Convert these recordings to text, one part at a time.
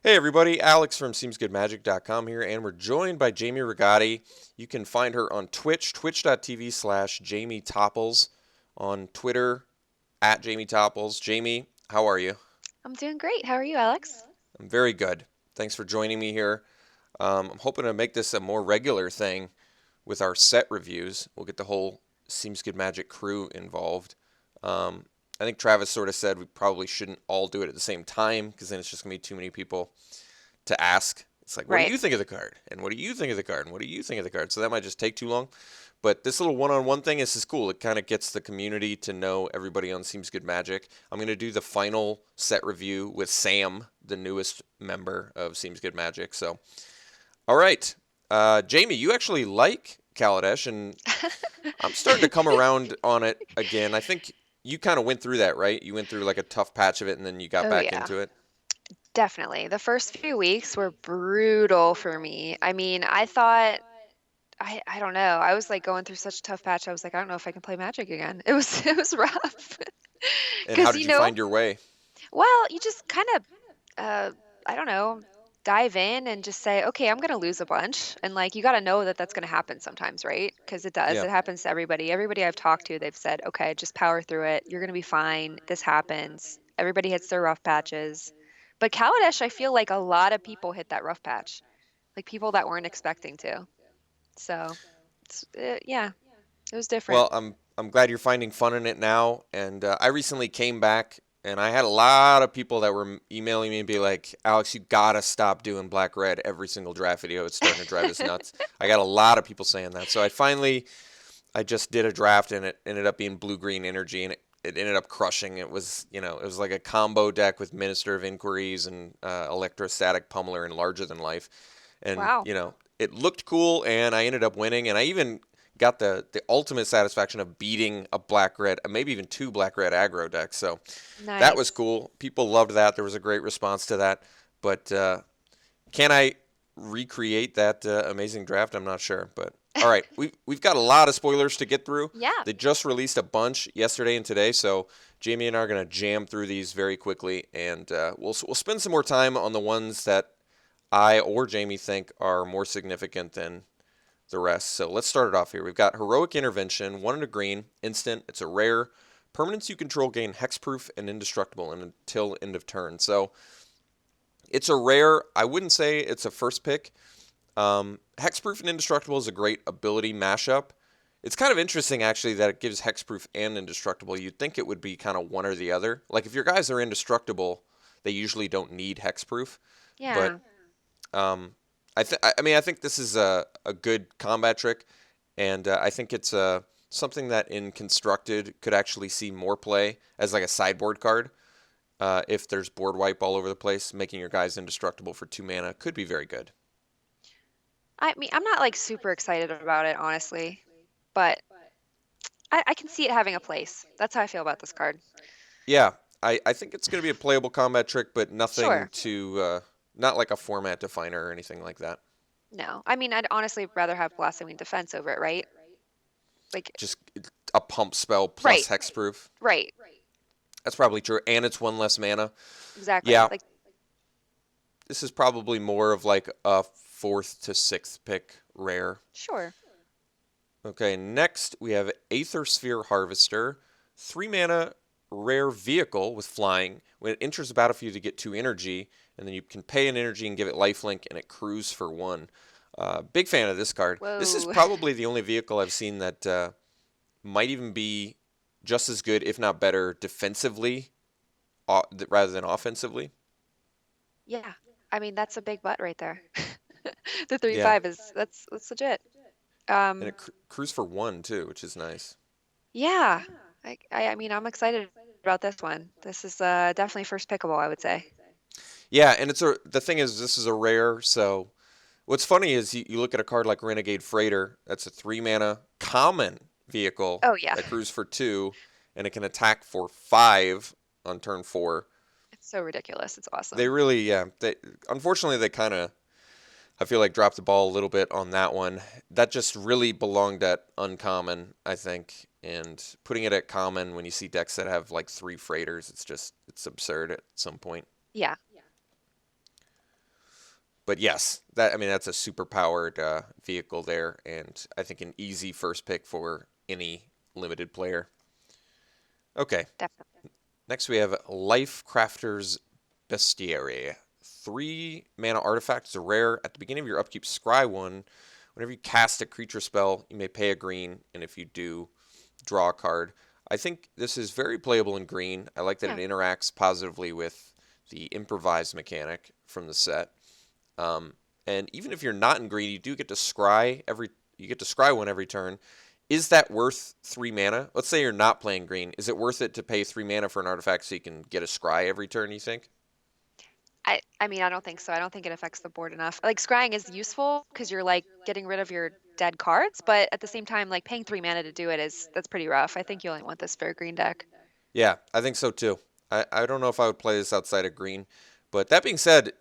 Hey everybody, Alex from SeemsGoodMagic.com here, and we're joined by Jamie Rigatti. You can find her on Twitch, twitch.tv/Jamie Topples, on Twitter, at Jamie Topples. Jamie, how are you? I'm doing great. How are you, Alex? I'm very good. Thanks for joining me here. I'm hoping to make this a more regular thing with our set reviews. We'll get the whole Seems Good Magic crew involved. Um, I think Travis sort of said we probably shouldn't all do it at the same time because then it's just going to be too many people to ask. It's like, what do Right. you think of the card? And what do you think of the card? And what do you think of the card? So that might just take too long. But this little one-on-one thing is cool. It kind of gets the community to know everybody on Seems Good Magic. I'm going to do the final set review with Sam, the newest member of Seems Good Magic. So, all right. Jamie, you actually like Kaladesh, and I'm starting to come around on it again. I think you kind of went through that, right? You went through like a tough patch of it, and then you got Oh, back yeah, into it. definitely. The first few weeks were brutal for me. I mean, I thought, I don't know. I was like going through such a tough patch. I was like, I don't know if I can play Magic again. It was rough. And how Because, did you find your way? well, you just kind of, I don't know, dive in and just say, okay, I'm going to lose a bunch. And like, you got to know that that's going to happen sometimes, right? Because it does. Yeah. It happens to everybody. Everybody I've talked to, they've said, okay, just power through it. You're going to be fine. This happens. Everybody hits their rough patches. But Kaladesh, I feel like a lot of people hit that rough patch, like people that weren't expecting to. So, yeah, it was different. Well, I'm glad you're finding fun in it now. And I recently came back, and I had a lot of people that were emailing me and be like, "Alex, you gotta stop doing black red every single draft video. It's starting to drive us nuts." I got a lot of people saying that. So I just did a draft, and it ended up being blue green energy, and it ended up crushing. It was like a combo deck with Minister of Inquiries and Electrostatic Pummeler and Larger Than Life, and Wow. it looked cool, and I ended up winning, and I even got the ultimate satisfaction of beating a black red, maybe even two black red aggro decks. So that was Nice. cool. People loved that. There was a great response to that. But can I recreate that amazing draft? I'm not sure. But all right, we've got a lot of spoilers to get through. Yeah. They just released a bunch yesterday and today, so Jamie and I are going to jam through these very quickly, and we'll spend some more time on the ones that I or Jamie think are more significant than the rest. So let's start it off here. We've got Heroic Intervention, 1 and a green, instant. It's a rare. Permanents you control gain hexproof and indestructible until end of turn. So it's a rare. I wouldn't say it's a first pick. Hexproof and indestructible is a great ability mashup. It's kind of interesting actually that it gives hexproof and indestructible. You'd think it would be kind of one or the other. Like if your guys are indestructible, they usually don't need hexproof. But Yeah. um, I think this is a good combat trick, and I think it's something that in constructed could actually see more play as like a sideboard card. If there's board wipe all over the place, making your guys indestructible for 2 mana could be very good. I mean, I'm not like super excited about it, honestly, but I can see it having a place. That's how I feel about this card. Yeah, I think it's going to be a playable combat trick, but nothing Sure. to not like a format definer or anything like that. No. I mean, I'd honestly rather have Blossoming Defense over it, right? Like, Just a pump spell right, plus hexproof. right. That's probably true, and it's one less mana. Exactly. Yeah, Like, this is probably more of like a fourth to sixth pick rare. sure. Okay, next we have Aether Sphere Harvester, 3 mana rare vehicle with flying. When it enters the battlefield, you get 2 energy, and then you can pay an energy and give it lifelink, and it crews for 1. Big fan of this card. This is Whoa. probably the only vehicle I've seen that might even be just as good, if not better, defensively rather than offensively. Yeah. I mean, that's a big butt right there. The Yeah, 3/5 is that's legit. and Um, it crews for 1 too, which is nice. yeah. I mean, I'm excited about this one. This is definitely first pickable, I would say. Yeah, and the thing is, this is a rare, so what's funny is you look at a card like Renegade Freighter, that's a 3 mana common vehicle Oh yeah. that crews for 2, and it can attack for 5 on turn 4. It's so ridiculous. It's They awesome. really, yeah, unfortunately, they kind of, I feel like, dropped the ball a little bit on that one. That just really belonged at uncommon, I think, and putting it at common when you see decks that have like 3 freighters, it's absurd at some point. Yeah. But yes, that's a super powered vehicle there, and I think an easy first pick for any limited player. Okay, Definitely. next we have Life Crafter's Bestiary. 3 mana artifact is a rare. At the beginning of your upkeep, scry one. Whenever you cast a creature spell, you may pay a green, and if you do, draw a card. I think this is very playable in green. I like that it Yeah. interacts positively with the improvise mechanic from the set. Um, and even if you're not in green, you do get to scry every. You get to scry one every turn. Is that worth 3 mana? Let's say you're not playing green. Is it worth it to pay 3 mana for an artifact so you can get a scry every turn? You think? I mean, I don't think so. I don't think it affects the board enough. Like scrying is useful because you're like getting rid of your dead cards, but at the same time, like paying 3 mana to do it that's pretty rough. I think you only want this for a green deck. Yeah, I think so too. I don't know if I would play this outside of green, but that being said,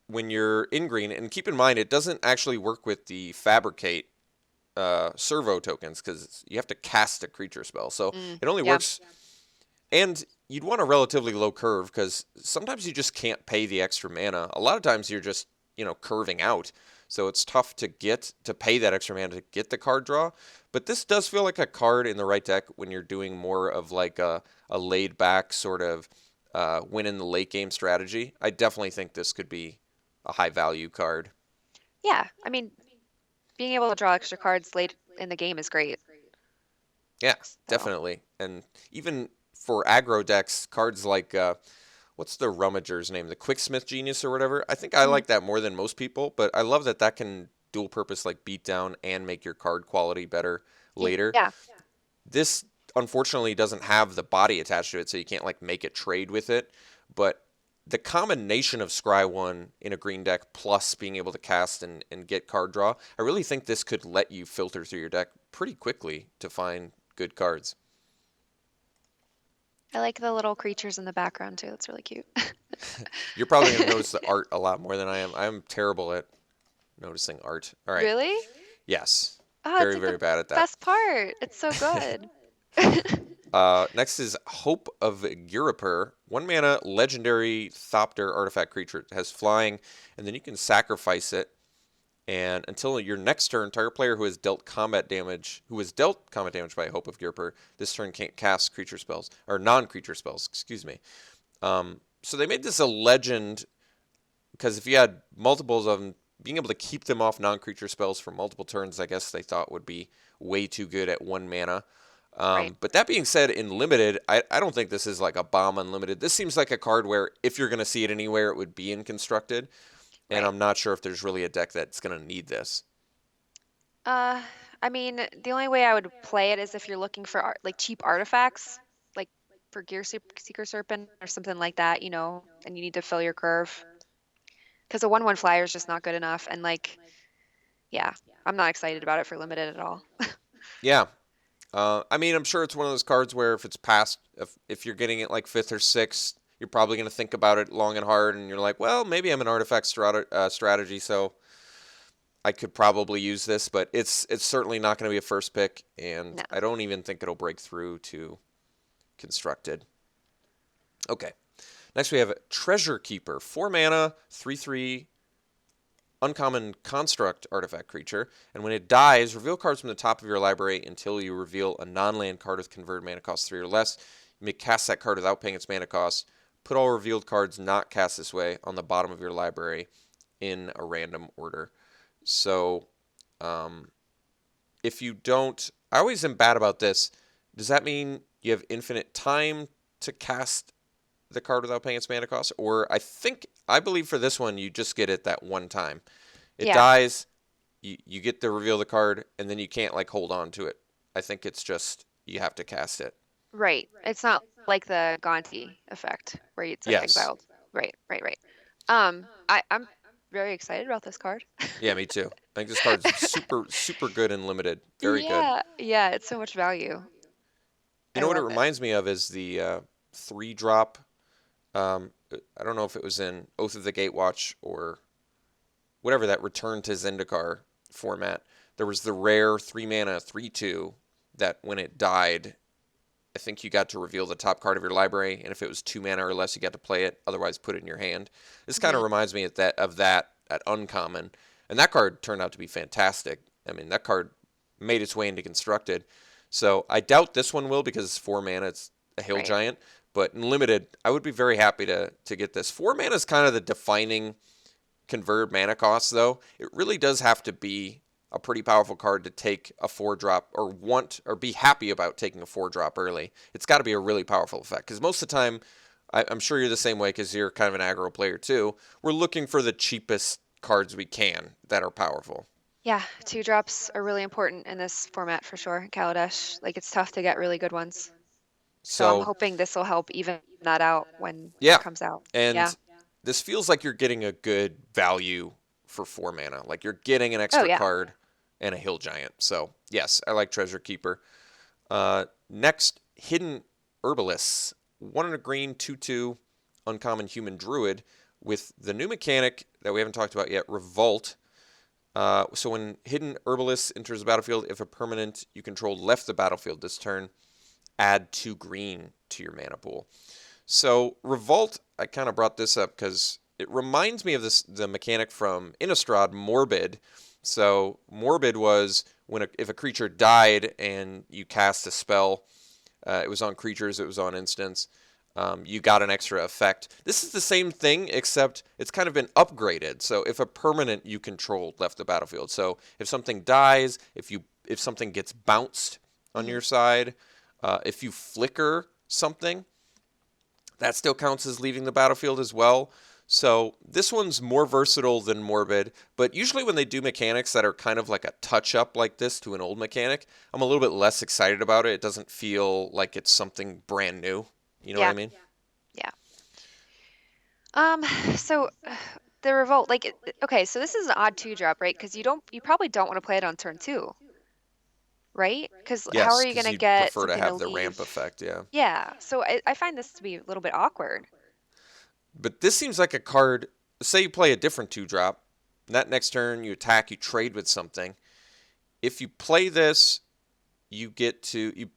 when you're in green, and keep in mind it doesn't actually work with the fabricate servo tokens because you have to cast a creature spell, so it only Yeah. works. And you'd want a relatively low curve because sometimes you just can't pay the extra mana. A lot of times you're just, curving out. So it's tough to get to pay that extra mana to get the card draw. But this does feel like a card in the right deck when you're doing more of like a laid back sort of win in the late game strategy. I definitely think this could be a high value card. Yeah. I mean, being able to draw extra cards late in the game is great. Yeah, So, definitely. And even for aggro decks, cards like what's the Rummager's name? The Quicksmith Genius or whatever. I think I mhm. like that more than most people, but I love that that can dual purpose like beat down and make your card quality better later. Yeah. This unfortunately doesn't have the body attached to it, so you can't like make it trade with it. But the combination of Scry 1 in a green deck plus being able to cast and get card draw, I really think this could let you filter through your deck pretty quickly to find good cards. I like the little creatures in the background too. That's really cute. You're probably going to notice the art a lot more than I am. I'm terrible at noticing art. All right. Really? Yes. Oh, it's Very, like very the bad at that. best part. It's so good. Next is Hope of Gurapur. 1 mana legendary Thopter artifact creature. It has flying, and then you can sacrifice it. And until your next turn, target player who has dealt combat damage, by Hope of Gurapur, this turn can't cast creature spells or non-creature spells. Excuse me. So they made this a legend because if you had multiples of them, being able to keep them off non-creature spells for multiple turns, I guess they thought would be way too good at 1 mana. Right. But that being said, in limited, I don't think this is like a bomb unlimited. This seems like a card where if you're going to see it anywhere, it would be in constructed. And Right. I'm not sure if there's really a deck that's going to need this. Uh, I mean, the only way I would play it is if you're looking for like cheap artifacts, like for Seeker Serpent or something like that, and you need to fill your curve. Because a 1/1 flyer is just not good enough. And like, yeah, I'm not excited about it for limited at all. Yeah. I'm sure it's one of those cards where if it's past, if you're getting it like fifth or sixth, you're probably going to think about it long and hard, and you're like, well, maybe I'm an artifact strategy, so I could probably use this, but it's certainly not going to be a first pick, and No. I don't even think it'll break through to constructed. Okay. Next we have Treasure Keeper, 4 mana, 3/3 uncommon construct artifact creature, and when it dies, reveal cards from the top of your library until you reveal a non-land card with converted mana cost 3 or less. You may cast that card without paying its mana cost. Put all revealed cards not cast this way on the bottom of your library in a random order. So, um, if you don't, I always am bad about this. Does that mean you have infinite time to cast the card without paying its mana cost? Or I believe for this one, you just get it that one time. It Yeah. dies, you get to reveal the card, and then you can't like hold on to it. I think it's just you have to cast it. Right. It's not like the Gonti effect where it's like Yes. exiled. Right. Right. Right. I'm very excited about this card. Yeah, me too. I think this card's super, super good and limited. Very good. Yeah. Yeah. It's so much value. You I know what it love it. reminds me of is the 3 drop. I don't know if it was in Oath of the Gatewatch or whatever that Return to Zendikar format. There was the rare 3 mana 3/2 that when it died, I think you got to reveal the top card of your library, and if it was 2 mana or less, you got to play it. Otherwise, put it in your hand. This kind of Hmm. reminds me of that at uncommon, and that card turned out to be fantastic. I mean, that card made its way into constructed. So I doubt this one will because it's 4 mana. It's a hill Right. giant. But in limited, I would be very happy to get this. 4 mana is kind of the defining converted mana cost, though. It really does have to be a pretty powerful card to take a 4-drop or want or be happy about taking a 4-drop early. It's got to be a really powerful effect because most of the time, I'm sure you're the same way because you're kind of an aggro player too. We're looking for the cheapest cards we can that are powerful. Yeah, 2-drops are really important in this format for sure. Kaladesh, like it's tough to get really good ones. So I'm So hoping this will help even that out when yeah, it comes out. Yeah. and this feels like you're getting a good value for 4 mana. Like you're getting an Oh extra yeah. card and a hill giant. So yes, I like Treasure Keeper. Next, Hidden Herbalists. 1 and a green, 2/2, uncommon human druid with the new mechanic that we haven't talked about yet, Revolt. So when Hidden Herbalist enters the battlefield, if a permanent you control left the battlefield this turn, add 2 green to your mana pool. So Revolt, I kind of brought this up because it reminds me of the mechanic from Innistrad, Morbid. So Morbid was when if a creature died and you cast a spell, it was on creatures, it was on instants. You got an extra effect. This is the same thing, except it's kind of been upgraded. So if a permanent you control left the battlefield, so if something dies, if something gets bounced on Hmm. your side, if you flicker something, that still counts as leaving the battlefield as well. So this one's more versatile than Morbid, but usually when they do mechanics that are kind of like a touch-up like this to an old mechanic, I'm a little bit less excited about it. It doesn't feel like it's something brand new. You know what I Yeah. mean? Yeah. Um, so the revolt, like, okay, so this is an odd 2-drop, right? Because you probably don't want to play it on turn 2, right? Because how are Yes, you because gonna you'd get prefer to something to have the ramp leave? effect, yeah. Yeah, so I find this to be a little bit awkward. But this seems like a card. Say you play a different 2-drop. That next turn you attack, you trade with something. If you play this, you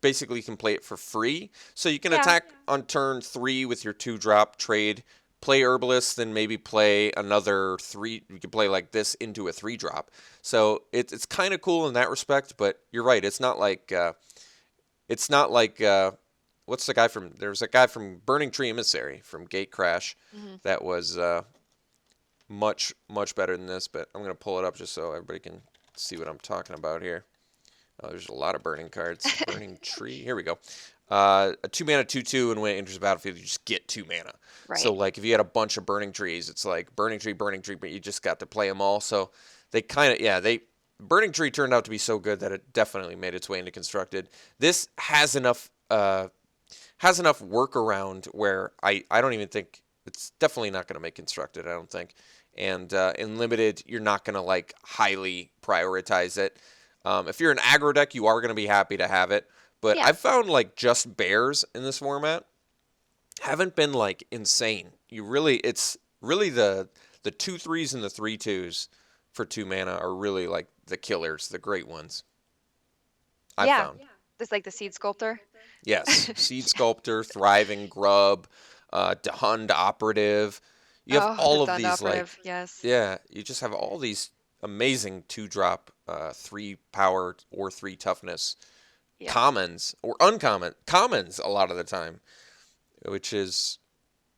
basically can play it for free. So you can Yeah, attack on turn 3 with your 2-drop trade, play Herbalist, then maybe play another 3. You can play like this into a 3-drop. So it's kind of cool in that respect. But you're right. It's not like what's the guy from? There's a guy from Burning Tree Emissary from Gate Crash hmm that was much better than this. But I'm gonna pull it up just so everybody can see what I'm talking about here. Oh, there's a lot of burning cards. Burning Tree. Here we go. A 2 mana 2/2, and when it enters the battlefield, you just get 2 mana. So right. like if you had a bunch of burning trees, it's like burning tree, but you just got to play them all. So they kind of they Burning Tree turned out to be so good that it definitely made its way into constructed. This has enough workaround where I don't even think it's definitely not going to make constructed. I don't think. And in limited, you're not going to like highly prioritize it. If you're an aggro deck, you are going to be happy to have it. But Yeah. I've found like just bears in this format haven't been like insane. It's really the 2/3s and the 3/2s for 2 mana are really like the killers, the great ones. I've Yeah. found. It's like the seed sculptor. Yes, Seed Sculptor, Thriving Grub, Dehund Operative. You have Oh, the all of Dund these operative. Yes. yeah, you just have all these amazing 2-drop, 3 power or 3 toughness Yeah. commons or uncommon commons a lot of the time, which is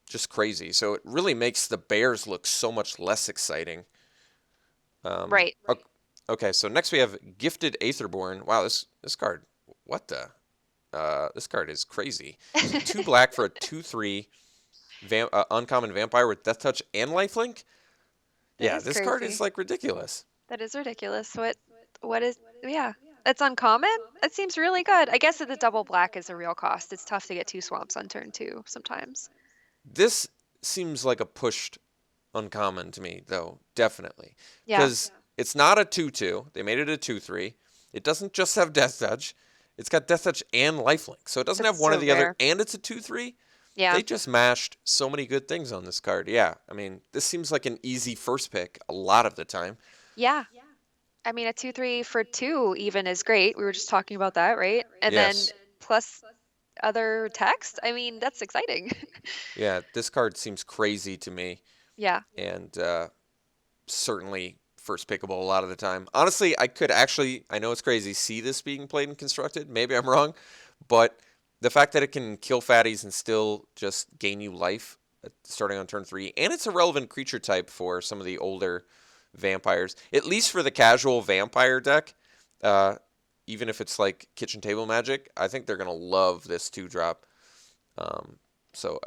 just crazy. So it really makes the bears look so much less exciting. Right. Okay, so next we have Gifted Aetherborn. Wow, this card, what the? This card is crazy. So 2 black for a 2/3 uncommon vampire with Death Touch and Lifelink. That Yeah, is this card is crazy. like ridiculous. That is ridiculous. What is, yeah. It's uncommon? That seems really good. I guess that the double black is a real cost. It's tough to get 2 swamps on turn 2 sometimes. This seems like a pushed uncommon to me, though, definitely. Yeah. Because it's not a 2/2. They made it a 2/3. It doesn't just have Death Touch. It's got Death Touch and Lifelink. So it doesn't have That's one or so the other, rare. and it's a 2/3. Yeah. They just mashed so many good things on this card. Yeah, I mean, this seems like an easy first pick a lot of the time. Yeah. I mean, a 2/3 for 2 even is great. We were just talking about that, right? And then Yes. plus other text. I mean, that's exciting. Yeah, this card seems crazy to me. Yeah. And certainly first pickable a lot of the time. Honestly, I could actually, I know it's crazy, see this being played and constructed. Maybe I'm wrong, but the fact that it can kill fatties and still just gain you life starting on turn 3, and it's a relevant creature type for some of the older vampires, at least for the casual vampire deck. Uh, Even if it's like kitchen table magic, I think they're gonna love this 2-drop. Um, so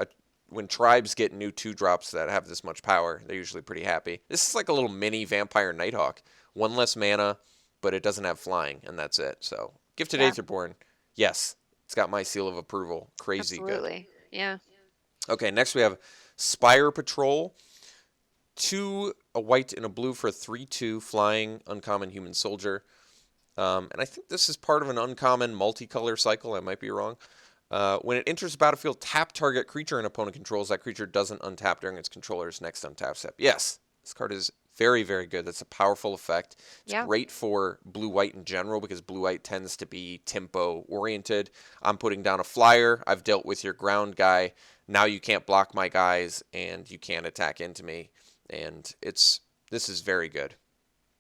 when tribes get new 2-drops that have this much power, they're usually pretty happy. This is like a little mini vampire Nighthawk. 1 less mana, but it doesn't have flying, and that's it. So Gifted Yeah, Aetherborn, yes, it's got my seal of approval. Crazy good. absolutely. Yeah. Okay, next we have Spire Patrol. 2, a white and a blue for a 3/2 flying uncommon human soldier. And I think this is part of an uncommon multicolor cycle. I might be wrong. When it enters the battlefield, tap target creature an opponent controls. That creature doesn't untap during its controller's next untap step. Yes, this card is very, very good. That's a powerful effect. It's Yeah. great for blue-white in general because blue-white tends to be tempo-oriented. I'm putting down a flyer. I've dealt with your ground guy. Now you can't block my guys, and you can't attack into me. And this is very good.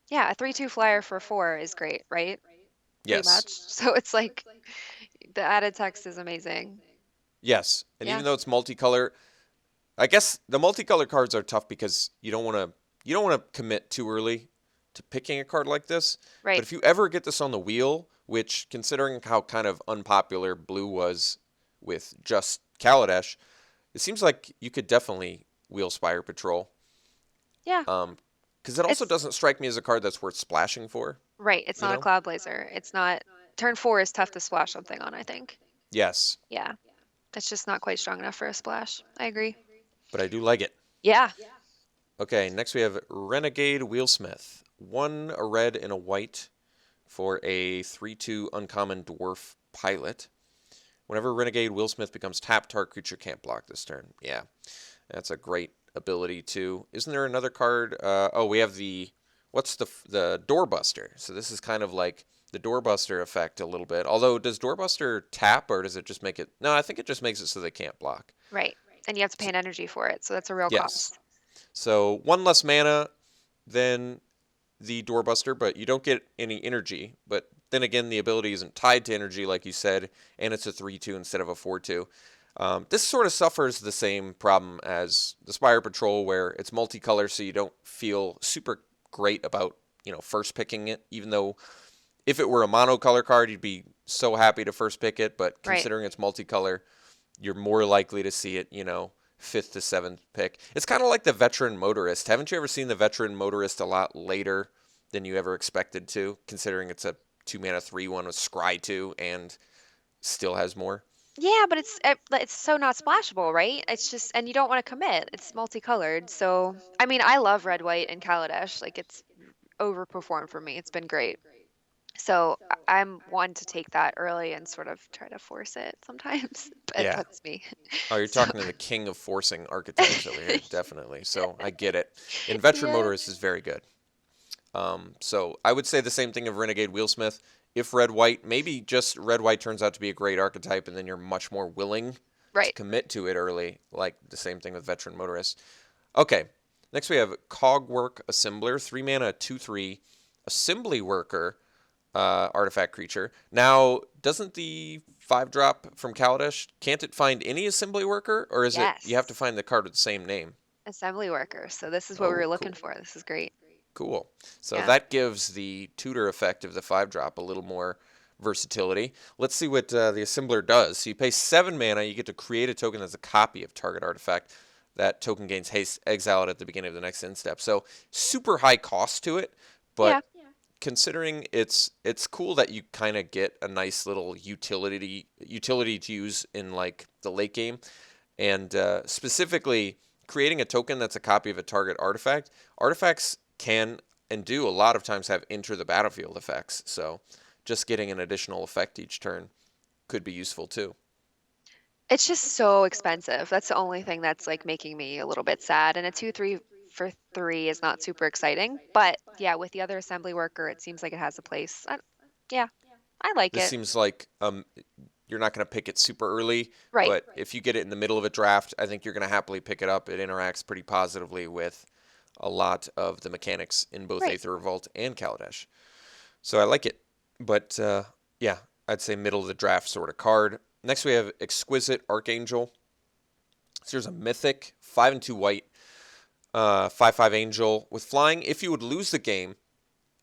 Yeah, a 3/2 flyer for 4 is great, right? Pretty Yes. much. So it's like the added text is amazing. Yes. And Yeah. even though it's multicolor, I guess the multicolor cards are tough because you don't want to commit too early to picking a card like this. But Right. if you ever get this on the wheel, which considering how kind of unpopular blue was with just Kaladesh, it seems like you could definitely wheel Spire Patrol. Yeah. Because it also It's doesn't strike me as a card that's worth splashing for, right. It's you not a know? cloud blazer. It's not turn 4 is tough to splash something on, I think. Yes, Yeah. That's just not quite strong enough for a splash. I agree. but I do like it. Yeah. Okay, next we have Renegade Wheelsmith. 1, a red and a white for a 3/2 uncommon dwarf pilot. Whenever Renegade Wheelsmith becomes tapped, target creature can't block this turn. Yeah, that's a great ability too. Isn't there another card? Oh, we have what's the Doorbuster. So this is kind of like the Doorbuster effect a little bit. Although, does Doorbuster tap or does it just make it? No, I think it just makes it so they can't block. Right. And you have to pay an energy for it, so that's a real Yes. cost. So 1 less mana than the Doorbuster, but you don't get any energy. But then again, the ability isn't tied to energy, like you said, and it's a 3/2 instead of a 4/2. This sort of suffers the same problem as the Spire Patrol, where it's multicolor, so you don't feel super great about first picking it. Even though if it were a monocolor card, you'd be so happy to first pick it. But Right. considering it's multicolor, you're more likely to see it, 5th to 7th pick. It's kind of like the Veteran Motorist. Haven't you ever seen the Veteran Motorist a lot later than you ever expected to, considering it's a 2-mana 3/1 with Scry 2 and still has more? Yeah, but it's so not splashable, right? It's just and you don't want to commit. It's multicolored. So, I mean, I love red, white, and Kaladesh. Like it's overperformed for me. It's been great. So I'm one to take that early and sort of try to force it sometimes, but Yeah. that's me. Oh, you're So talking to the king of forcing archetypes over here, definitely. So I get it. And Veteran yeah, Motorist is very good. So I would say the same thing of Renegade Wheelsmith. If red white, maybe just red white turns out to be a great archetype, and then you're much more willing to right. commit to it early, like the same thing with Veteran Motorist. Okay, next we have Cogwork Assembler, 3 mana, 2/3, Assembly Worker, artifact creature. Now, doesn't the 5-drop from Kaladesh, can't it find any Assembly Worker, or is it you have to Yes. find the card with the same name? Assembly worker. So this is what we Oh, were looking cool. for. This is great. Cool. So Yeah. that gives the tutor effect of the 5-drop a little more versatility. Let's see what the assembler does. So you pay 7 mana, you get to create a token that's a copy of target artifact. That token gains haste, exile it at the beginning of the next end step. So super high cost to it, Yeah. but considering it's cool that you kind of get a nice little utility to use in like the late game, and specifically creating a token that's a copy of a target artifact. Artifacts can and do a lot of times have enter the battlefield effects, so just getting an additional effect each turn could be useful too. It's just so expensive. That's the only thing that's like making me a little bit sad. And a 2/3 for 3 is not super exciting. But yeah, with the other assembly worker, it seems like it has a place. Yeah, I like This it. seems like you're not going to pick it super early, Right. but if you get it in the middle of a draft, I think you're going to happily pick it up. It interacts pretty positively with a lot of the mechanics in both Right. Aether Revolt and Kaladesh. So I like it. But yeah, I'd say middle of the draft sort of card. Next we have Exquisite Archangel. So there's a mythic, 5 and 2 white, 5/5 angel with flying. If you would lose the game,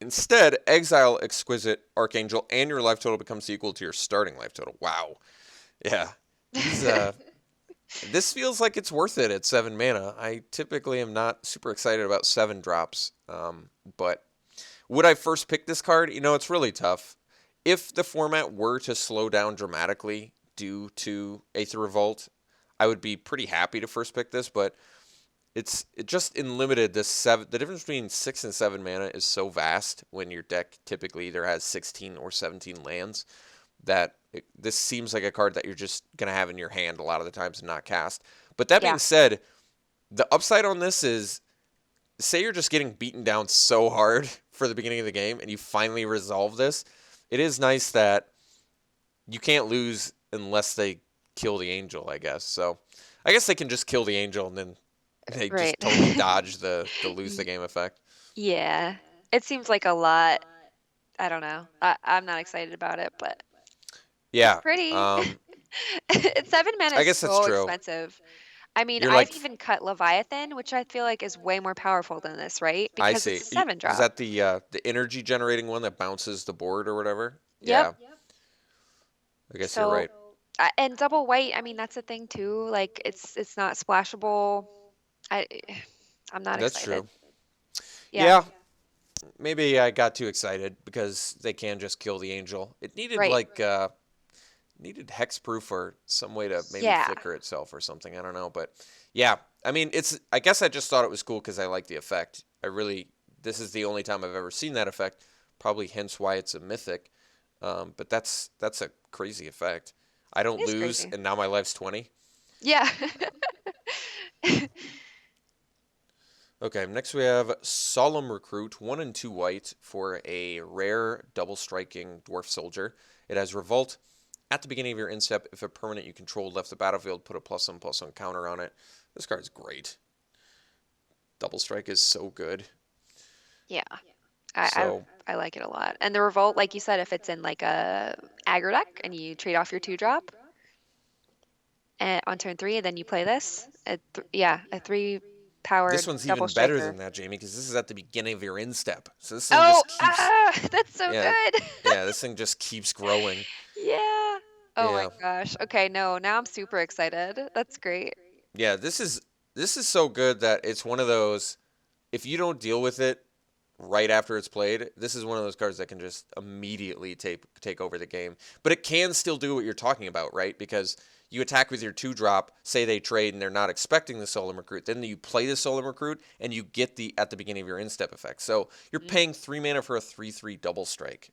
instead exile Exquisite Archangel and your life total becomes equal to your starting life total. Wow. Yeah. These this feels like it's worth it at 7 mana. I typically am not super excited about 7 drops. But would I first pick this card? It's really tough. If the format were to slow down dramatically due to Aether Revolt, I would be pretty happy to first pick this, but it just in limited the difference between 6 and 7 mana is so vast when your deck typically either has 16 or 17 lands that this seems like a card that you're just going to have in your hand a lot of the times and not cast. But that Yeah. being said, the upside on this is, say you're just getting beaten down so hard for the beginning of the game and you finally resolve this, it is nice that you can't lose unless they kill the angel, I guess. So I guess they can just kill the angel and then they Right. just totally dodge the lose the game effect. Yeah. It seems like a lot. I don't know. I'm not excited about it, but it's Yeah. pretty. It's 7 mana I is guess that's so true. expensive. I mean, You're I've like, even cut Leviathan, which I feel like is way more powerful than this, right? I Because it's see. a 7 Is drop. that the energy generating one that bounces the board or whatever? Yep. Yeah, I guess you're So, right. and double white, I mean, that's a thing too. Like it's not splashable. I I'm not That's excited. true. Yeah. Yeah, maybe I got too excited because they can just kill the angel. It needed Right. like needed hexproof or some way to maybe Yeah. flicker itself or something. I don't know, but yeah, I mean, I guess I just thought it was cool because I like the effect. This is the only time I've ever seen that effect. Probably hence why it's a mythic. But that's a crazy effect. I It don't is lose, crazy. and now my life's 20. Yeah. Okay, next we have Solemn Recruit, 1 and 2 white for a rare double striking dwarf soldier. It has Revolt. At the beginning of your instep, if a permanent you controlled left the battlefield, put a +1/+1 counter on it. This card's great. Double strike is so good. Yeah. I So I like it a lot. And the revolt, like you said, if it's in like a aggro deck and you trade off your 2 drop and on turn 3, and then you play this, yeah, a 3 this powered one's double even better striker. than that, Jamie, because this is at the beginning of your instep. So this thing Oh, just keeps, that's so yeah, good. yeah, this thing just keeps growing. Yeah. Oh my Yeah, gosh. Okay, no, now I'm super excited. That's great. yeah, this is so good that it's one of those. If you don't deal with it right after it's played, this is one of those cards that can just immediately take over the game. But it can still do what you're talking about, right? Because you attack with your 2 drop, say they trade and they're not expecting the Solemn Recruit. Then you play the Solemn Recruit and you get the at the beginning of your instep effect. So you're Mhm. paying 3 mana for a 3/3 double strike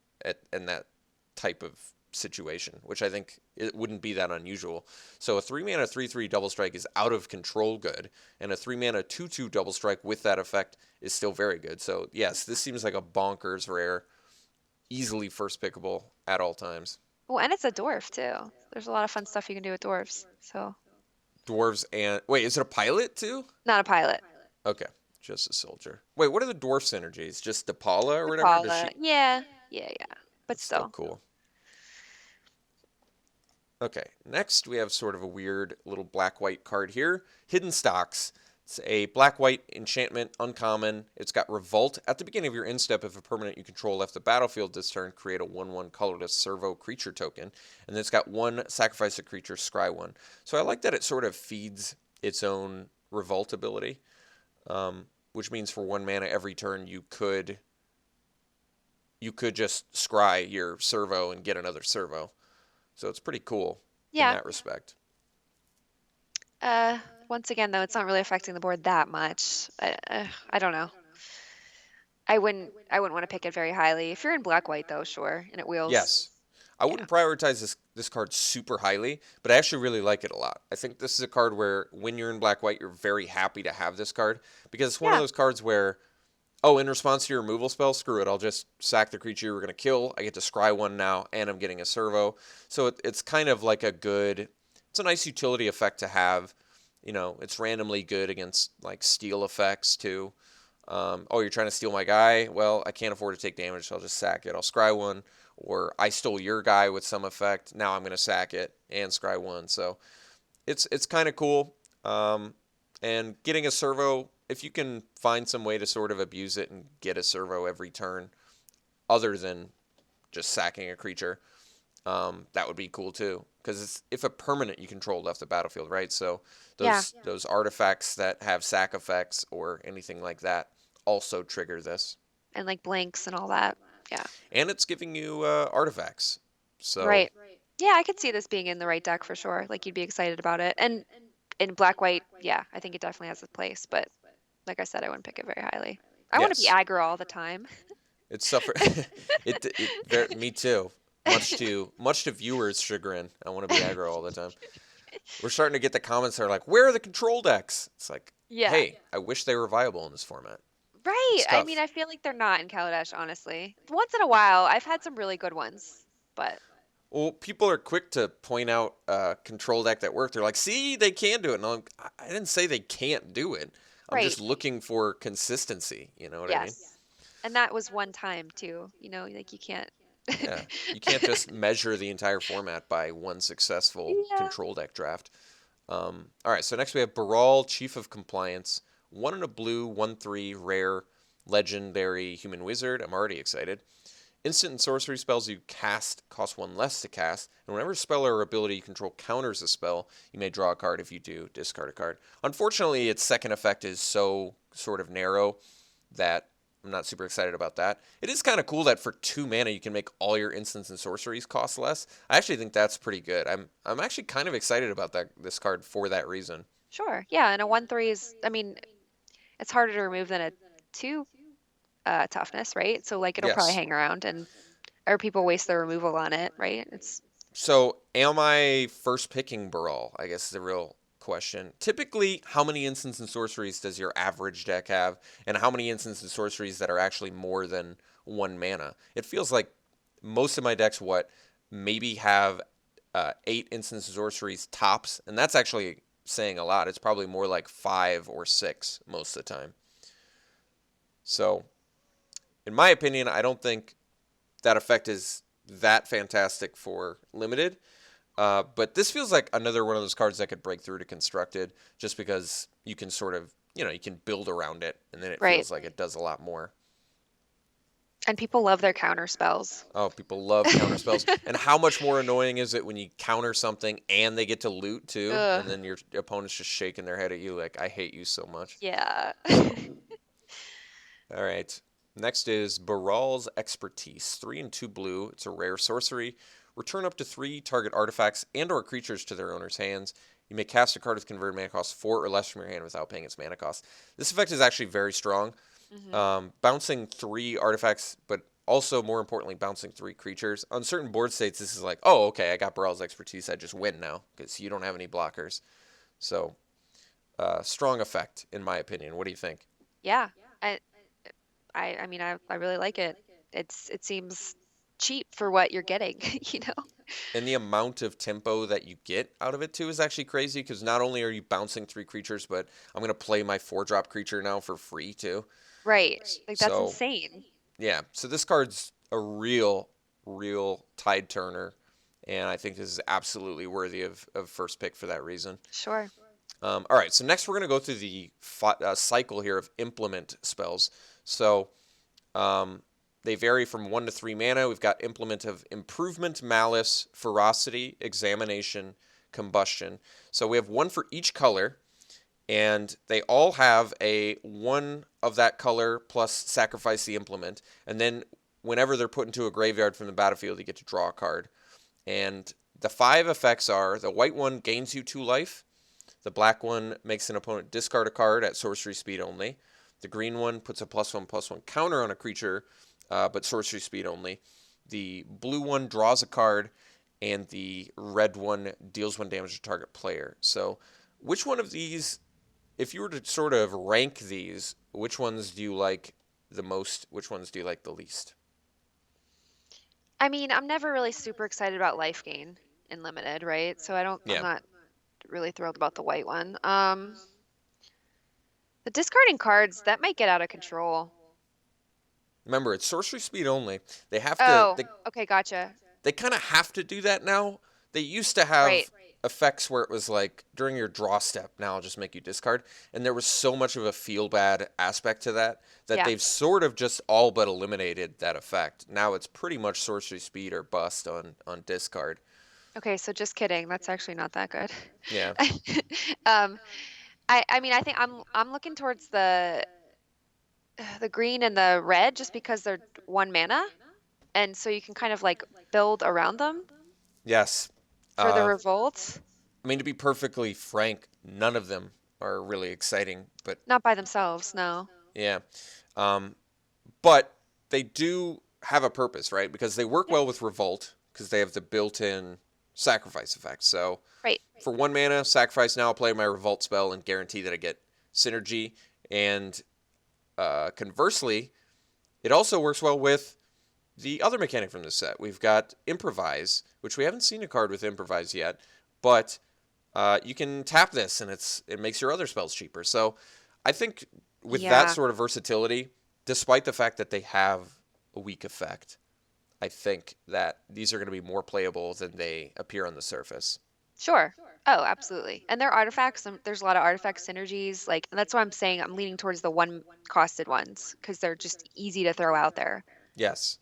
in that type of situation, which I think it wouldn't be that unusual. So a 3 mana 3/3 double strike is out of control good, and a 3 mana 2/2 double strike with that effect is still very good. So yes, this seems like a bonkers rare, easily first pickable at all times. Oh, and it's a dwarf too. There's a lot of fun stuff you can do with dwarves. So, Dwarves and wait, is it a pilot too? not a pilot. Okay, just a soldier. Wait, what are the dwarf synergies? Just Depala or whatever? Does Impala. she? Yeah. Yeah, yeah. But That's still still. cool. Okay, next we have sort of a weird little black-white card here. Hidden Stocks. It's a black-white enchantment, uncommon. It's got Revolt. At the beginning of your instep, if a permanent you control left the battlefield this turn, create a 1/1 colorless servo creature token. And then it's got 1 sacrifice a creature, scry 1. So I like that it sort of feeds its own Revolt ability, which means for 1 mana every turn you could just scry your servo and get another servo. So it's pretty cool in Yeah. that respect. Once again, though, it's not really affecting the board that much. I don't know. I wouldn't want to pick it very highly. If you're in black white though, sure, and it wheels. Yes. I Yeah. wouldn't prioritize this card super highly, but I actually really like it a lot. I think this is a card where when you're in black white, you're very happy to have this card because it's one of Yeah. those cards where, oh, in response to your removal spell, screw it, I'll just sack the creature you were going to kill. I get to scry 1 now, and I'm getting a servo. So it's kind of like it's a nice utility effect to have. It's randomly good against like steal effects too. Oh, you're trying to steal my guy? Well, I can't afford to take damage, so I'll just sack it. I'll scry one. Or I stole your guy with some effect. Now I'm going to sack it and scry one. So it's kind of cool. And getting a servo, if you can find some way to sort of abuse it and get a servo every turn, other than just sacking a creature, that would be cool too. Because if a permanent you control left the battlefield, right? So Yeah. those artifacts that have sack effects or anything like that also trigger this. And like blanks and all that. Yeah. And it's giving you artifacts. So Right. Yeah, I could see this being in the right deck for sure. Like you'd be excited about it. And in black white, yeah, I think it definitely has its place. But like I said, I wouldn't pick it very highly. I want to be yes, aggro all the time. it suffer. Me too. Much to viewers' chagrin. I want to be aggro all the time. We're starting to get the comments that are like, "Where are the control decks?" It's like, Yeah. hey, I wish they were viable in this format. Right. It's I mean, tough. I feel like they're not in Kaladesh, honestly. Once in a while, I've had some really good ones, but Well, people are quick to point out control deck that work. They're like, "See, they can do it." And I didn't say they can't do it. I'm right. just looking for consistency. You know what I mean? Yes. And that was one time too. Like you can't. Yeah. You can't just measure the entire format by one successful Yeah. control deck draft. All right, so next we have Baral, Chief of Compliance. One in a blue, 1/3, rare, legendary human wizard. I'm already excited. Instant and sorcery spells you cast cost one less to cast, and whenever a spell or ability you control counters a spell, you may draw a card. If you do, discard a card. Unfortunately, its second effect is so sort of narrow that I'm not super excited about that. It is kind of cool that for 2 mana you can make all your instants and sorceries cost less. I actually think that's pretty good. I'm actually kind of excited about this card for that reason. Sure. Yeah. And a 1/3 is, I mean, it's harder to remove than a 2 toughness, right? So like it'll probably Yes. hang around and or people waste their removal on it, right? It's So, am I first picking Baral? I guess is the real question. Typically, how many instants and sorceries does your average deck have, and how many instants and sorceries that are actually more than 1 mana? It feels like most of my decks, maybe have 8 instants and sorceries tops, and that's actually saying a lot. It's probably more like 5 or 6 most of the time. So, in my opinion, I don't think that effect is that fantastic for limited. But this feels like another one of those cards that could break through to constructed, just because you can sort of, you can build around it, and then it right. feels like it does a lot more. And people love their counter spells. Oh, people love counter spells. And how much more annoying is it when you counter something and they get to loot too, Ugh. and then your opponent's just shaking their head at you like, I hate you so much. Yeah. So, all right. Next is Baral's Expertise. 3 and 2 blue. It's a rare sorcery. Return up to 3 target artifacts and/or creatures to their owner's hands. You may cast a card with converted mana cost 4 or less from your hand without paying its mana cost. This effect is actually very strong. hmm Bouncing 3 artifacts, but also more importantly, bouncing 3 creatures. On certain board states, this is like, oh, okay, I got Baral's Expertise. I just win now because you don't have any blockers. So, strong effect, in my opinion. What do you think? Yeah. I I mean I really like it. It seems cheap for what you're getting, you know? And the amount of tempo that you get out of it too is actually crazy because not only are you bouncing 3 creatures, but I'm gonna play my 4-drop creature now for free too. Right. Like that's So insane. yeah, so this card's a real tide turner, and I think this is absolutely worthy of first pick for that reason. Sure. All right, so next we're gonna go through the cycle here of implement spells. So um, they vary from 1 to 3 mana. We've got Implement of Improvement, Malice, Ferocity, Examination, Combustion. So we have one for each color, and they all have a 1 of that color plus sacrifice the implement. And then whenever they're put into a graveyard from the battlefield, you get to draw a card. And the 5 effects are the white one gains you 2 life. The black one makes an opponent discard a card at sorcery speed only. The green one puts a +1/+1 counter on a creature, but sorcery speed only. The blue one draws a card, and the red one deals 1 damage to target player. So, which one of these, if you were to sort of rank these, which ones do you like the most? Which ones do you like the least? I mean, I'm never really super excited about life gain in limited, right? So I'm Yeah. not really thrilled about the white one. The discarding cards, that might get out of control. Remember, it's sorcery speed only. They have to. Oh, okay, gotcha. They kind of have to do that now. They used to Right. have effects where it was like during your draw step, now I'll just make you discard. And there was so much of a feel bad aspect to that that Yeah. they've sort of just all but eliminated that effect. Now it's pretty much sorcery speed or bust on discard. Okay, so just kidding. That's actually not that good. Yeah. Um, I mean, I think I'm looking towards the green and the red just because they're one mana, and so you can kind of like build around them Yes. for the Uh, revolt. I mean, to be perfectly frank, none of them are really exciting, but Not by themselves, no. yeah. Um, but they do have a purpose, right? Because they work Yep. well with Revolt because they have the built-in sacrifice effect. So Right. for 1 mana, sacrifice now, I'll play my Revolt spell and guarantee that I get synergy. And conversely, it also works well with the other mechanic from this set. We've got Improvise, which we haven't seen a card with Improvise yet, but you can tap this and it makes your other spells cheaper. So I think with that Yeah. sort of versatility, despite the fact that they have a weak effect, I think that these are going to be more playable than they appear on the surface. Sure. Oh, absolutely. And they're artifacts. There's a lot of artifact synergies. Like, and that's why I'm saying I'm leaning towards the one costed ones because they're just easy to throw out there. Yes.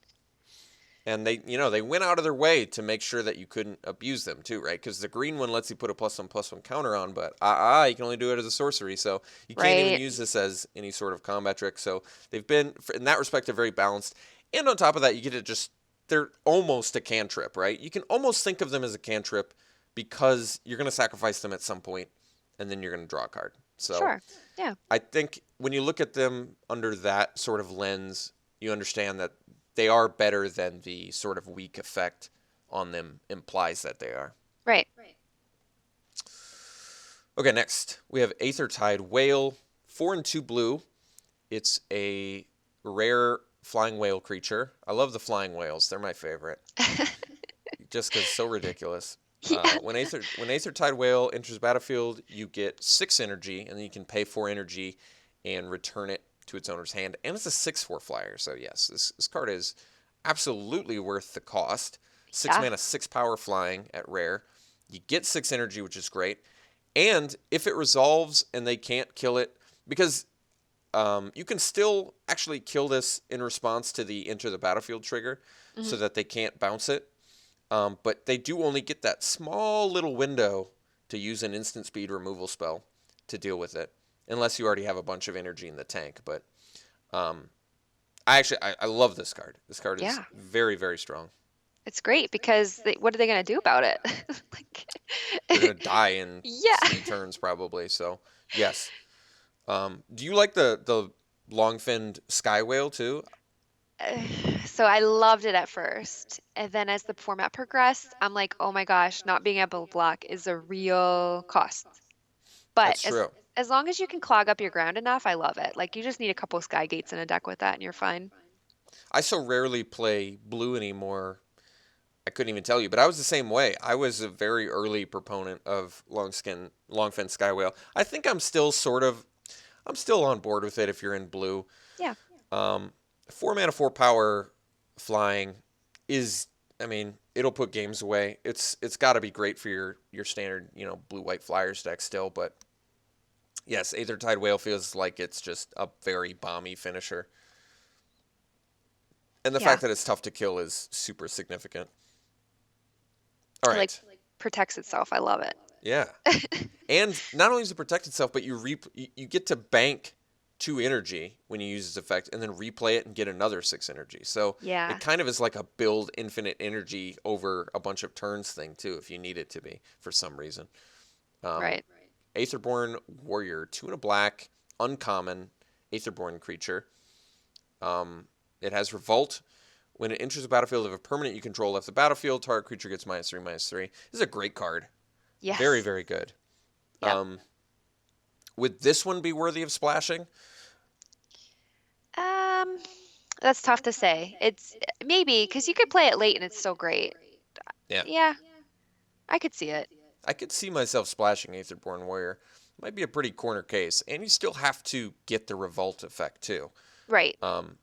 And they went out of their way to make sure that you couldn't abuse them too, right? Because the green one lets you put a +1/+1 counter on, but you can only do it as a sorcery, so you can't even Right. use this as any sort of combat trick. So they've been, in that respect, they're very balanced. And on top of that, you get to they're almost a cantrip, right? You can almost think of them as a cantrip because you're going to sacrifice them at some point, and then you're going to draw a card. So Sure. Yeah. I think when you look at them under that sort of lens, you understand that they are better than the sort of weak effect on them implies that they are. Right. Okay, next we have Aethertide Whale, 4 and 2 blue. It's a rare flying whale creature. I love the flying whales; they're my favorite, just because so ridiculous. Yeah. When Aethertide Whale enters the battlefield, you get 6 energy, and then you can pay 4 energy and return it to its owner's hand. And it's a 6/4 flyer, so yes, this card is absolutely worth the cost. 6 Yeah. mana, 6 power flying at rare. You get 6 energy, which is great. And if it resolves and they can't kill it, because you can still actually kill this in response to the enter the battlefield trigger so Mhm. that they can't bounce it. But they do only get that small little window to use an instant speed removal spell to deal with it, unless you already have a bunch of energy in the tank. But um, I love this card. This card is Yeah. very, very strong. It's great because what are they going to do about it? They're Like, gonna die in yeah. 3 turns probably. So yes. Do you like the long finned sky whale too? So I loved it at first. And then as the format progressed, I'm like, oh my gosh, not being able to block is a real cost. But That's true. as long as you can clog up your ground enough, I love it. Like you just need a couple of sky gates in a deck with that and you're fine. I so rarely play blue anymore. I couldn't even tell you, but I was the same way. I was a very early proponent of long fin sky whale. I think I'm still on board with it if you're in blue. Yeah. Um, 4 mana, 4 power flying is, I mean, it'll put games away. It's got to be great for your standard, blue white flyers deck still, but yes, Aethertide Whale feels like it's just a very bomby finisher. And the Yeah. fact that it's tough to kill is super significant. All It like right. protects itself. I love it. Yeah. And not only does it protect itself, but you get to bank 2 energy when you use this effect and then replay it and get another 6 energy. So Yeah. it kind of is like a build infinite energy over a bunch of turns thing too, if you need it to be for some reason. Um, Right. Aetherborn Warrior, 2 and a black, uncommon Aetherborn creature. It has Revolt. When it enters the battlefield, if a permanent you control left the battlefield, target creature gets -3/-3. This is a great card. Very, Yes. very good. Yep. Would this one be worthy of splashing? Um, that's tough to say. It's maybe because you could play it late and it's still great. Yeah. Yeah, I could see it. I could see myself splashing Aetherborn Warrior. might be a pretty corner case. And you still have to get the revolt effect too. Right. Um,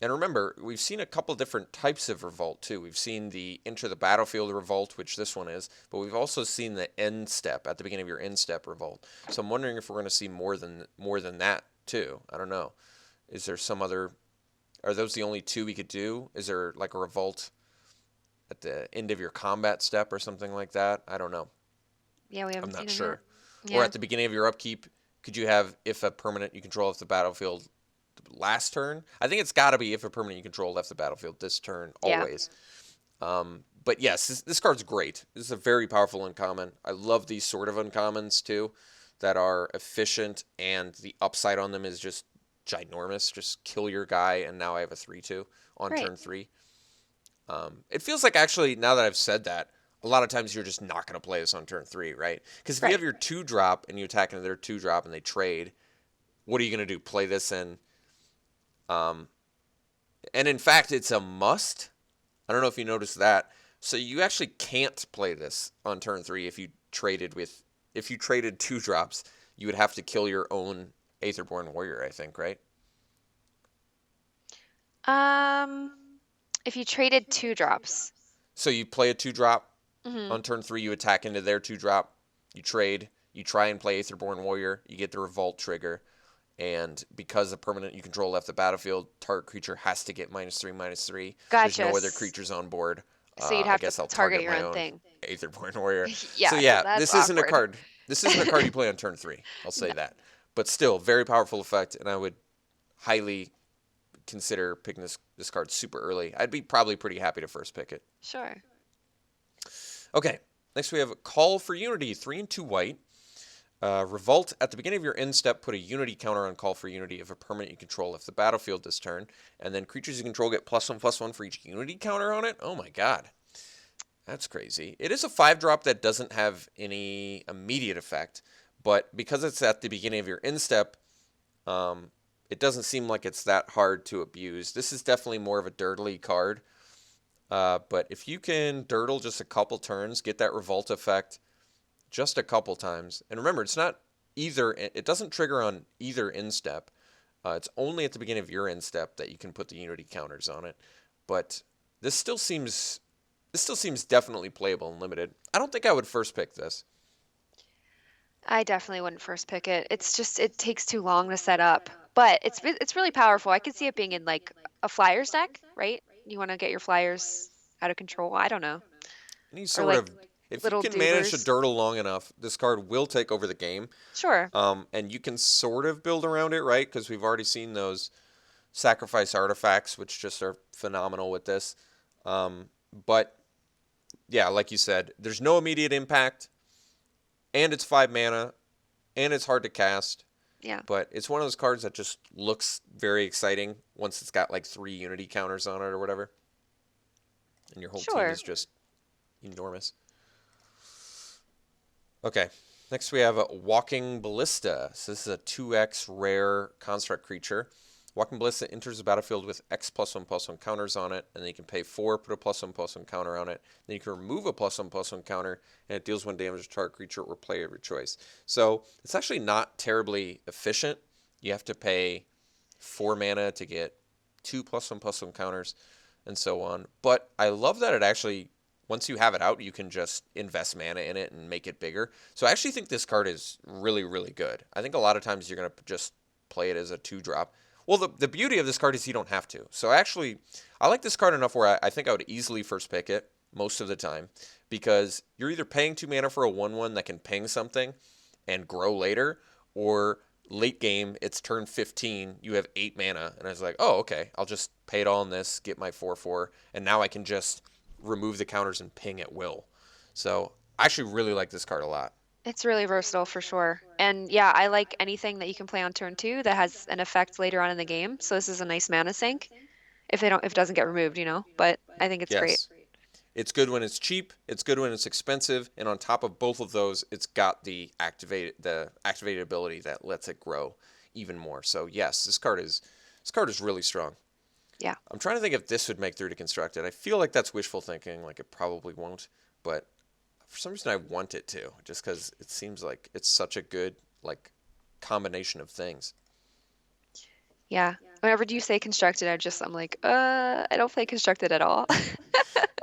and remember, we've seen a couple different types of revolt too. We've seen the enter the battlefield revolt, which this one is, but we've also seen the end step at the beginning of your end step revolt. So I'm wondering if we're going to see more than that too. I don't know. Is there some other? Are those the only two we could do? Is there like a revolt at the end of your combat step or something like that? I don't know. Yeah, we I'm haven't not seen them yet. sure. Or Yeah. at the beginning of your upkeep, could you have if a permanent you control off the battlefield last turn? I think it's got to be if a permanent you control left the battlefield this turn Yeah. always. But yes, this card's great. This is a very powerful uncommon. I love these sort of uncommons too, that are efficient and the upside on them is just ginormous. Just kill your guy, and now I have a 3/2 on Right. turn 3. It feels like actually now that I've said that, a lot of times you're just not going to play this on turn 3, right? Because if you Right. have your 2-drop and you attack into their 2-drop and they trade, what are you going to do? Play this in? Um, and in fact, it's a must. I don't know if you noticed that. So you actually can't play this on turn 3 if you traded 2-drops, you would have to kill your own Aetherborn Warrior, I think, right? Um, if you traded 2 drops. So you play a 2-drop Hmm. on turn 3, you attack into their 2-drop, you trade, you try and play Aetherborn Warrior, you get the Revolt trigger, and because the permanent you control left the battlefield, target creature has to get -3/-3. There's Gotcha. no other creatures on board. So you'd I have to guess I'll target target your my own own thing. Aetherborn Warrior. So Yeah, because yeah, that's this isn't a awkward. card. This isn't a card you play on turn 3. I'll say No. that. But still, very powerful effect, and I would highly consider picking this card super early. I'd be probably pretty happy to first pick it. Sure. Okay, next we have Call for Unity, 3 and 2 white. Revolt, at the beginning of your end step, put a Unity counter on Call for Unity if a permanent you control left the battlefield this turn. And then creatures you control get +1/+1 for each Unity counter on it. Oh my god. That's crazy. It is a 5-drop that doesn't have any immediate effect, but because it's at the beginning of your end step, it doesn't seem like it's that hard to abuse. This is definitely more of a dirtly card, but if you can dirtle just a couple turns, get that revolt effect just a couple times, and remember, it's not either. It doesn't trigger on either end step. It's only at the beginning of your end step that you can put the Unity counters on it. But this still seems definitely playable and limited. I don't think I would first pick this. I definitely wouldn't first pick it. It's just it takes too long to set up. But it's really powerful. I could see it being in like a Flyers deck, right? You want to get your Flyers out of control. I don't know. Any Or sort like of, if you little can manage to dubers. dirtle long enough, this card will take over the game. Sure. And you can sort of build around it, right? Because we've already seen those sacrifice artifacts, which just are phenomenal with this. But yeah, like you said, there's no immediate impact, and it's 5 mana, and it's hard to cast. Yeah. But it's one of those cards that just looks very exciting once it's got like 3 Unity counters on it or whatever, and your whole team Sure. is just enormous. Okay, next we have Walking Ballista. So this is a 2x rare construct creature. Walking Ballista enters the battlefield with X +1/+1 counters on it, and then you can pay 4, put a +1/+1 counter on it. Then you can remove a +1/+1 counter, and it deals 1 damage to target creature or player of your choice. So it's actually not terribly efficient. You have to pay 4 mana to get 2 +1/+1 counters, and so on. But I love that it actually, once you have it out, you can just invest mana in it and make it bigger. So I actually think this card is really, really good. I think a lot of times you're going to just play it as a 2-drop. Well, the beauty of this card is you don't have to. So actually, I like this card enough where I think I would easily first pick it most of the time, because you're either paying 2 mana for a 1/1 that can ping something and grow later, or late game, it's turn 15, you have 8 mana, and I was like, oh, okay, I'll just pay it all in this, get my 4/4, and now I can just remove the counters and ping at will. So I actually really like this card a lot. It's really versatile for sure. And yeah, I like anything that you can play on turn 2 that has an effect later on in the game. So this is a nice mana sink if it doesn't get removed, you know. But I think it's great. Yes. It's good when it's cheap, it's good when it's expensive, and on top of both of those, it's got the activated ability that lets it grow even more. So yes, this card is really strong. Yeah. I'm trying to think if this would make through to constructed. I feel like that's wishful thinking, like it probably won't, but for some reason I want it to, just because it seems like it's such a good like combination of things. Yeah. Whenever you say constructed, I'm like, I don't play constructed at all.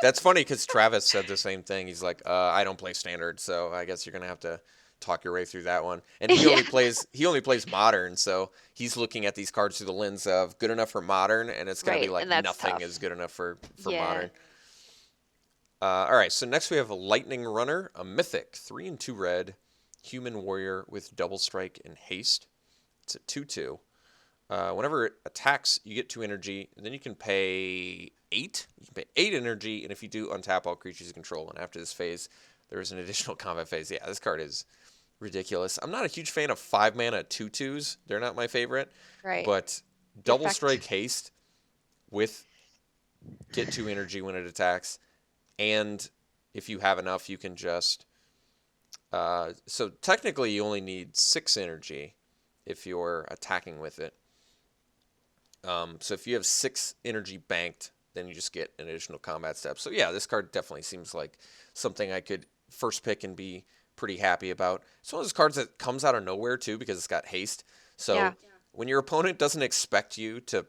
That's funny because Travis said the same thing. He's like, I don't play standard, so I guess you're gonna have to talk your way through that one. And he Yeah. only plays modern, so he's looking at these cards through the lens of good enough for modern, and it's gonna be Right. And like that's nothing is tough. good enough for Yeah. modern. All right, so next we have a Lightning Runner, a Mythic, 3 and 2 red, human warrior with double strike and haste. It's a 2/2. Whenever it attacks, you get 2 energy, and then you can pay 8. You can pay 8 energy, and if you do, untap all creatures you control. And after this phase, there is an additional combat phase. Yeah, this card is ridiculous. I'm not a huge fan of 5 mana 2/2s. They're not my favorite. Right. But The double effect. strike haste with get 2 energy when it attacks, and if you have enough, you can just. So technically, you only need 6 energy if you're attacking with it. So if you have 6 energy banked, then you just get an additional combat step. So yeah, this card definitely seems like something I could first pick and be pretty happy about. It's one of those cards that comes out of nowhere too because it's got haste. Yeah. So when your opponent doesn't expect you to,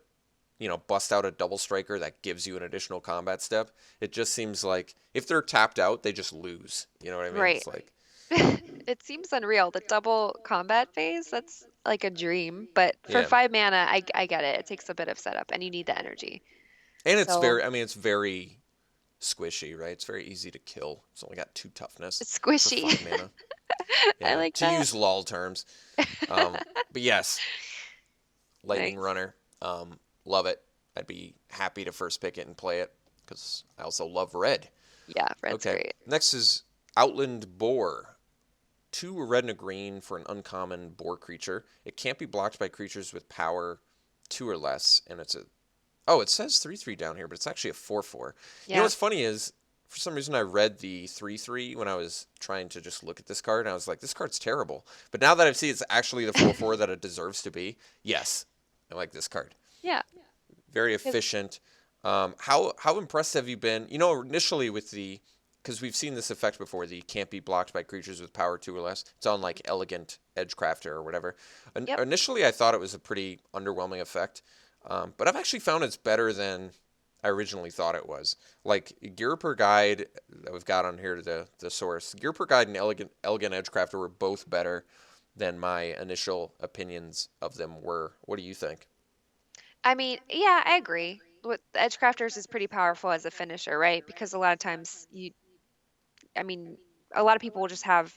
bust out a double striker that gives you an additional combat step, it just seems like if they're tapped out, they just lose. You know what I mean? Right. It's like, It seems unreal. The double combat phase, that's like a dream. But for yeah. 5 mana, I get it. It takes a bit of setup and you need the energy. And So it's very squishy, right? It's very easy to kill. It's only got 2 toughness it's for squishy. 5 mana. I Yeah, like to that. use lol terms. But yes, Lightning Nice. Runner. Love it. I'd be happy to first pick it and play it because I also love red. Yeah, red's Okay, great. next is Outland Boar. 2 a red and a green for an uncommon boar creature. It can't be blocked by creatures with power 2 or less, and it's a. Oh, it says 3/3 down here, but it's actually a 4/4. You know Yeah. what's funny is, for some reason, I read the 3/3 when I was trying to just look at this card, and I was like, this card's terrible. But now that I've seen it's actually the 4/4 that it deserves to be, yes, I like this card. Yeah. Very 'Cause- efficient. How impressed have you been? You know, initially with because we've seen this effect before, the can't be blocked by creatures with power 2 or less. It's on like Elegant Edgecrafter or whatever. Yep. Initially, I thought it was a pretty underwhelming effect, but I've actually found it's better than I originally thought it was. Like Gear Per Guide that we've got on here, the source. Gear Per Guide and Elegant Edgecrafter were both better than my initial opinions of them were. What do you think? I mean, yeah, I agree. What the Edgecrafters is pretty powerful as a finisher, right? Because a lot of times I mean, a lot of people will just have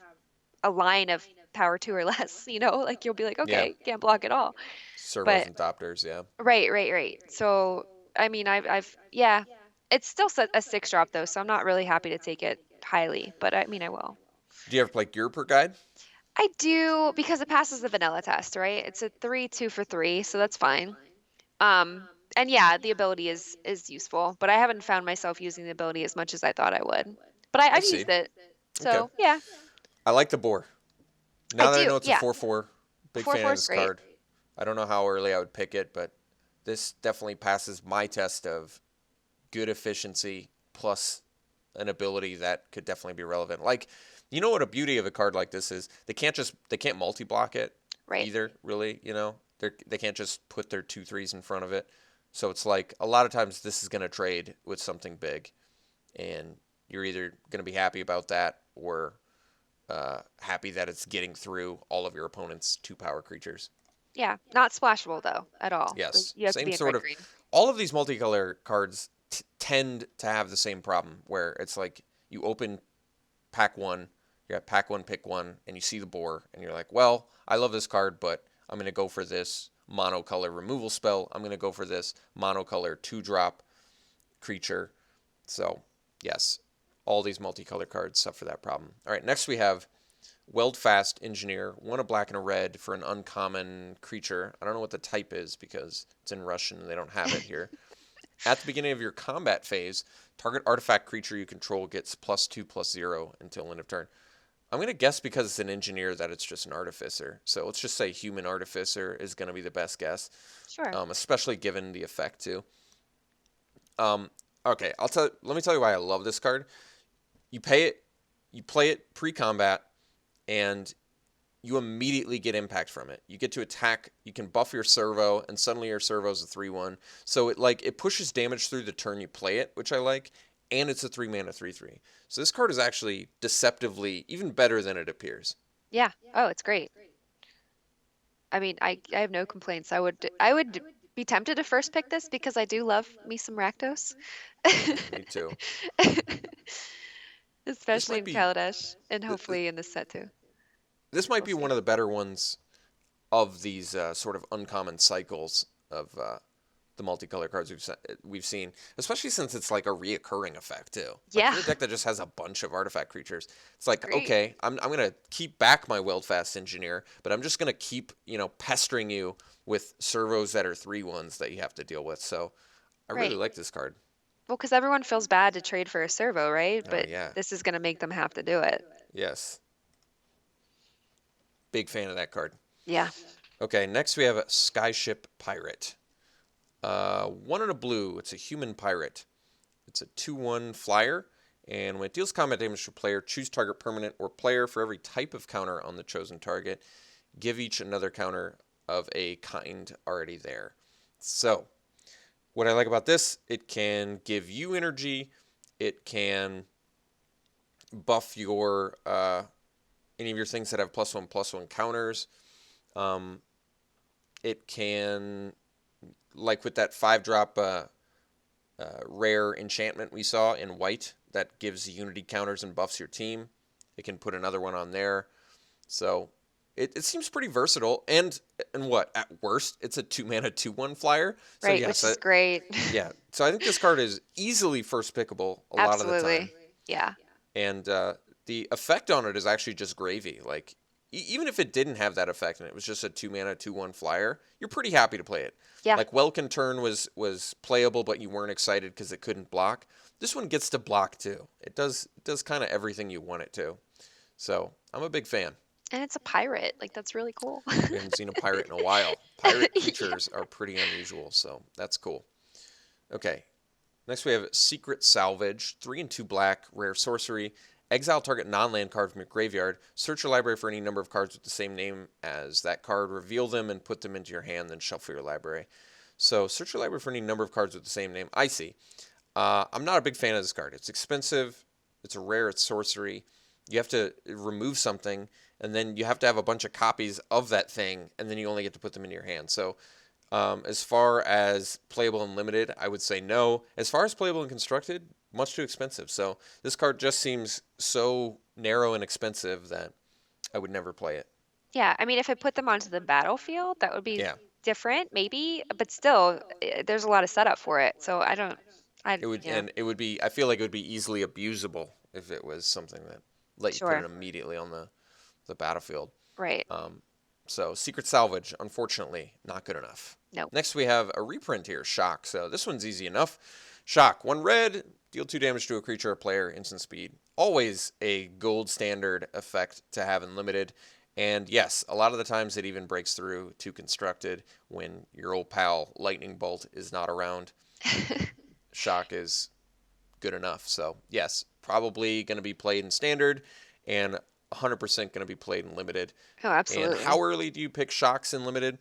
a line of power 2 or less, like you'll be like, Yeah, okay, can't block at all. servos But and Thopters, yeah. right. So, I mean, yeah, it's still a 6 drop though, so I'm not really happy to take it highly, but I mean, I will. Do you ever play Gear Per Guide? I do because it passes the vanilla test, right? It's a 3/2 for 3, so that's fine. And yeah, the ability is useful, but I haven't found myself using the ability as much as I thought I would. But I I've see. used it, Okay. so yeah, I like the boar. I Now that I do. know it's a Yeah, 4/4, big fan 4/4 of is this great. card. I don't know how early I would pick it, but this definitely passes my test of good efficiency plus an ability that could definitely be relevant. Like, you know what a beauty of a card like this is? They can't multi-block it Right. either, really, They can't just put their 2/3s in front of it. So it's like a lot of times this is going to trade with something big, and you're either going to be happy about that or happy that it's getting through all of your opponent's 2 power creatures. Yeah, not splashable though at all. Yes, You have to same be in sort red of. green. All of these multicolor cards tend to have the same problem, where it's like you open pack one, you're at pack one, pick one, and you see the boar, and you're like, well, I love this card, but I'm going to go for this monocolor removal spell. I'm going to go for this monocolor 2-drop creature. So, yes, all these multicolor cards suffer that problem. All right, next we have Weldfast Engineer, 1 a black and a red for an uncommon creature. I don't know what the type is because it's in Russian and they don't have it here. At the beginning of your combat phase, target artifact creature you control gets +2/+0 until end of turn. I'm going to guess because it's an engineer that it's just an artificer. So let's just say human artificer is going to be the best guess, Sure. especially given the effect too. Okay, let me tell you why I love this card. You play it pre-combat, and you immediately get impact from it. You get to attack, you can buff your servo, and suddenly your servo's a 3/1. So it pushes damage through the turn you play it, which I like, and it's a 3 mana 3/3. So this card is actually deceptively even better than it appears. Yeah. Oh, it's great. I mean, I have no complaints. I would be tempted to first pick this because I do love me some Rakdos. Me too. This Especially might in be Kaladesh and hopefully in this set too. this might We'll be see. one of the better ones of these sort of uncommon cycles of the multicolor cards we've seen, especially since it's like a reoccurring effect too. Like Yeah, for a deck that just has a bunch of artifact creatures, it's it's like, great. okay, I'm gonna keep back my Wildfast Engineer, but I'm just gonna keep pestering you with servos that are 3/1s that you have to deal with. So I really Right. like this card. Well, because everyone feels bad to trade for a servo, right? Oh But yeah, this is going to make them have to do it. yes, big fan of that card. Yeah. Okay, next we have a Skyship Pirate. 1 and a blue. It's a human pirate. It's a 2/1 flyer, and when it deals combat damage to a player, choose target permanent or player for every type of counter on the chosen target. Give each another counter of a kind already there. So, what I like about this, it can give you energy. It can buff your any of your things that have +1/+1 counters. Um, it can, like with that 5-drop rare enchantment we saw in white that gives unity counters and buffs your team. It can put another one on there. So it seems pretty versatile. And what? At worst, it's a 2-mana 2/1 flyer. So Right, which yes, is great. yeah. So I think this card is easily first pickable a lot of the time. Absolutely. Yeah. And the effect on it is actually just gravy. Like even if it didn't have that effect and it was just a 2-mana 2/1 flyer, you're pretty happy to play it. Yeah. Like Welkin Turn was playable, but you weren't excited because it couldn't block. This one gets to block too. It does kind of everything you want it to. So I'm a big fan. And it's a pirate. Like, that's really cool. We haven't seen a pirate in a while. Pirate Yeah. creatures are pretty unusual, so that's cool. Okay, next we have Secret Salvage, 3 and 2 black, rare sorcery. Exile target non-land card from your graveyard. Search your library for any number of cards with the same name as that card. Reveal them and put them into your hand, then shuffle your library. So search your library for any number of cards with the same name. I see. I'm not a big fan of this card. It's expensive. It's a rare. It's sorcery. You have to remove something, and then you have to have a bunch of copies of that thing, and then you only get to put them in your hand. So as far as playable and limited, I would say no. As far as playable and constructed, much too expensive. So this card just seems so narrow and expensive that I would never play it. Yeah, I mean, if I put them onto the battlefield, that would be Yeah, different, maybe, but still, there's a lot of setup for it. So I don't, it would, yeah, and it would be. I feel like it would be easily abusable if it was something that let you put it sure. immediately on the battlefield. Right. So Secret Salvage, unfortunately, not good enough. No. Next we have a reprint here, Shock. So this one's easy enough. Shock, 1 red, deal 2 damage to a creature or player, instant speed. Always a gold standard effect to have in limited. And yes, a lot of the times it even breaks through to constructed when your old pal Lightning Bolt is not around. Shock is good enough. So yes, probably going to be played in standard and 100% going to be played in limited. Oh, And absolutely. how early do you pick Shocks in limited?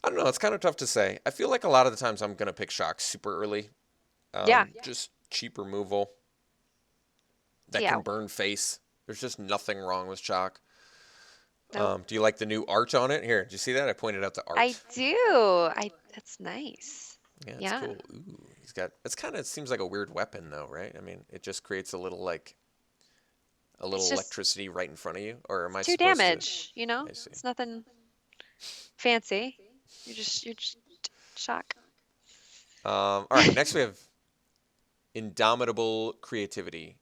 I don't know. It's kind of tough to say. I feel like a lot of the times I'm going to pick Shocks super early. Yeah. Just cheap removal that Yeah. can burn face. There's just nothing wrong with Shock. Nope. Do you like the new art on it? Here, did you see that? I pointed out the art. I do. That's nice. Yeah, it's Yeah. cool. Ooh, he's got. It seems like a weird weapon though, right? I mean, it just creates a little It's just electricity right in front of you. Or am I 2 supposed to? damage, you know? I see. It's nothing fancy. You're just shock. All right, next we have Indomitable Creativity.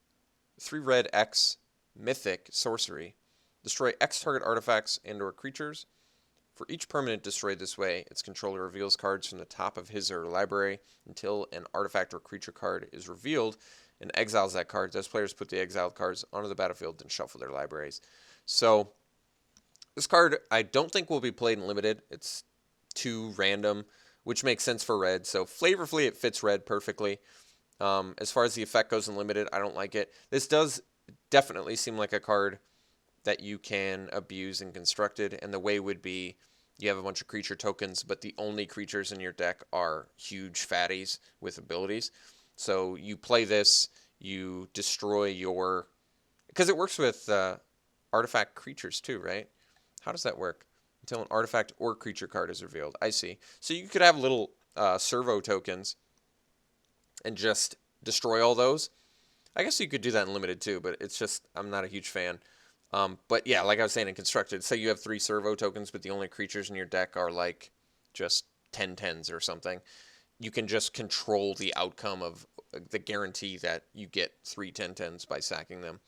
3 red X, Mythic, Sorcery. Destroy X target artifacts and or creatures. For each permanent destroyed this way, its controller reveals cards from the top of his or her library until an artifact or creature card is revealed and exiles that card. Those players put the exiled cards onto the battlefield and shuffle their libraries. So this card I don't think will be played in limited. It's too random, which makes sense for red. So flavorfully it fits red perfectly. As far as the effect goes in limited, I don't like it. This does definitely seem like a card that you can abuse in Constructed, and the way would be you have a bunch of creature tokens, but the only creatures in your deck are huge fatties with abilities. So you play this, you destroy your... Because it works with artifact creatures too, right? How does that work? Until an artifact or creature card is revealed. I see. So you could have little servo tokens and just destroy all those. I guess you could do that in limited too, but it's just, I'm not a huge fan. But yeah, like I was saying in Constructed, say you have 3 servo tokens, but the only creatures in your deck are like just 10/10s or something. You can just control the outcome of the guarantee that you get 3 10/10s by sacking them.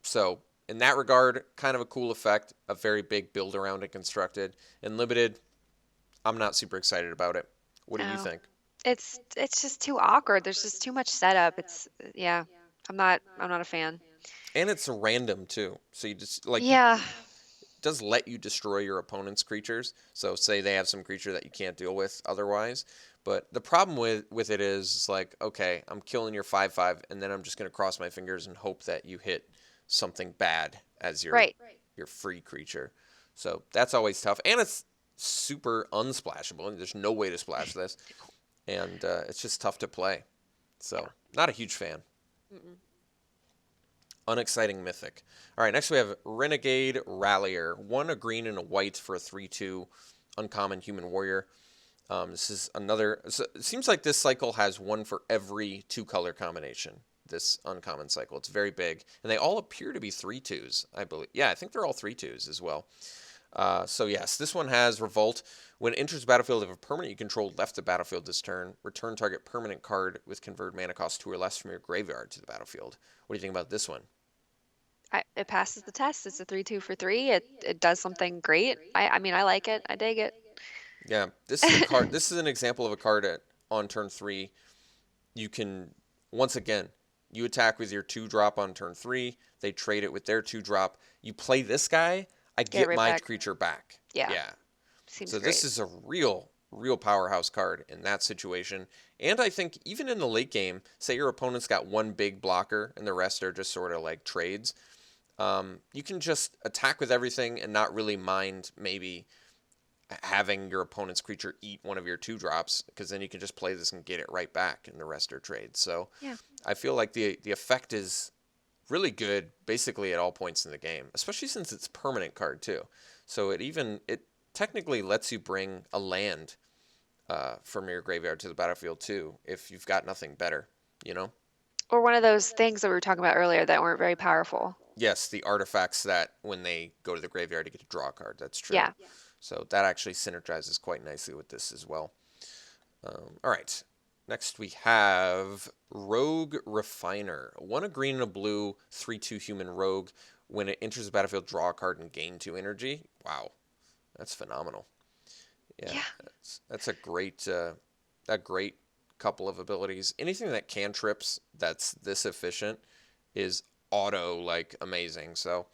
So in that regard, kind of a cool effect, a very big build around it Constructed. In Limited, I'm not super excited about it. What do you No. think? It's just too awkward. There's just too much setup. It's yeah. I'm not a fan. And it's random too. So you just like you Yeah. does let you destroy your opponent's creatures. So say they have some creature that you can't deal with otherwise. But the problem with it is like, okay, I'm killing your 5/5, and then I'm just gonna cross my fingers and hope that you hit something bad as Right. your free creature. So that's always tough, and it's super unsplashable. There's no way to splash this, and it's just tough to play. Yeah. So not a huge fan. Mm-mm. Unexciting Mythic. All right, next we have Renegade Rallier. 1 a green and a white for a 3/2 uncommon human warrior. This is another... So it seems like this cycle has 1 for every 2-color combination, this uncommon cycle. It's very big. And they all appear to be 3/2s, I believe. Yeah, I think they're all 3/2s as well. So yes, this one has Revolt. When it enters the battlefield, if a permanent you control left the battlefield this turn, return target permanent card with converted mana cost 2 or less from your graveyard to the battlefield. What do you think about this one? It passes the test. It's a 3/2 for 3. It does something great. I mean, I like it. I dig it. Yeah, this is a card. This is an example of a card on turn 3. You can, once again, you attack with your 2-drop on turn 3. They trade it with their 2-drop. You play this guy, I Get it get right my back. creature back. Yeah. Yeah. Seems So great. this is a real powerhouse card in that situation. And I think even in the late game, say your opponent's got 1 big blocker and the rest are just sort of like trades, you can just attack with everything and not really mind maybe having your opponent's creature eat one of your 2-drops, because then you can just play this and get it right back and the rest are trades. So Yeah. I feel like the effect is really good basically at all points in the game, especially since it's permanent card too. So it technically lets you bring a land from your graveyard to the battlefield too, if you've got nothing better, you know? Or one of those things that we were talking about earlier that weren't very powerful. Yes, the artifacts that when they go to the graveyard, you get to draw a card. That's true. Yeah. So that actually synergizes quite nicely with this as well. All right. Next we have Rogue Refiner. 1 a green and a blue, 3/2 human rogue. When it enters the battlefield, draw a card and gain 2 energy. Wow, that's phenomenal. Yeah, Yeah. that's a great couple of abilities. Anything that cantrips that's this efficient is auto like amazing. So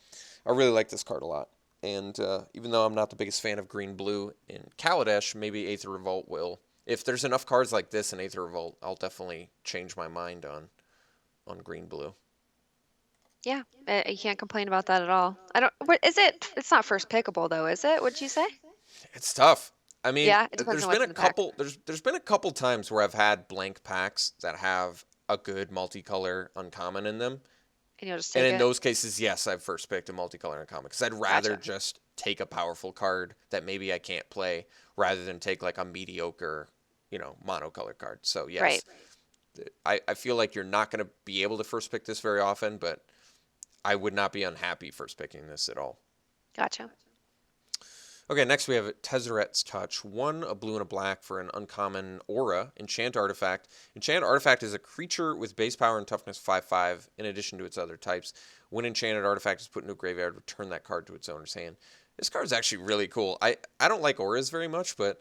I really like this card a lot. And even though I'm not the biggest fan of green blue in Kaladesh, maybe Aether Revolt will. If there's enough cards like this in Aether Revolt, I'll definitely change my mind on green blue. Yeah. You can't complain about that at all. I don't. What is it? It's not first pickable though, is it? What'd you say? It's tough. I mean, Yeah. It depends on what's in the pack. there's been a couple times where I've had blank packs that have a good multicolor uncommon in them. And you'll just And take in it. those cases, yes, I've first picked a multicolor uncommon because I'd rather Gotcha. just take a powerful card that maybe I can't play rather than take like a mediocre, monocolor card. So Right. yes, I feel like you're not going to be able to first pick this very often, but I would not be unhappy first picking this at all. Gotcha. Okay, next we have Tezzeret's Touch. 1 a blue and a black for an uncommon aura. Enchant Artifact. Enchant Artifact is a creature with base power and toughness 5/5 in addition to its other types. When Enchanted Artifact is put into a graveyard, return that card to its owner's hand. This card is actually really cool. I don't like auras very much, but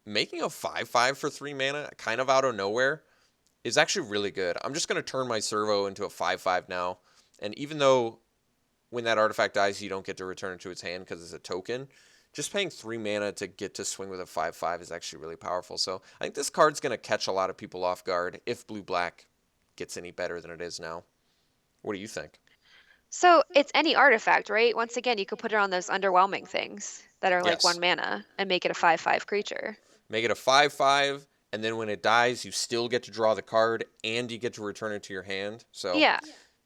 making a 5/5 for 3 mana kind of out of nowhere is actually really good. I'm just going to turn my servo into a 5/5 now. And even though when that artifact dies, you don't get to return it to its hand because it's a token, just paying 3 mana to get to swing with a 5/5 is actually really powerful. So I think this card's going to catch a lot of people off guard if blue-black gets any better than it is now. What do you think? So it's any artifact, right? Once again, you could put it on those underwhelming things that are like Yes. 1 mana and make it a 5/5 creature. Make it a 5/5, and then when it dies, you still get to draw the card and you get to return it to your hand. So Yeah,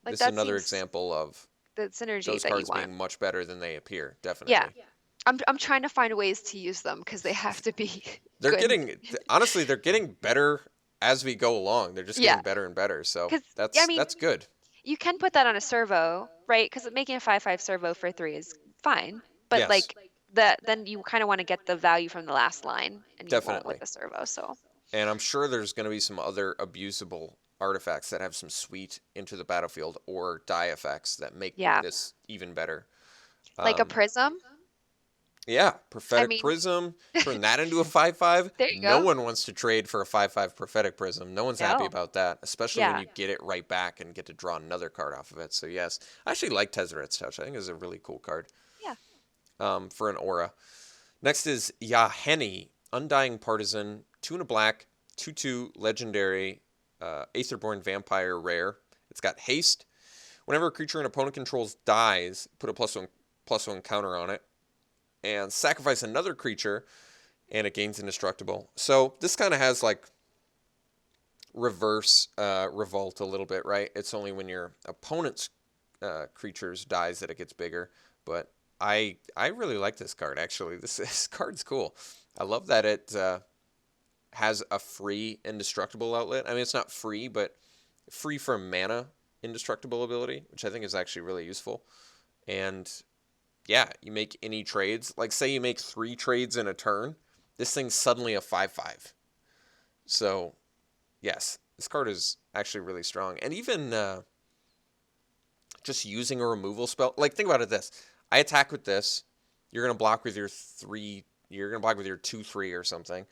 like this is that another seems example of the synergy those that you cards want. being much better than they appear, Yeah, definitely. I'm trying to find ways to use them because they have to be They're good. getting, honestly, they're getting better as we go along. They're just Yeah, getting better and better. So because I that's mean, that's good. you can put that on a servo, right? Because making a 5/5 servo for 3 is fine, but Yes, like then you kind of want to get the value from the last line, and you won't with definitely. the servo. So And I'm sure there's going to be some other abusable artifacts that have some sweet into the battlefield or die effects that make yeah, this even better. like a Um, prism. yeah, I Prophetic mean, Prism, turn that into a 5/5. there you No go. one wants to trade for a 5/5 Prophetic Prism. No one's happy No, about that, especially when yeah. you get it right back and get to draw another card off of it. So, yes, I actually like Tezzeret's Touch. I think it's a really cool card Yeah. for an aura. Next is Yahenni, Undying Partisan, 2 and a black, 2/2 legendary, Aetherborn Vampire rare. It's got haste. Whenever a creature an opponent controls dies, put a +1/+1 counter on it, and sacrifice another creature, and it gains indestructible. So this kind of has like reverse revolt a little bit, right? It's only when your opponent's creatures dies that it gets bigger. But I really like this card actually. This card's cool. I love that it has a free indestructible outlet. I mean, it's not free, but free from mana indestructible ability, which I think is actually really useful. And yeah, you make any trades. Like, say you make 3 trades in a turn, this thing's suddenly a 5/5. So, yes, this card is actually really strong. And even just using a removal spell, like, think about it this: I attack with this, you're gonna block with your 3, you're gonna block with your 2/3 or something.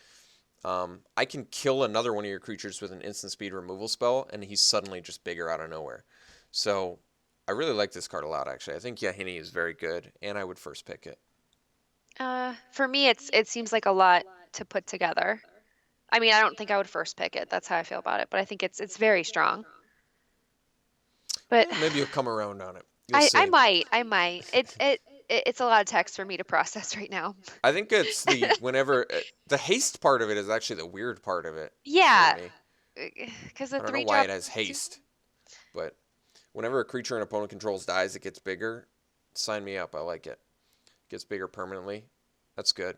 I can kill another one of your creatures with an instant speed removal spell, and he's suddenly just bigger out of nowhere. So I really like this card a lot, actually. I think Yahini is very good, and I would first pick it. For me, it seems like a lot to put together. I mean, I don't think I would first pick it. That's how I feel about it, but I think it's very strong. But Maybe you'll come around on it. You'll I see. might, I might. It's a lot of text for me to process right now. I think it's the whenever the haste part of it is actually the weird part of it for Yeah, me. because the I don't know three why drop. it has haste, but whenever a creature an opponent controls dies, it gets bigger. Sign me up. I like it. Gets bigger permanently. That's good.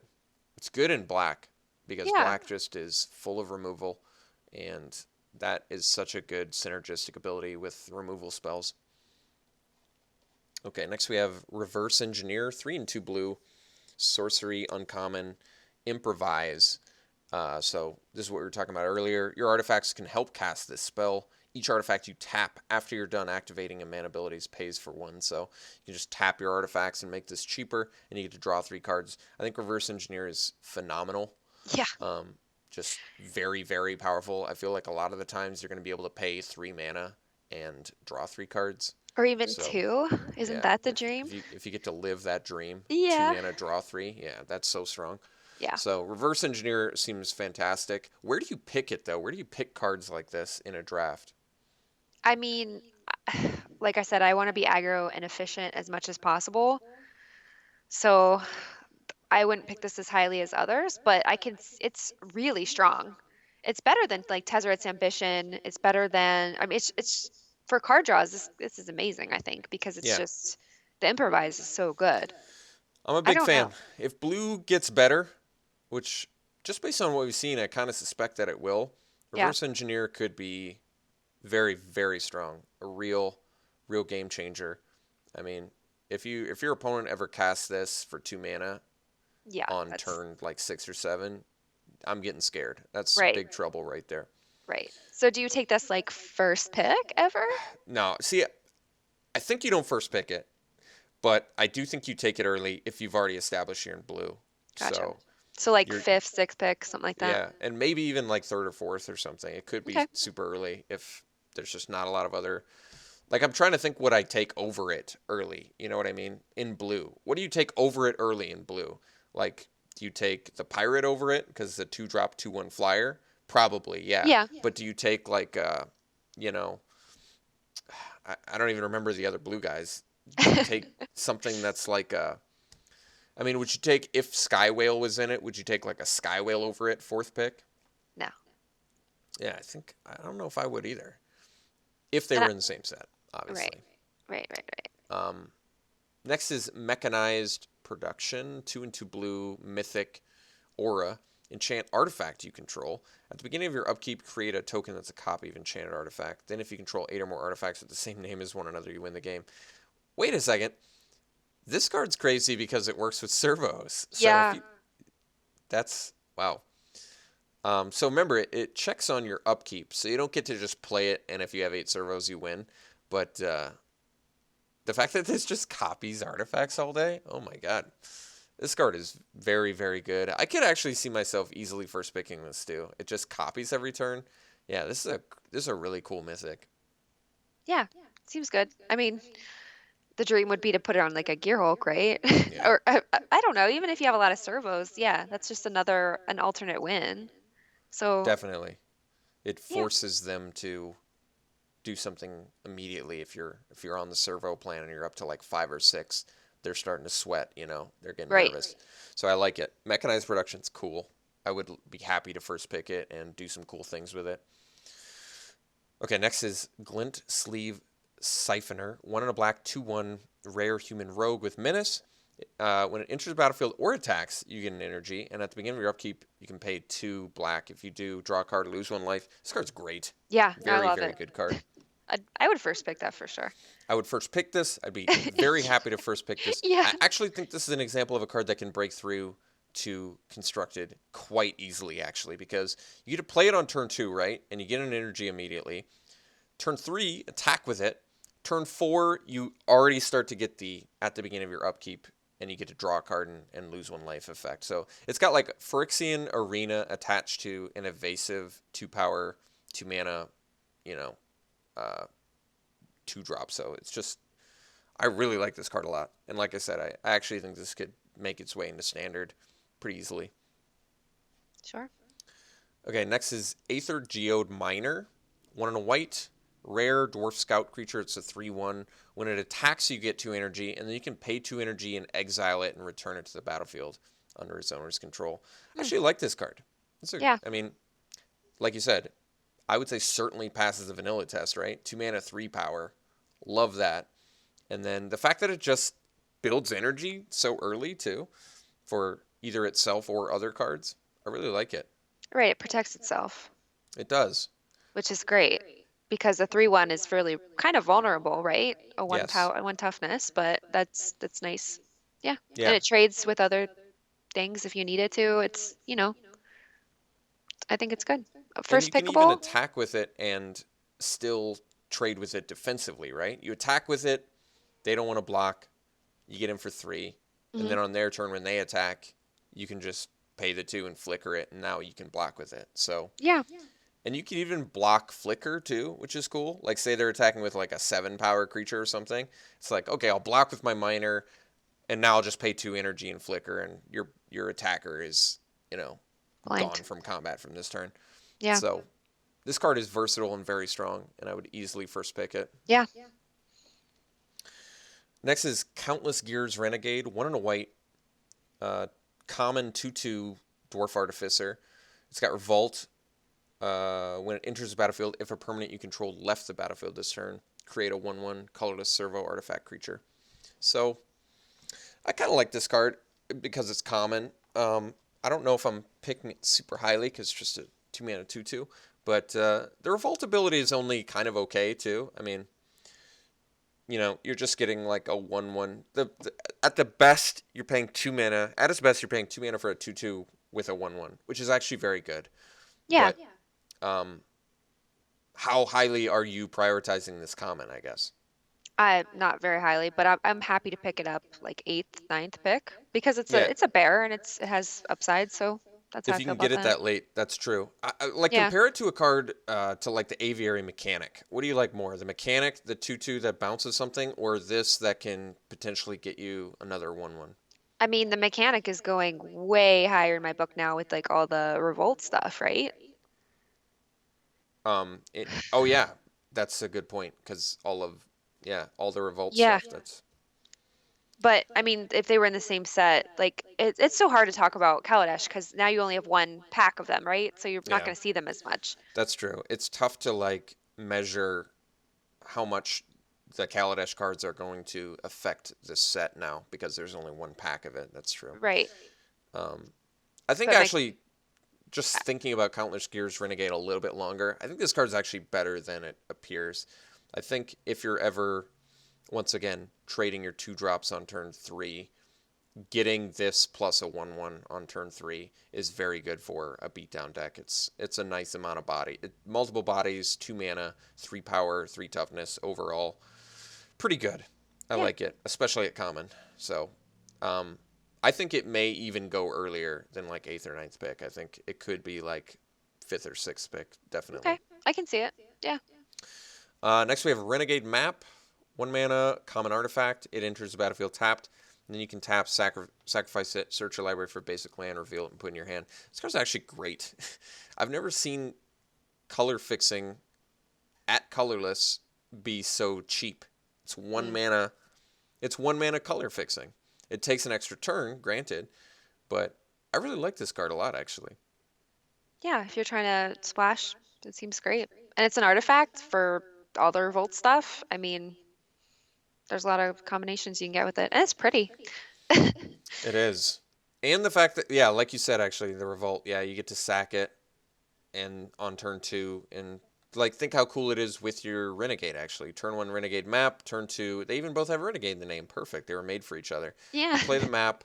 It's good in black because Yeah. black just is full of removal, and that is such a good synergistic ability with removal spells. Okay, next we have Reverse Engineer, 3 and 2 blue, sorcery, uncommon, improvise. So this is what we were talking about earlier. Your artifacts can help cast this spell. Each artifact you tap after you're done activating a mana abilities pays for 1. So you can just tap your artifacts and make this cheaper, and you get to draw 3 cards. I think Reverse Engineer is phenomenal. Yeah. Just very, very powerful. I feel like a lot of the times you're going to be able to pay 3 mana and draw 3 cards. Or even So two. Isn't yeah, that the if dream? you get to live that dream, 2 Yeah. mana, draw 3, yeah, that's so strong. Yeah. So reverse engineer seems fantastic. Where do you pick it though? Where do you pick cards like this in a draft? I mean, like I said, I want to be aggro and efficient as much as possible. So I wouldn't pick this as highly as others, but it's really strong. It's better than like Tezzeret's Ambition. It's better than, I mean, it's for card draws, this is amazing, I think, because it's Yeah, just, the improvise is so good. I'm a I big don't know. fan. If blue gets better, which just based on what we've seen, I kind of suspect that it will. Yeah. Reverse engineer could be very, very strong. A real game changer. I mean, if your opponent ever casts this for 2 mana Yeah. on That's turn like 6 or 7, I'm getting scared. That's right. big trouble right there. Right. So do you take this like first pick ever? No, see, I think you don't first pick it, but I do think you take it early if you've already established you're in blue. Gotcha. So So like you're fifth, sixth pick, something like that. yeah, and maybe even like third or fourth or something. It could be Okay. super early if there's just not a lot of other. Like I'm trying to think what I take over it early. You know what I mean? In blue, what do you take over it early in blue? Like, do you take the pirate over it because it's a 2-drop 2/1 flyer? Probably, yeah. Yeah. But do you take like you know, I don't even remember the other blue guys. Do you take something that's like a? I mean, would you take if Sky Whale was in it? Would you take like a Sky Whale over it, fourth pick? No. Yeah, I don't know if I would either. If they And were I, in the same set, right, obviously. right. Um, Next is Mechanized Production, 2/2 blue, mythic, aura. Enchant artifact you control. At the beginning of your upkeep, create a token that's a copy of enchanted artifact. Then if you control 8 or more artifacts with the same name as one another, you win the game. Wait a second. This card's crazy because it works with servos. So if Yeah, you that's wow. So remember, it checks on your upkeep, so you don't get to just play it, and if you have 8 servos, you win. But the fact that this just copies artifacts all day, oh my god. This card is very, very good. I could actually see myself easily first picking this too. It just copies every turn. Yeah, this is a really cool mythic. yeah. Seems good. I mean, the dream would be to put it on like a gear Hulk, right? Yeah, Or I don't know. Even if you have a lot of servos, yeah, that's just an alternate win. So definitely. It yeah, forces them to do something immediately. If you're on the servo plan and you're up to like 5 or 6, they're starting to sweat. They're getting right. nervous. So I like it. Mechanized production's cool. I would be happy to first pick it and do some cool things with it. Okay, next is Glint Sleeve Siphoner. 1 and a black, 2/1 rare human rogue with menace. When it enters the battlefield or attacks, you get an energy, and at the beginning of your upkeep, you can pay 2 black. If you do, draw a card, lose 1 life. This card's great. Yeah, no, I Very, love very it. good card. I would first pick that for sure. I would first pick this. I'd be very happy to first pick this. Yeah. I actually think this is an example of a card that can break through to constructed quite easily, actually, because you get to play it on turn 2, right? And you get an energy immediately. Turn 3, attack with it. Turn 4, you already start to get at the beginning of your upkeep, and you get to draw a card and lose 1 life effect. So it's got like Phyrexian Arena attached to an evasive 2 power, 2 mana, you know, uh, 2 drop. So it's just, I really like this card a lot. And like I said, I actually think this could make its way into standard pretty easily. Sure. Okay, next is Aether Geode Miner. 1 and a white, rare dwarf scout creature. It's a 3/1. When it attacks, you get 2 energy, and then you can pay 2 energy and exile it and return it to the battlefield under its owner's control. I Hmm. actually like this card. Yeah. I mean, like you said, I would say certainly passes the vanilla test, right? 2 mana, 3 power. Love that. And then the fact that it just builds energy so early, too, for either itself or other cards, I really like it. Right. It protects itself, It does. which is great because a 3/1 is fairly kind of vulnerable, right? A 1 Yes. power, 1 toughness, but that's nice. Yeah. And Yeah. it trades with other things if you need it to. I think it's good. And First you can even pickable. attack with it and still trade with it defensively, right? You attack with it, they don't want to block, you get in for 3, and Hmm. then on their turn when they attack, you can just pay the 2 and flicker it, and now you can block with it. So, Yeah. and you can even block flicker too, which is cool. Like say they're attacking with like a 7 power creature or something. It's like, okay, I'll block with my miner, and now I'll just pay 2 energy and flicker, and your attacker is, you know, gone Blanked. from combat from this turn. Yeah. So this card is versatile and very strong, and I would easily first pick it. Yeah. Next is Countless Gears Renegade, 1 and a white, common 2/2 Dwarf Artificer. It's got Revolt. When it enters the battlefield, if a permanent you control left the battlefield this turn, create a 1/1 colorless servo artifact creature. So I kind of like this card because it's common. I don't know if I'm picking it super highly because it's just a 2 mana 2/2, but the Revolt ability is only kind of okay too. I mean, you're just getting like a 1/1. At the best, you're paying 2 mana. At its best, you're paying 2 mana for a 2/2 with a 1/1, which is actually very good. Yeah. But um, how highly are you prioritizing this common, I guess? I not very highly, but I'm happy to pick it up like eighth, ninth pick because Yeah, it's a bear and it has upside, so that's how if I you feel can get about it that. that late, that's true. Like Yeah. compare it to a card to like the Aviary Mechanic. What do you like more, the Mechanic, the 2/2 that bounces something, or this that can potentially get you another 1/1? I mean, the mechanic is going way higher in my book now with like all the revolt stuff, right? Oh yeah, that's a good point because all of Yeah, all the Revolt Yeah, stuff. That's but I mean, if they were in the same set, like it's so hard to talk about Kaladesh because now you only have one pack of them, right? So you're not yeah, going to see them as much. that's true. It's tough to like measure how much the Kaladesh cards are going to affect this set now because there's only one pack of it. That's true. Right. Um, I think But make actually, just thinking about Countless Gears Renegade a little bit longer, I think this card is actually better than it appears. I think if you're ever, once again, trading your 2 drops on turn 3, getting this plus a 1/1 on turn 3 is very good for a beatdown deck. It's a nice amount of body. Multiple bodies, 2 mana, 3 power, 3 toughness overall. Pretty good. I yeah. like it, especially at common. So, um, I think it may even go earlier than like 8th or ninth pick. I think it could be like 5th or 6th pick, definitely. Okay. I can see it. Yeah. Next, we have Renegade Map. 1 mana, common artifact. It enters the battlefield tapped. And then you can tap, sacrifice it, search your library for basic land, reveal it, and put it in your hand. This card's actually great. I've never seen color fixing at colorless be so cheap. It's one Mm. mana. It's 1 mana color fixing. It takes an extra turn, granted, but I really like this card a lot, actually. Yeah. If you're trying to splash, it seems great. And it's an artifact for all the Revolt stuff. I mean, there's a lot of combinations you can get with it, and it's pretty. It is. And the fact that, yeah, like you said, actually, the Revolt, yeah, you get to sack it and on turn 2, and like think how cool it is with your Renegade, actually. Turn 1 Renegade map, turn 2, they even both have Renegade in the name. Perfect. They were made for each other. Yeah. You play the map,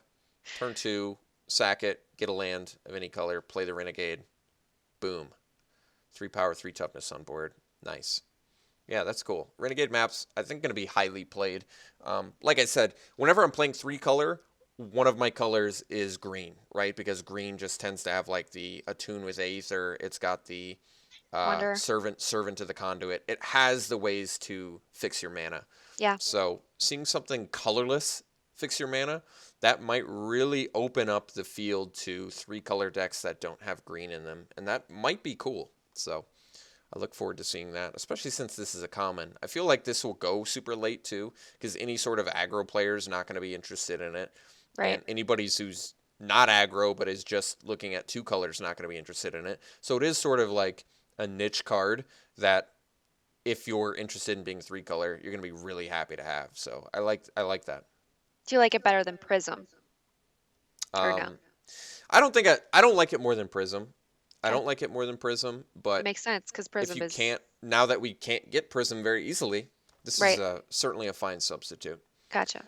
turn 2, sack it, get a land of any color, play the Renegade, boom. 3 power, 3 toughness on board. Nice. Yeah, that's cool. Renegade maps, I think, going to be highly played. Like I said, whenever I'm playing 3 color, one of my colors is green, right? Because green just tends to have like the attune with Aether. It's got the Wonder. servant to the conduit. It has the ways to fix your mana. Yeah. So seeing something colorless fix your mana, that might really open up the field to 3 color decks that don't have green in them, and that might be cool. So I look forward to seeing that, especially since this is a common. I feel like this will go super late too, because any sort of aggro player is not going to be interested in it, Right. and anybody who's not aggro but is just looking at 2 colors not going to be interested in it. So it is sort of like a niche card that if you're interested in being 3 color, you're going to be really happy to have. So I like that. Do you like it better than Prism or no? Um, I don't like it more than Prism. I Okay. don't like it more than Prism, It but makes sense because if Prism you is can't, now that we can't get Prism very easily, this is right. certainly a fine substitute. Gotcha.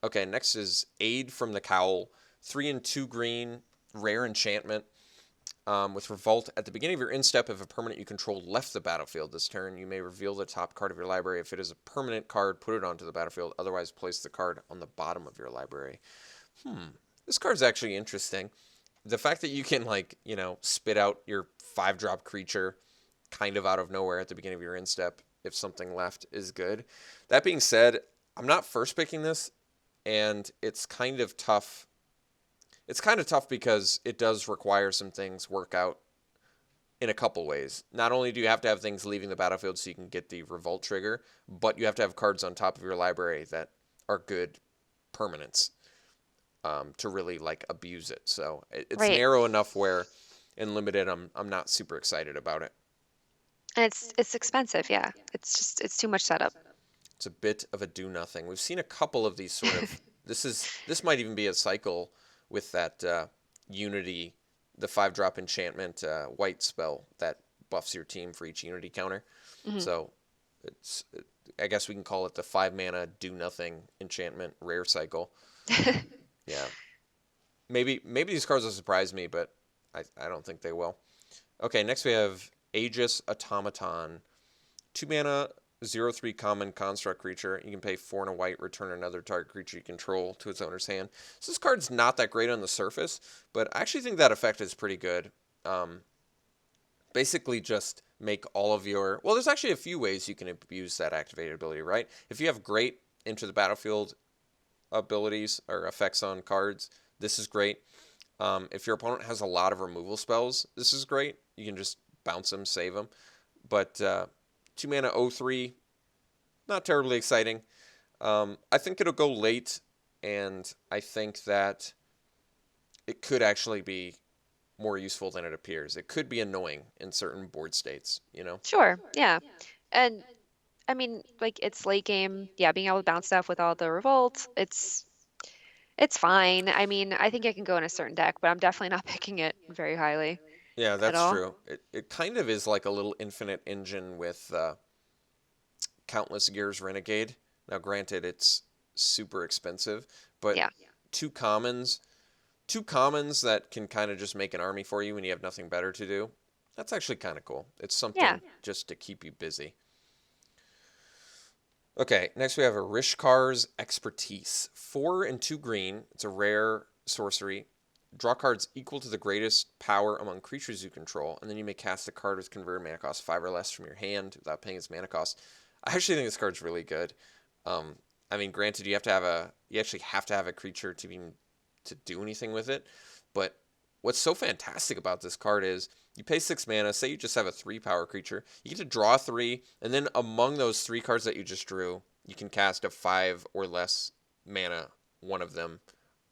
Okay, next is Aid from the Cowl. 3 and 2 green, rare enchantment. With Revolt, at the beginning of your instep, if a permanent you control left the battlefield this turn, you may reveal the top card of your library. If it is a permanent card, put it onto the battlefield. Otherwise, place the card on the bottom of your library. This card's actually interesting. The fact that you can, like, spit out your 5-drop creature kind of out of nowhere at the beginning of your instep if something left is good. That being said, I'm not first picking this, and it's kind of tough. It's kind of tough because it does require some things work out in a couple ways. Not only do you have to have things leaving the battlefield so you can get the Revolt trigger, but you have to have cards on top of your library that are good permanents to really like abuse it. So it's Right. narrow enough where in limited I'm not super excited about it. And it's expensive, yeah. It's too much setup. It's a bit of a do nothing. We've seen a couple of these sort of this might even be a cycle with that Unity, the 5-drop enchantment white spell that buffs your team for each Unity counter. Hmm. So it's I guess we can call it the 5 mana do nothing enchantment rare cycle. Yeah. Maybe these cards will surprise me, but I don't think they will. Okay, next we have Aegis Automaton. 2 mana, 0/3 common construct creature. You can pay 4 and a white, return another target creature you control to its owner's hand. So this card's not that great on the surface, but I actually think that effect is pretty good. Basically just make all of your... Well, there's actually a few ways you can abuse that activated ability, right? If you have great enter the battlefield abilities or effects on cards, this is great. If your opponent has a lot of removal spells, this is great. You can just bounce them, save them. But 2 mana 0/3, not terribly exciting. I think it'll go late, and I think that it could actually be more useful than it appears. It could be annoying in certain board states, you know? Sure, yeah. And I mean, like it's late game, yeah, being able to bounce stuff with all the revolt, it's fine. I mean, I think it can go in a certain deck, but I'm definitely not picking it very highly Yeah, at that's all. true. It kind of is like a little infinite engine with Countless Gears Renegade. Now, granted, it's super expensive, but Yeah. two commons, two commons that can kind of just make an army for you when you have nothing better to do. That's actually kind of cool. It's Yeah. something just to keep you busy. Okay, next we have a Rishkar's Expertise. 4 and 2 green. It's a rare sorcery. Draw cards equal to the greatest power among creatures you control, and then you may cast a card with converted mana cost 5 or less from your hand without paying its mana cost. I actually think this card's really good. Um, I mean, granted, you actually have to have a creature to do anything with it, but what's so fantastic about this card is you pay 6 mana, say you just have a 3 power creature, you get to draw 3, and then among those 3 cards that you just drew, you can cast a 5 or less mana, one of them,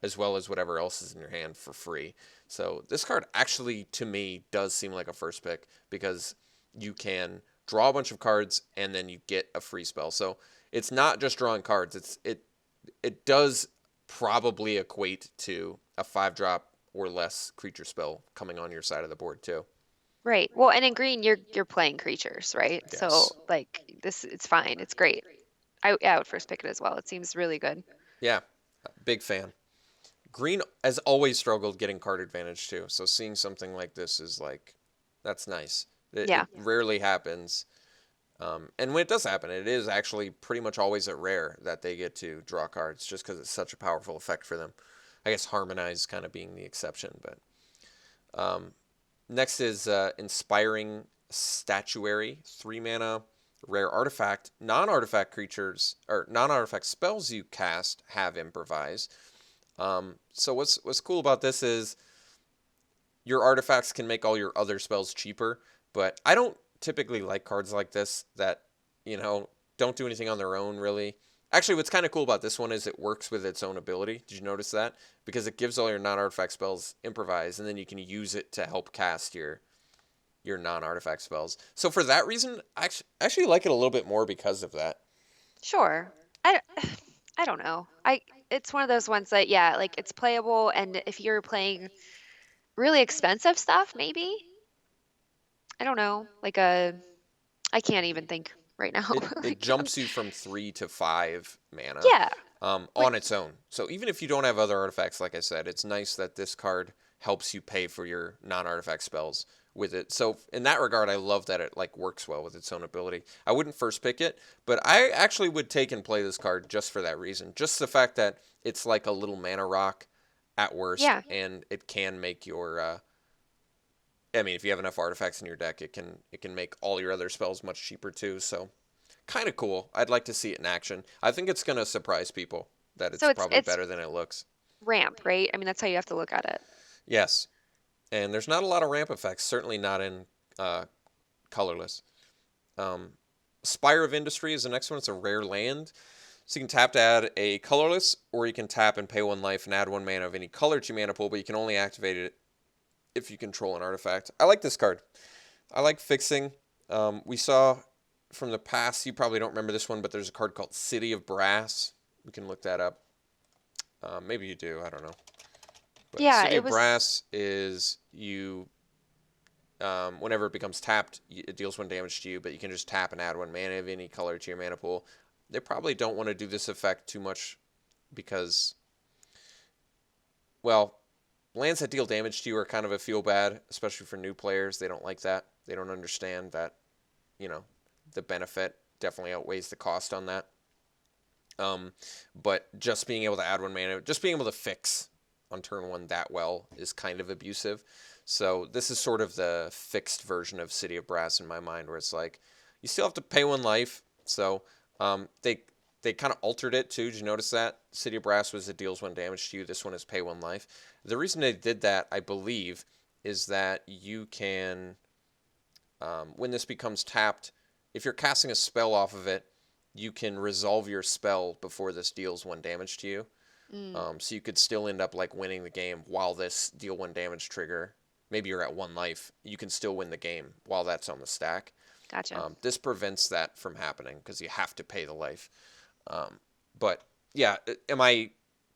as well as whatever else is in your hand for free. So this card actually, to me, does seem like a first pick because you can draw a bunch of cards and then you get a free spell. So it's not just drawing cards. It does probably equate to a 5-drop or less creature spell coming on your side of the board too. Right. Well, and in green, you're playing creatures, right? So Yes. like this, it's fine. It's great. Yeah, I would first pick it as well. It seems really good. Yeah, big fan. Green has always struggled getting card advantage too. So seeing something like this is like, that's nice. It Yeah. rarely happens. And when it does happen, it is actually pretty much always at rare that they get to draw cards just because it's such a powerful effect for them. I guess Harmonize kind of being the exception. But next is Inspiring Statuary, 3 mana, rare artifact. Non-artifact creatures or non-artifact spells you cast have improvise. So what's cool about this is your artifacts can make all your other spells cheaper, but I don't typically like cards like this that, you know, don't do anything on their own really. Actually, what's kind of cool about this one is it works with its own ability. Did you notice that? Because it gives all your non-artifact spells improvise, and then you can use it to help cast your non-artifact spells. So for that reason, I actually like it a little bit more because of that. Sure. I I don't know. It's one of those ones that yeah, like it's playable, and if you're playing really expensive stuff, maybe. I don't know. I can't even think right now. It Like, jumps you from 3 to 5 mana yeah. Like on its own. So even if you don't have other artifacts, like I said, it's nice that this card helps you pay for your non-artifact spells with it. So in that regard, I love that it like works well with its own ability. I wouldn't first pick it, but I actually would take and play this card just for that reason. Just the fact that it's like a little mana rock at worst, yeah. and it can make your I mean, if you have enough artifacts in your deck, it can make all your other spells much cheaper too. So kind of cool. I'd like to see it in action. I think it's gonna surprise people that So it's it's probably it's better than it looks. ramp, right? I mean, that's how you have to look at it. Yes, and there's not a lot of ramp effects. Certainly not in colorless. Um, Spire of Industry is the next one. It's a rare land. So you can tap to add a colorless, or you can tap and pay 1 life and add 1 mana of any color to your mana pool, but you can only activate it if you control an artifact. I like this card. I like fixing. We saw from the past, you probably don't remember this one, but there's a card called City of Brass. We can look that up. Maybe you do. I don't know. But Yeah, City it of was Brass is you. Whenever it becomes tapped, it deals 1 damage to you, but you can just tap and add 1 mana of any color to your mana pool. They probably don't want to do this effect too much because, well, lands that deal damage to you are kind of a feel bad, especially for new players. They don't like that. They don't understand that, you know, the benefit definitely outweighs the cost on that. But just being able to add 1 mana, just being able to fix on turn 1 that well is kind of abusive. So this is sort of the fixed version of City of Brass in my mind, where it's like you still have to pay 1 life. So they kind of altered it too. Did you notice that? City of Brass was it deals 1 damage to you. This one is pay 1 life. The reason they did that, I believe, is that you can, when this becomes tapped, if you're casting a spell off of it, you can resolve your spell before this deals 1 damage to you. Mm, So you could still end up like winning the game while this deal 1 damage trigger. Maybe you're at 1 life. You can still win the game while that's on the stack. gotcha. This prevents that from happening because you have to pay the life. But yeah, am I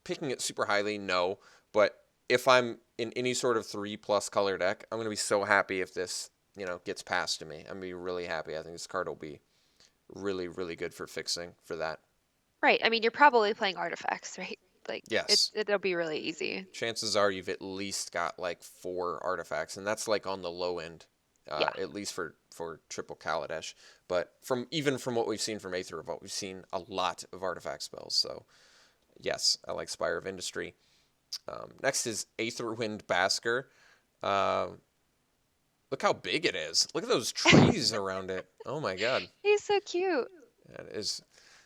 picking it super highly? No. But if I'm in any sort of 3+ color deck, I'm going to be so happy if this, gets passed to me. I'm going to be really happy. I think this card will be really, really good for fixing for that. Right. I mean, you're probably playing artifacts, right? Like Yes. it'll be really easy. Chances are you've at least got like 4 artifacts, and that's like on the low end, Yeah. at least for triple Kaladesh. But from what we've seen from Aether Revolt, we've seen a lot of artifact spells. So yes, I like Spire of Industry. Next is Aetherwind Basker. Look how big it is. Look at those trees around it. Oh my god. He's so cute. That is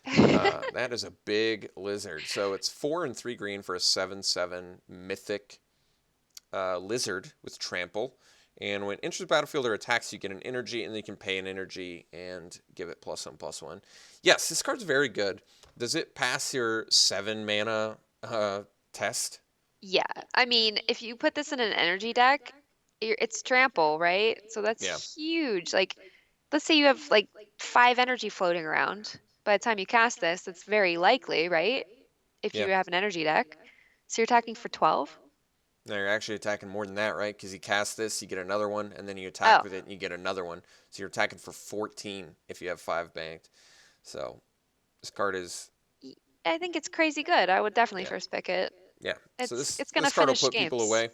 that is a big lizard. So it's 4 and 3 green for a 7/7 mythic lizard with trample. And when enters the battlefield or attacks, you get an energy, and then you can pay an energy and give it +1/+1. Yes, this card's very good. Does it pass your 7 mana test? Yeah. I mean, if you put this in an energy deck, it's trample, right? So Yeah. that's huge. Like, let's say you have like 5 energy floating around. By the time you cast this, that's very likely, right? If you Yeah. have an energy deck. So you're attacking for 12? Now you're actually attacking more than that, right? Because you cast this, you get another one, and then you Oh, attack with it, and you get another one. So you're attacking for 14 if you have 5 banked. So this card is, I think it's crazy good. I would definitely yeah, first pick it. yeah. So It's gonna this card will finish put people games. away,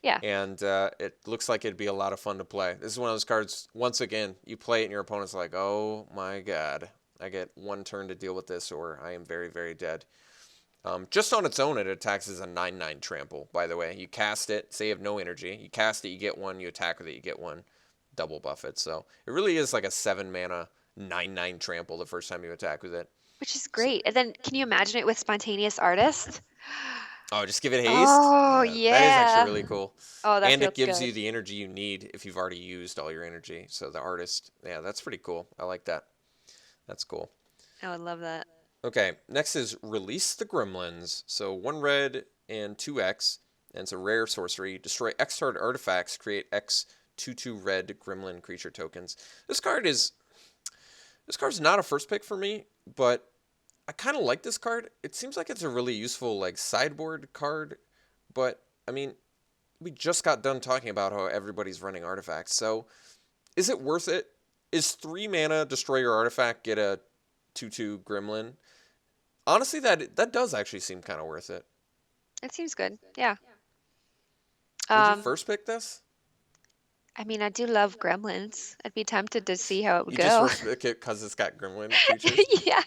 Yeah. and it looks like it'd be a lot of fun to play. This is one of those cards. Once again, you play it, and your opponent's like, "Oh my god, I get 1 turn to deal with this, or I am very, very dead." Just on its own, it attacks as a 9/9 trample, by the way. You cast it, say you have no energy. You cast it, you get 1. You attack with it, you get 1. Double buff it. So it really is like a 7 mana 9/9 trample the first time you attack with it. Which is So, great. And then can you imagine it with spontaneous artist? oh, just give it haste? Oh, Yeah, that is actually yeah. really cool. Oh, that And it feels gives you good. the energy you need if you've already used all your energy. So the artist, yeah, that's pretty cool. I like that. That's cool. I would love that. Okay, next is Release the Gremlins. So 1 red and 2x, and it's a rare sorcery. Destroy X card artifacts, create X 2/2 red gremlin creature tokens. This card's not a first pick for me, but I kind of like this card. It seems like it's a really useful like sideboard card, but I mean, we just got done talking about how everybody's running artifacts. So, is it worth it? Is 3 mana destroy your artifact, get a 2/2 gremlin? Honestly, that does actually seem kind of worth it. It seems good. Yeah. Would you Um, first pick this? I mean, I do love gremlins. I'd be tempted to see how it would You just go. first pick it because it's got gremlin creatures? Yeah.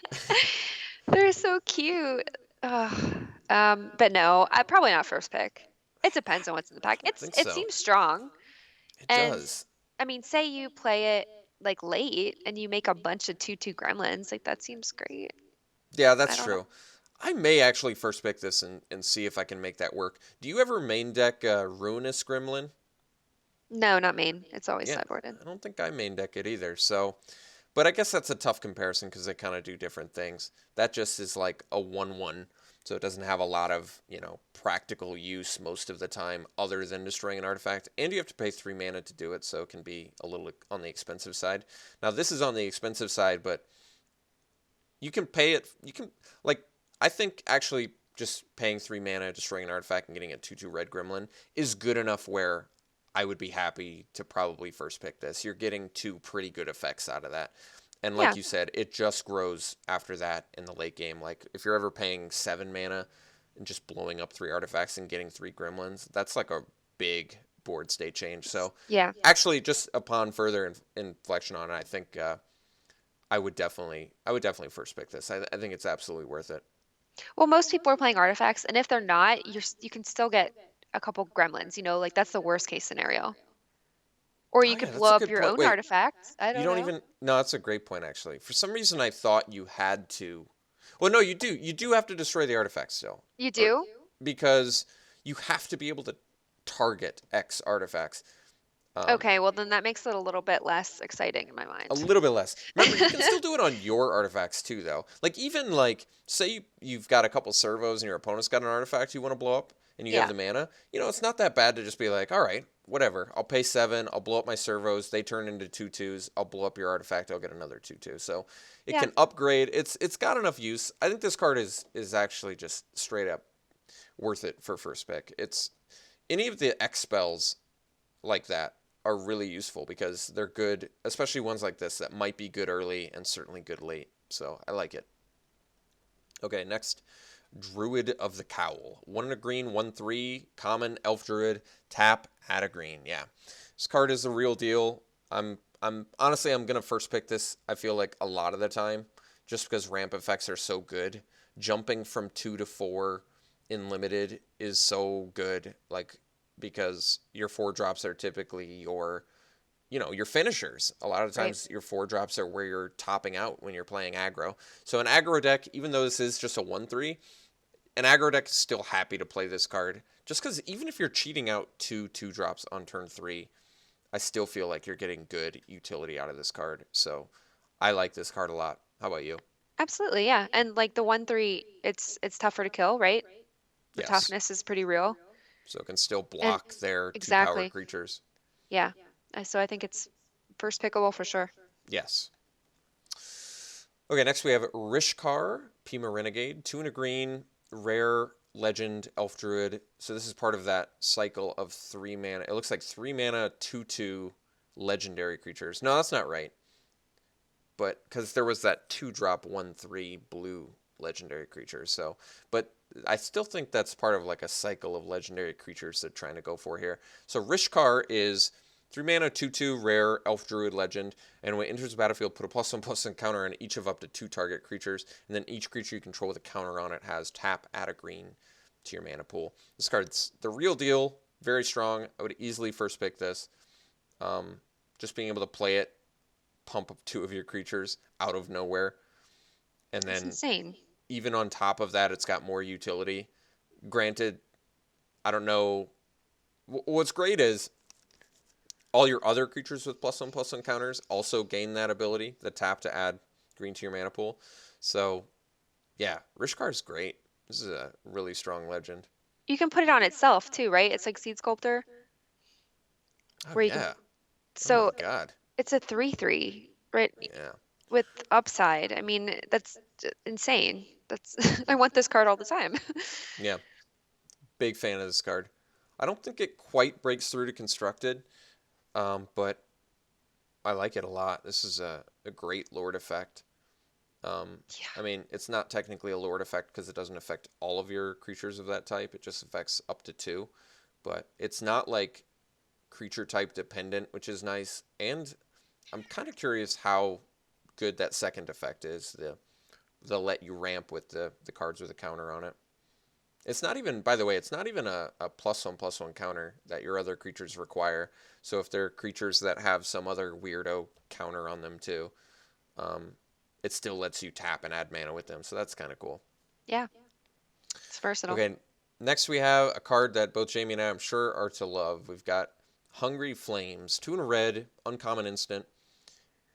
They're so cute. Ugh. But no, I probably not first pick. It depends on what's in the pack. I think It so. seems strong. It And does. I mean, say you play it like late and you make a bunch of 2/2 gremlins, like that seems great. Yeah, I that's don't know. true. I may actually first pick this and see if I can make that work. Do you ever main deck Ruinous Gremlin? No, not main. It's always Yeah, sideboarded. I don't think I main deck it either. So, but I guess that's a tough comparison because they kind of do different things. That just is like a 1/1, so it doesn't have a lot of, practical use most of the time other than destroying an artifact. And you have to pay 3 mana to do it, so it can be a little on the expensive side. Now, this is on the expensive side, but you can pay it. You can, like, I think actually just paying 3 mana, destroying an artifact, and getting a 2/2 red gremlin is good enough where I would be happy to probably first pick this. You're getting 2 pretty good effects out of that. And Yeah. like you said, it just grows after that in the late game. Like, if you're ever paying 7 mana and just blowing up 3 artifacts and getting 3 gremlins, that's like a big board state change. So, Yeah. actually, just upon further inflection on it, I think I would definitely first pick this. I think it's absolutely worth it. Well, most people are playing artifacts, and if they're not, you can still get a couple gremlins, like that's the worst case scenario. Or Oh you yeah, could that's blow a up good your point. own Wait, artifacts. I you don't don't know. even. No, that's a great point actually. For some reason, I thought you had to. Well, no, you do. You do have to destroy the artifact still, You or do? because you have to be able to target X artifacts. Okay, well then that makes it a little bit less exciting in my A mind. little bit less. Remember, you can still do it on your artifacts too, though. Like even like say you've got a couple servos and your opponent's got an artifact you want to blow up, and you have Yeah. the mana. It's not that bad to just be like, all right, whatever. I'll pay 7. I'll blow up my servos. They turn into 2/2s. I'll blow up your artifact. I'll get another 2/2. So it Yeah. can upgrade. It's got enough use. I think this card is actually just straight up worth it for first pick. It's any of the X spells like that are really useful because they're good, especially ones like this that might be good early and certainly good late. So I like it. Okay, next, Druid of the Cowl. 1 and a green, 1/3, common, elf druid, tap, add a green. Yeah, this card is the real deal. I'm honestly I'm gonna first pick this. I feel like a lot of the time, just because ramp effects are so good. Jumping from 2 to 4 in limited is so good. Like because your 4 drops are typically your finishers. A lot of Right. times your 4 drops are where you're topping out when you're playing aggro. So an aggro deck, even though this is just a 1/3, an aggro deck is still happy to play this card. Just because even if you're cheating out 2 2 drops on turn 3, I still feel like you're getting good utility out of this card. So I like this card a lot. How about you? Absolutely, yeah. And like the 1/3, it's tougher to kill, right? The Yes. toughness is pretty real. So it can still And block their 2 power exactly. creatures. Yeah. So I think it's first pickable for sure. Yes. Okay, next we have Rishkar, Pima Renegade, 2 and a green, rare, legend, elf druid. So this is part of that cycle of 3 mana. It looks like 3 mana, 2/2 legendary creatures. No, that's not right. But because there was that 2 drop 1/3 blue legendary creatures. So, but I still think that's part of like a cycle of legendary creatures they're trying to go for here. So Rishkar is 3 mana, 2/2 rare elf druid legend, and when it enters the battlefield, put a +1/+1 counter on each of up to 2 target creatures, and then each creature you control with a counter on it has tap, add a green to your mana pool. This card's the real deal, very strong. I would easily first pick this. Just being able to play it, pump up 2 of your creatures out of nowhere, and It's then insane. even on top of that, it's got more utility. Granted, I don't know. What's great is all your other creatures with +1/+1 counters also gain that ability, the tap to add green to your mana pool. So, yeah, Rishkar's great. This is a really strong legend. You can put it on itself too, right? It's like Seed Sculptor, Oh, where you can. yeah. Oh, my So God. it's a 3/3, right? Yeah. With upside. I mean, that's insane. That's I want this card all the time. Yeah. Big fan of this card. I don't think it quite breaks through to constructed, but I like it a lot. This is a great Lord effect. I Yeah. mean, it's not technically a Lord effect because it doesn't affect all of your creatures of that type. It just affects up to 2. But it's not like creature type dependent, which is nice. And I'm kind of curious how good that second effect is. The let you ramp with the cards with a counter on it. It's not even, by the way, it's not even a +1/+1 counter that your other creatures require. So if they're creatures that have some other weirdo counter on them too, um, it still lets you tap and add mana with them. So that's kind of cool. Yeah. It's versatile. Okay, next we have a card that both Jamie and I, I'm sure, are to love. We've got Hungry Flames, 2 and a red, uncommon instant,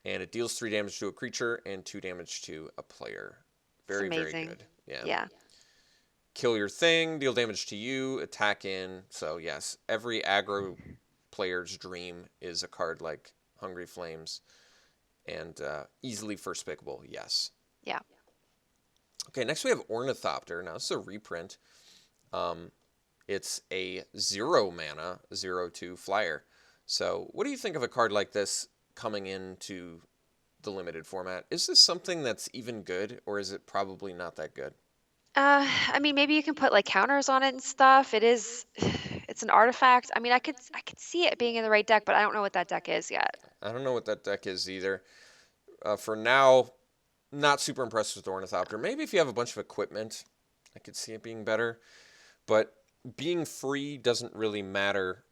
and it deals 3 damage to a creature and 2 damage to a player. It's Very, very amazing. good. Yeah. Yeah. Kill your thing, deal damage to you, attack in. So, yes, every aggro player's dream is a card like Hungry Flames, and easily first pickable, yes. Yeah. Okay, next we have Ornithopter. Now, this is a reprint. It's a 0 mana, 0/2 flyer. So, what do you think of a card like this coming into the limited format? Is this something that's even good, or is it probably not that good? I mean, maybe you can put like counters on it and stuff. It is, it's an artifact. I mean, I could see it being in the right deck, but I don't know what that deck is yet. I don't know what that deck is either. For now, not super impressed with Ornithopter. Maybe if you have a bunch of equipment, I could see it being better. But being free doesn't really matter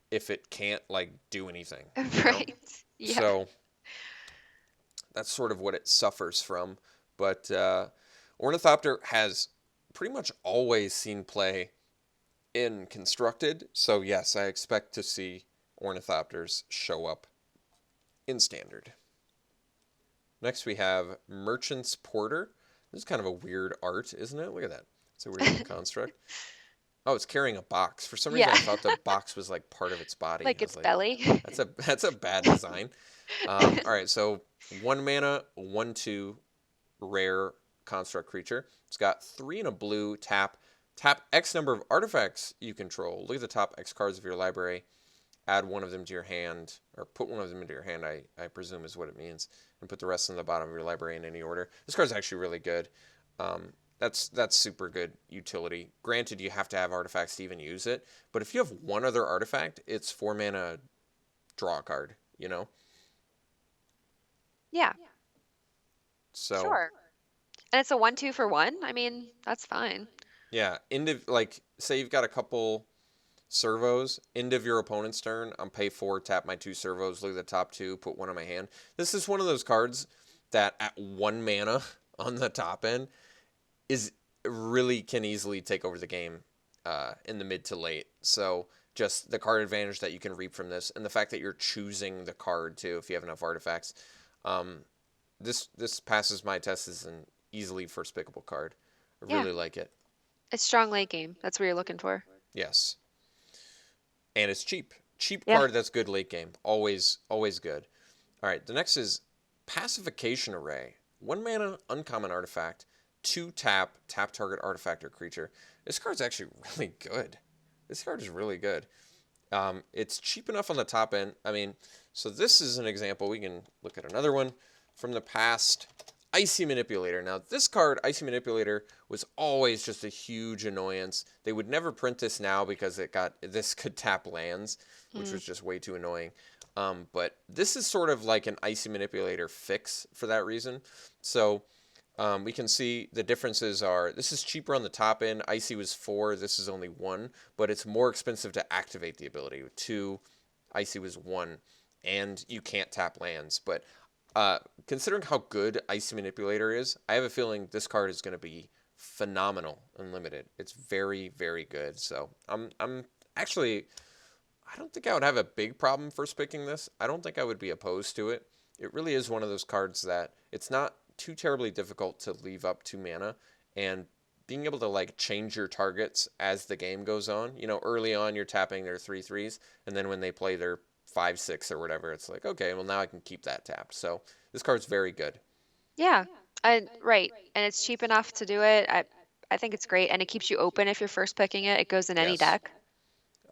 if it can't like do anything, you know? Right. Yeah. So that's sort of what it suffers from. But Ornithopter has pretty much always seen play in constructed. So yes, I expect to see Ornithopters show up in Standard. Next we have Merchant's Porter. This is kind of a weird art, isn't it? Look at that. It's a weird little construct. Oh, it's carrying a box. For some reason, Yeah. I thought the box was like part of its body. Like I was its like, belly. that's a bad design. All right, so 1 mana, 1/2 rare construct creature. It's got 3 and a blue. Tap. Tap X number of artifacts you control. Look at the top X cards of your library. Add one of them to your hand, or put one of them into your hand, I presume is what it means, and put the rest in the bottom of your library in any order. This card's actually really good. That's super good utility. Granted, you have to have artifacts to even use it, but if you have one other artifact, it's 4 mana, draw a card, you know? Yeah, So, sure. And it's a 1/2 for 1. I mean, that's fine. yeah, like, say you've got a couple servos, end of your opponent's turn, I'm pay 4, tap my 2 servos, look at the top 2, put one in my hand. This is one of those cards that at 1 mana on the top end is really can easily take over the game in the mid to late. So just the card advantage that you can reap from this, and the fact that you're choosing the card too, if you have enough artifacts, this passes my test as an easily first pickable card. I Yeah. really like it. It's strong late game. That's what you're looking for. Yes, and it's cheap. Cheap Yeah. card that's good late game. Always good. All right, the next is Pacification Array. 1 mana, uncommon artifact. 2 tap target artifact or creature. This card's actually really good. This card is really good. It's cheap enough on the top end. I mean, so this is an example. We can look at another one from the past. Icy Manipulator. Now, this card, Icy Manipulator, was always just a huge annoyance. They would never print this now because this could tap lands, which was just way too annoying. But this is sort of like an Icy Manipulator fix for that reason. So we can see the differences are, this is cheaper on the top end. Icy was 4, this is only 1, but it's more expensive to activate the ability. 2, Icy was 1, and you can't tap lands. But considering how good Icy Manipulator is, I have a feeling this card is going to be phenomenal unlimited. It's very, very good. So I'm actually, I don't think I would have a big problem first picking this. I don't think I would be opposed to it. It really is one of those cards that it's not too terribly difficult to leave up 2 mana, and being able to like change your targets as the game goes on. You know, early on you're tapping their 3/3s, and then when they play their 5/6 or whatever, it's like, okay, well now I can keep that tapped. So this card's very good. Yeah. Right. And it's cheap enough to do it. I think it's great, and it keeps you open if you're first picking it. It goes in any Yes. deck.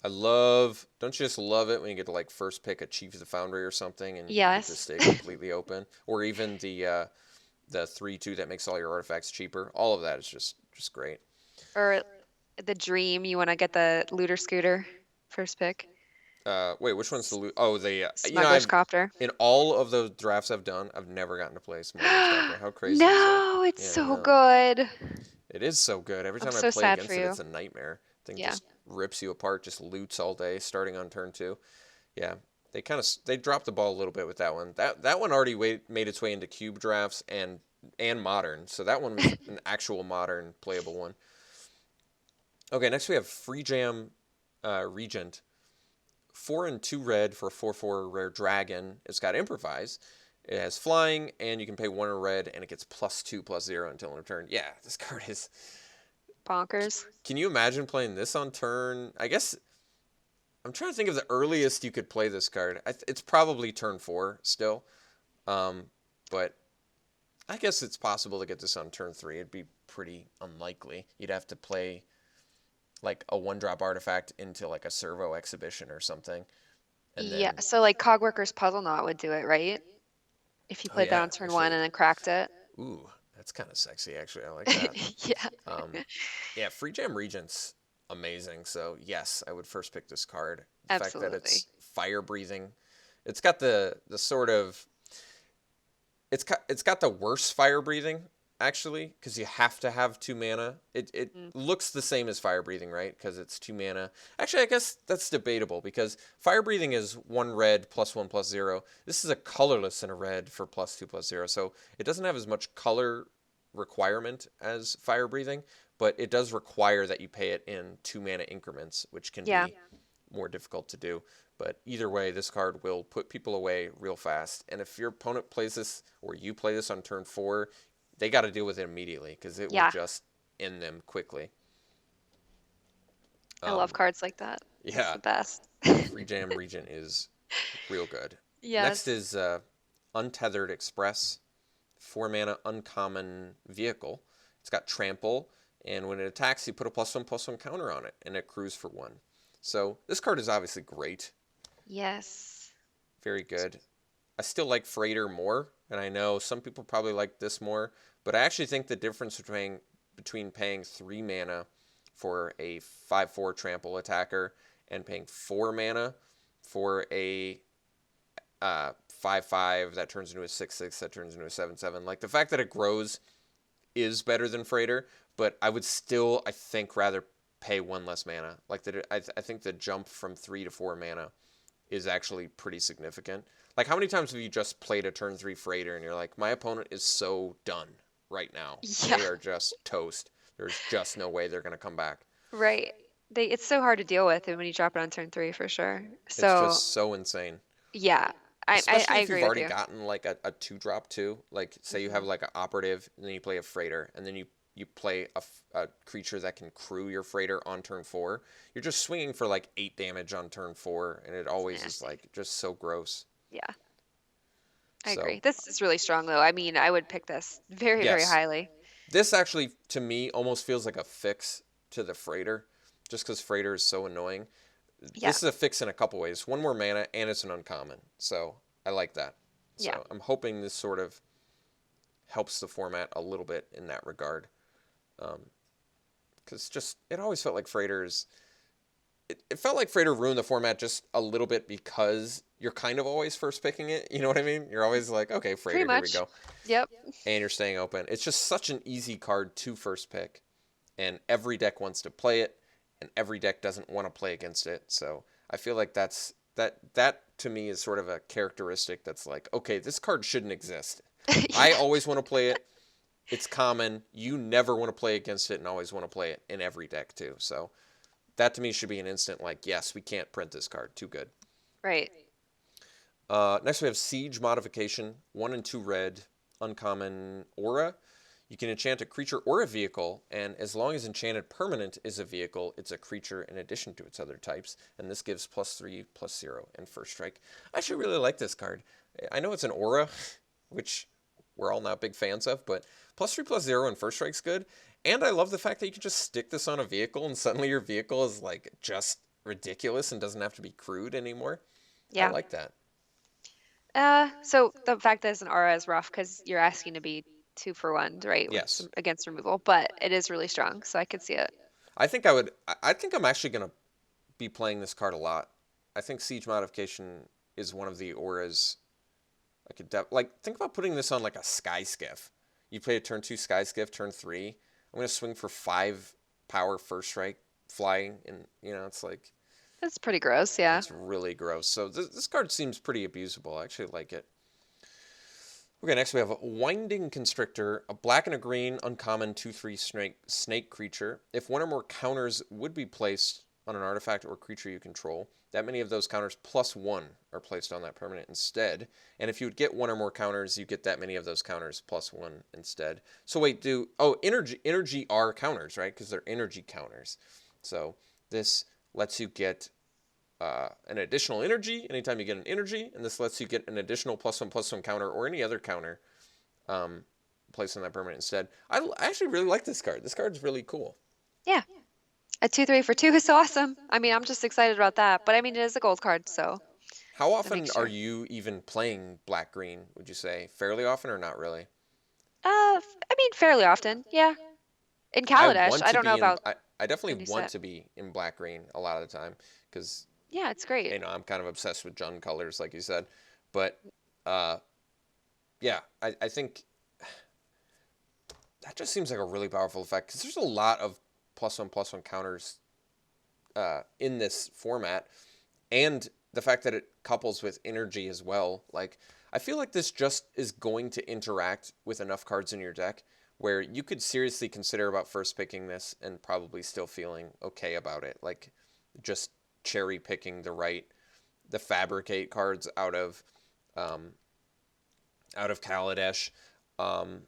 Don't you just love it when you get to like first pick a Chief of the Foundry or something and you get to Yes. stay completely open, or even the 3/2 that makes all your artifacts cheaper. All of that is just great. Or the dream, you want to get the looter scooter first pick. Wait, which one's the Oh, Smuggler's Copter. in all of the drafts I've done, I've never gotten to play Smuggler's Copter. How crazy is that? No, it's Yeah, I so know. good. It is so good. Every I'm time I so play sad for against it, you. it's a nightmare. Thing Yeah. just rips you apart, just loots all day, starting on turn 2. Yeah, they dropped the ball a little bit with that one. That one already made its way into cube drafts and modern, so that one was an actual modern playable one. Okay, next we have Free Jam Regent. 4 and 2 red for a 4/4 rare dragon. It's got improvise. It has flying, and you can pay 1 red, and it gets +2/+0 until end of turn. Yeah, this card is. Bonkers. Can you imagine playing this on turn? I guess I'm trying to think of the earliest you could play this card. It's probably turn 4 still, but I guess it's possible to get this on turn 3. It'd be pretty unlikely. You'd have to play like a 1-drop artifact into like a servo exhibition or something. And Yeah, then, so like Cogworker's Puzzle Knot would do it, right? If you oh played that yeah, on turn 1 actually, and then cracked it. ooh, that's kind of sexy actually. I like that. Yeah. Yeah, Free Jam Regent's amazing. So yes, I would first pick this card. The fact that Absolutely. it's fire breathing, it's got the sort of it's got the worst fire breathing actually, because you have to have 2 mana. It looks the same as fire breathing, right? Because it's 2 mana. Actually, I guess that's debatable because fire breathing is 1 red +1/+0. This is a colorless and a red for +2/+0, so it doesn't have as much color requirement as fire breathing, but it does require that you pay it in 2 mana increments, which can Yeah. be more difficult to do. But either way, this card will put people away real fast. And if your opponent plays this or you play this on turn 4, they got to deal with it immediately because it will Yeah, just end them quickly. I love Um, cards like that. It's yeah, the best. Free Jam Regent is real good. Next Yes. is Untethered Express, 4 mana uncommon vehicle. It's got trample, and when it attacks, you put a +1/+1 counter on it, and it accrues for 1. So this card is obviously great, Yes. very good. I still like Freighter more, and I know some people probably like this more, but I actually think the difference between paying 3 mana for a 5/4 trample attacker and paying 4 mana for a 5/5 that turns into a 6/6 that turns into a 7/7. Like the fact that it grows is better than Freighter, but I would still, I think, rather pay 1 less mana. Like I think the jump from 3 to 4 mana is actually pretty significant. Like how many times have you just played a turn 3 Freighter and you're like, my opponent is so done right now. Yeah. They are just toast. There's just no way they're gonna come back. Right. It's so hard to deal with when you drop it on turn 3 for sure. It's So just so insane. yeah, I Especially if you've agree with already you. gotten like a 2-drop too. Like say you have Hmm. like an operative and then you play a freighter and then you play a creature that can crew your freighter on turn 4. You're just swinging for like 8 damage on turn 4 and it It's always is nasty. like just so gross. Yeah, I So agree. This is really strong though. I mean, I would pick this very, very yes, highly. this actually to me almost feels like a fix to the freighter, just because freighter is so annoying. Yeah, This is a fix in a couple ways. 1 more mana and it's an uncommon, so I like that. yeah, So I'm hoping this sort of helps the format a little bit in that regard. Because just it always felt like Freighters. It felt like Freighter ruined the format just a little bit because you're kind of always first picking it. You know what I mean? You're always like, okay, pretty Freighter, here we much. go, Yep. and you're staying open. It's just such an easy card to first pick, and every deck wants to play it, and every deck doesn't want to play against it. So I feel like that to me is sort of a characteristic that's like, okay, this card shouldn't exist. I Yeah, always want to play it. It's common. You never want to play against it and always want to play it in every deck too. So that to me should be an instant like, yes, we can't print this card. Too good. right. Next we have Siege Modification, 1 and 2 red, uncommon aura. You can enchant a creature or a vehicle, and as long as enchanted permanent is a vehicle, it's a creature in addition to its other types, and this gives +3/+0 and first strike. I actually really like this card. I know it's an aura, which we're all not big fans of, but +3/+0 and first strike's good. And I love the fact that you can just stick this on a vehicle, and suddenly your vehicle is like just ridiculous and doesn't have to be crude anymore. I Yeah. like that. So the fact that it's an aura is rough because you're asking to be 2 for 1, right, with Yes. some against removal, but it is really strong, so I could see it. I think I would. I think I'm actually going to be playing this card a lot. I think Siege Modification is one of the auras I could like think about putting this on like a Sky Skiff. You play a turn 2 Sky Skiff, turn 3. I'm going to swing for 5 power first strike flying, and it's like That's pretty gross, yeah. it's really gross. So this card seems pretty abusable. I actually like it. Okay, next we have a Winding Constrictor, a black and a green uncommon 2/3 snake creature. If one or more counters would be placed on an artifact or creature you control, that many of those counters +1 are placed on that permanent instead. And if you would get one or more counters, you get that many of those counters +1 instead. So wait, energy are counters, right? Because they're energy counters. So this lets you get an additional energy anytime you get an energy, and this lets you get an additional +1/+1 counter or any other counter placed on that permanent instead. I actually really like this card. This card's really cool. Yeah. A 2/3 for 2 is so awesome. I mean, I'm just excited about that, but I mean, it is a gold card, so How that often makes are sure. you even playing black green, would you say? Fairly often or not really? I mean, fairly often, yeah. In I Kaladesh, want I to don't know be in about I the definitely new want set. to be in black green a lot of the time because Yeah, it's great. I'm kind of obsessed with Jund colors like you said. But uh yeah, I think that just seems like a really powerful effect because there's a lot of +1/+1 counters in this format, and the fact that it couples with energy as well. Like, I feel like this just is going to interact with enough cards in your deck where you could seriously consider about first picking this and probably still feeling okay about it. Like, just cherry picking the fabricate cards um, out of Kaladesh. Um,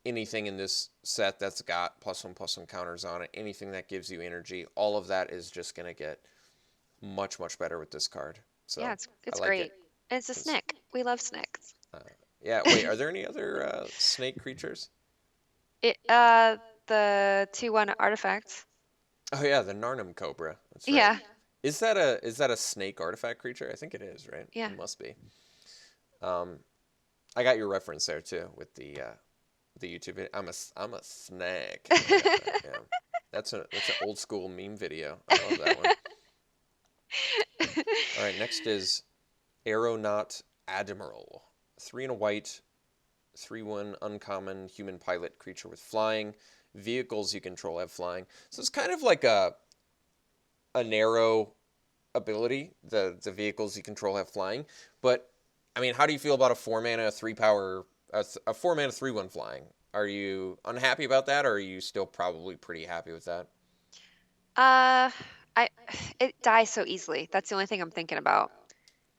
Anything in this set that's got +1/+1 counters on it, anything that gives you energy, all of that is just gonna get much much better with this card. Yeah, So I it's like it. great. And it's a 'Cause, snick. We love snicks. uh, yeah, wait, are there any other snake creatures? It the 2/1 artifacts. Oh yeah, the Narnum Cobra. That's right. Yeah, Is that a snake artifact creature? I think it is, right? yeah. It must be. Um, I got your reference there too with the YouTube video. I'm a snake. I got that. Yeah, that's an old school meme video. I love that one. All right, next is Aeronaut Admiral. 3 and a white, 3/1 uncommon human pilot creature with flying. Vehicles you control have flying. So it's kind of like a narrow ability. The vehicles you control have flying. But I mean, how do you feel about a 4 mana 3 power a 4 mana 3/1 flying? Are you unhappy about that, or are you still probably pretty happy with that? Uh, I it dies so easily. That's the only thing I'm thinking about.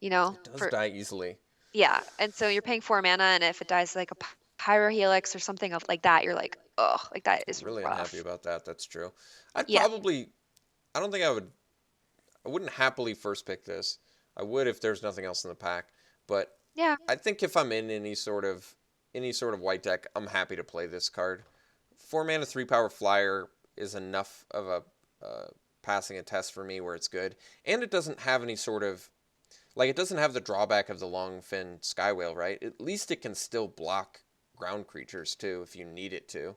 You know, It does for die easily. yeah. And so you're paying 4 mana, and if it dies like a Pyro Helix or something of like that, you're like, oh, like that is Really unhappy rough. about that. That's true. I'd Yeah, probably. I don't think I would. I wouldn't happily first pick this. I would if there's nothing else in the pack, but yeah, I think if I'm in any sort of white deck, I'm happy to play this card. 4 mana 3 power flyer is enough of a passing a test for me where it's good, and it doesn't have any sort of it doesn't have the drawback of the long fin sky whale, right? At least it can still block ground creatures too if you need it to.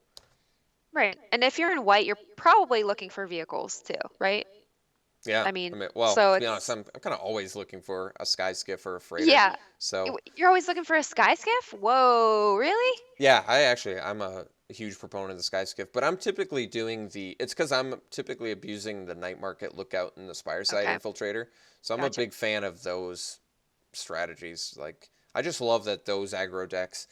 right. And if you're in white, you're probably looking for vehicles too, right? Yeah, I I mean, mean, well, so to be honest, it's I'm kind of always looking for a sky skiff or a freighter. yeah. So You're always looking for a sky skiff? Whoa, really? yeah, I'm a huge proponent of the sky skiff, but I'm typically doing it's because I'm typically abusing the night market lookout and the spire side Okay, infiltrator. So I'm a gotcha. big fan of those strategies. Like I just love that those aggro decks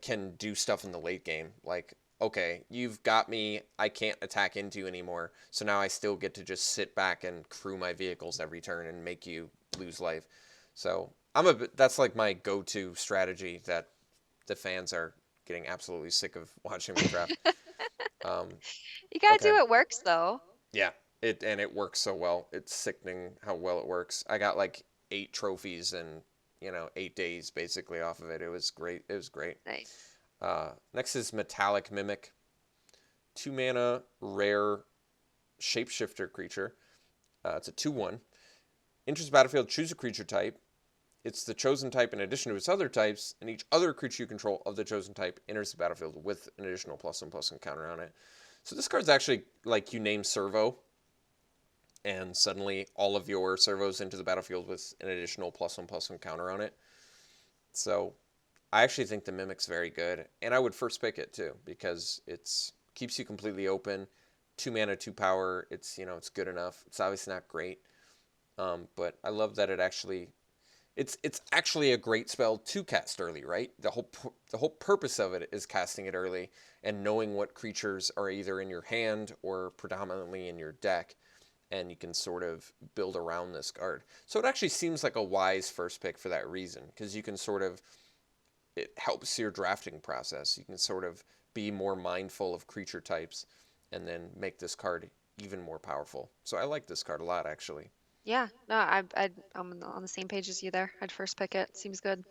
can do stuff in the late game. Like, okay, you've got me. I can't attack into you anymore. So now I still get to just sit back and crew my vehicles every turn and make you lose life. So that's like my go-to strategy that the fans are getting absolutely sick of watching me draft. Um, You gotta okay, do what works though. yeah, it works so well. It's sickening how well it works. I got like 8 trophies in 8 days basically off of it. It was great. It was great. Nice. Next is Metallic Mimic, 2 mana rare shapeshifter creature. It's a 2/1. Enters the battlefield, choose a creature type. It's the chosen type in addition to its other types, and each other creature you control of the chosen type enters the battlefield with an additional +1/+1 counter on it. So this card's actually like you name servo, and suddenly all of your servos enter the battlefield with an additional +1/+1 counter on it. So I actually think the Mimic's very good, and I would first pick it too because it's keeps you completely open. 2 mana, 2 power. It's good enough. It's obviously not great, but I love that it's actually a great spell to cast early, right? The whole purpose of it is casting it early and knowing what creatures are either in your hand or predominantly in your deck, and you can sort of build around this card. So it actually seems like a wise first pick for that reason, because you can sort of it helps your drafting process. You can sort of be more mindful of creature types and then make this card even more powerful. So I like this card a lot, actually. Yeah, no, I'm on the same page as you there. I'd first pick it. Seems good.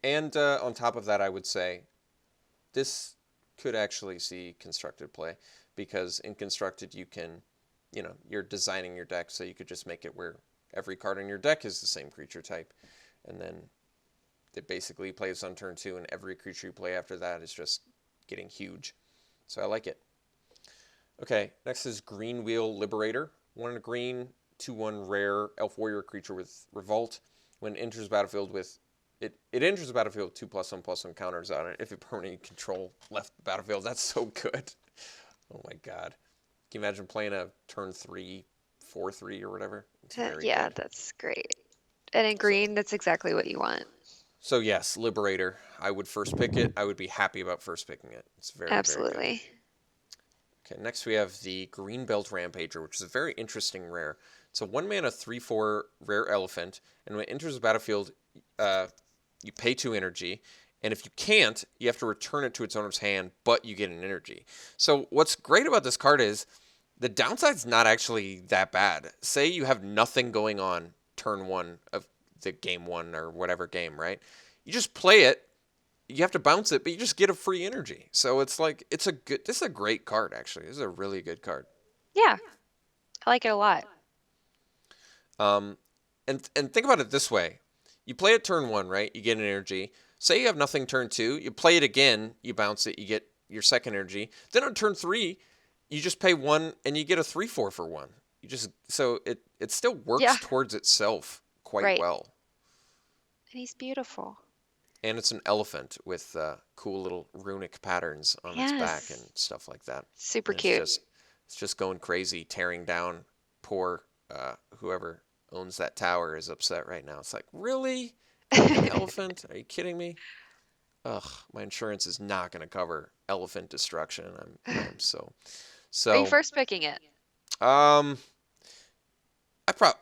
And on top of that, I would say this could actually see constructed play because in constructed you can, you're designing your deck so you could just make it where every card in your deck is the same creature type, and then it basically plays on turn 2, and every creature you play after that is just getting huge. So I like it. Okay, next is Green Wheel Liberator. 1 and a green, 2/1 rare elf warrior creature with Revolt. When it enters the battlefield with it enters the battlefield with 2+1/+1 counters on it. If it permanently control left the battlefield, that's so good. Oh my god. Can you imagine playing a turn 3, 4/3 or whatever? It's very Yeah, good. that's great. And in So green, that's exactly what you want. so yes, Liberator. I would first pick it. I would be happy about first picking it. It's very, very good. Absolutely. Okay, next we have the Greenbelt Rampager, which is a very interesting rare. It's a 1 mana 3/4 rare elephant, and when it enters the battlefield, uh, you pay 2 energy, and if you can't, you have to return it to its owner's hand, but you get an energy. So what's great about this card is the downside's not actually that bad. Say you have nothing going on turn 1 of the game 1 or whatever game, right? You just play it, you have to bounce it, but you just get a free energy. So it's like this is a great card actually. This is a really good card. Yeah, I like it a lot. Um, and think about it this way: you play it turn 1, right? You get an energy. Say you have nothing turn 2, you play it again, you bounce it, you get your second energy. Then on turn 3, you just pay 1 and you get a 3/4 for 1. So it still Yeah, works towards itself quite right. well. And he's beautiful. And it's an elephant with cool little runic patterns on its back and Yes. stuff like that. Super And cute. it's just going crazy, tearing down poor whoever owns that tower is upset right now. It's like, really? An elephant? Are you kidding me? Ugh, my insurance is not going to cover elephant destruction. I'm Are you so. first picking it? Um,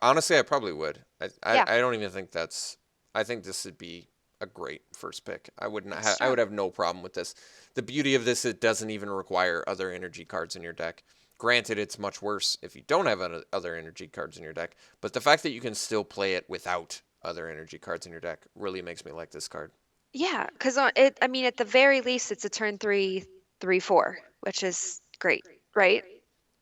honestly I probably would. Yeah, I don't even think that's. I think this would be a great first pick. I would not. it's I would strong. have no problem with this. The beauty of this, it doesn't even require other energy cards in your deck. Granted, it's much worse if you don't have other energy cards in your deck, but the fact that you can still play it without other energy cards in your deck really makes me like this card. Yeah, because I mean, at the very least, it's a turn 3/4, which is great, right?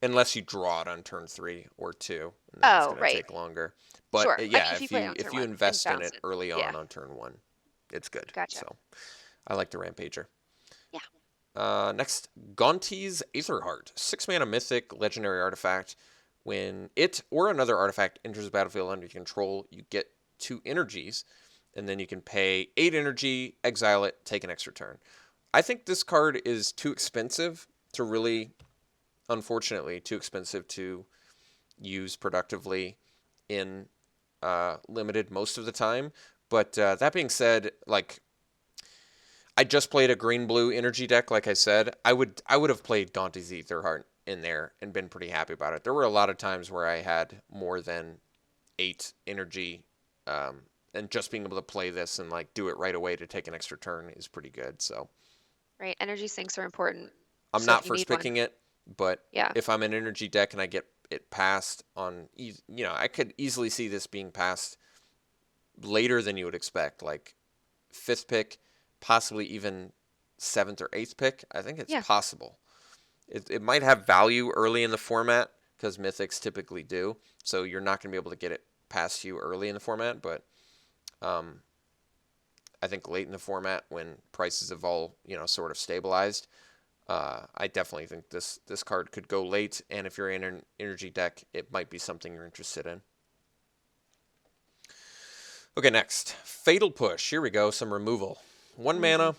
Unless you draw it on turn 3 or 2, and then it's Oh, going to right. take longer. But Sure. I mean, yeah, if you play it on turn if you 1 and invest in bounce it it. early Yeah, on turn 1, it's good. gotcha. So I like the Rampager. Yeah. Next, Gonti's Aether Heart. 6 mana mythic legendary artifact. When it or another artifact enters the battlefield under your control, you get 2 energies, and then you can pay 8 energy, exile it, take an extra turn. I think this card is too expensive to really, unfortunately, too expensive to use productively in limited most of the time. But that being said, like I just played a green-blue energy deck, like I said. I would have played Gonti's Aetherheart in there and been pretty happy about it. There were a lot of times where I had more than 8 energy, and just being able to play this and like do it right away to take an extra turn is pretty good. So Right. Energy sinks are important. I'm So if not you first need one. picking it, but Yeah. if I'm an energy deck and I get it passed on, I could easily see this being passed later than you would expect, like 5th pick, possibly even 7th or 8th pick. I think it's Yeah. possible. It might have value early in the format because mythics typically do. So you're not going to be able to get it past you early in the format, but um, I think late in the format when prices have all sort of stabilized, I definitely think this card could go late. And if you're in an energy deck, it might be something you're interested in. Okay, next. Fatal Push. Here we go. Some removal. 1 Mm. mana,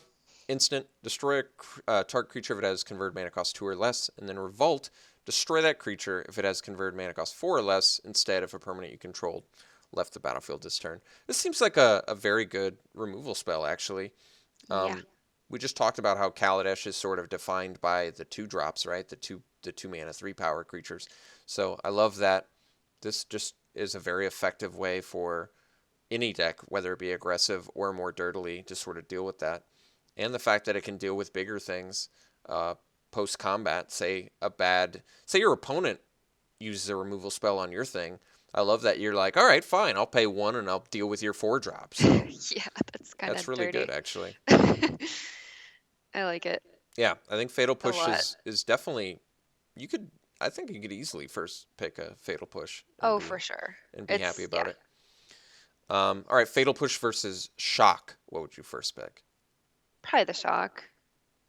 instant, destroy a target creature if it has converted mana cost 2 or less, and then Revolt, destroy that creature if it has converted mana cost 4 or less, instead if a permanent you controlled left the battlefield this turn. This seems like a very good removal spell, actually. Yeah. We just talked about how Kaladesh is sort of defined by the 2 drops, right? The 2 mana 3 power creatures. So I love that. This just is a very effective way for any deck, whether it be aggressive or more dirtily, to sort of deal with that. And the fact that it can deal with bigger things post combat. Say your opponent uses a removal spell on your thing. I love that you're like, all right, fine, I'll pay 1 and I'll deal with your 4 drops. So Yeah, that's kind that's of really good, dirty. actually. I like it Yeah, I think Fatal a Push lot. is definitely you could. I think you could easily first pick a Fatal Push Oh, for sure. and be happy It's, about yeah, it. All right, Fatal Push versus Shock. What would you first pick? probably the shock.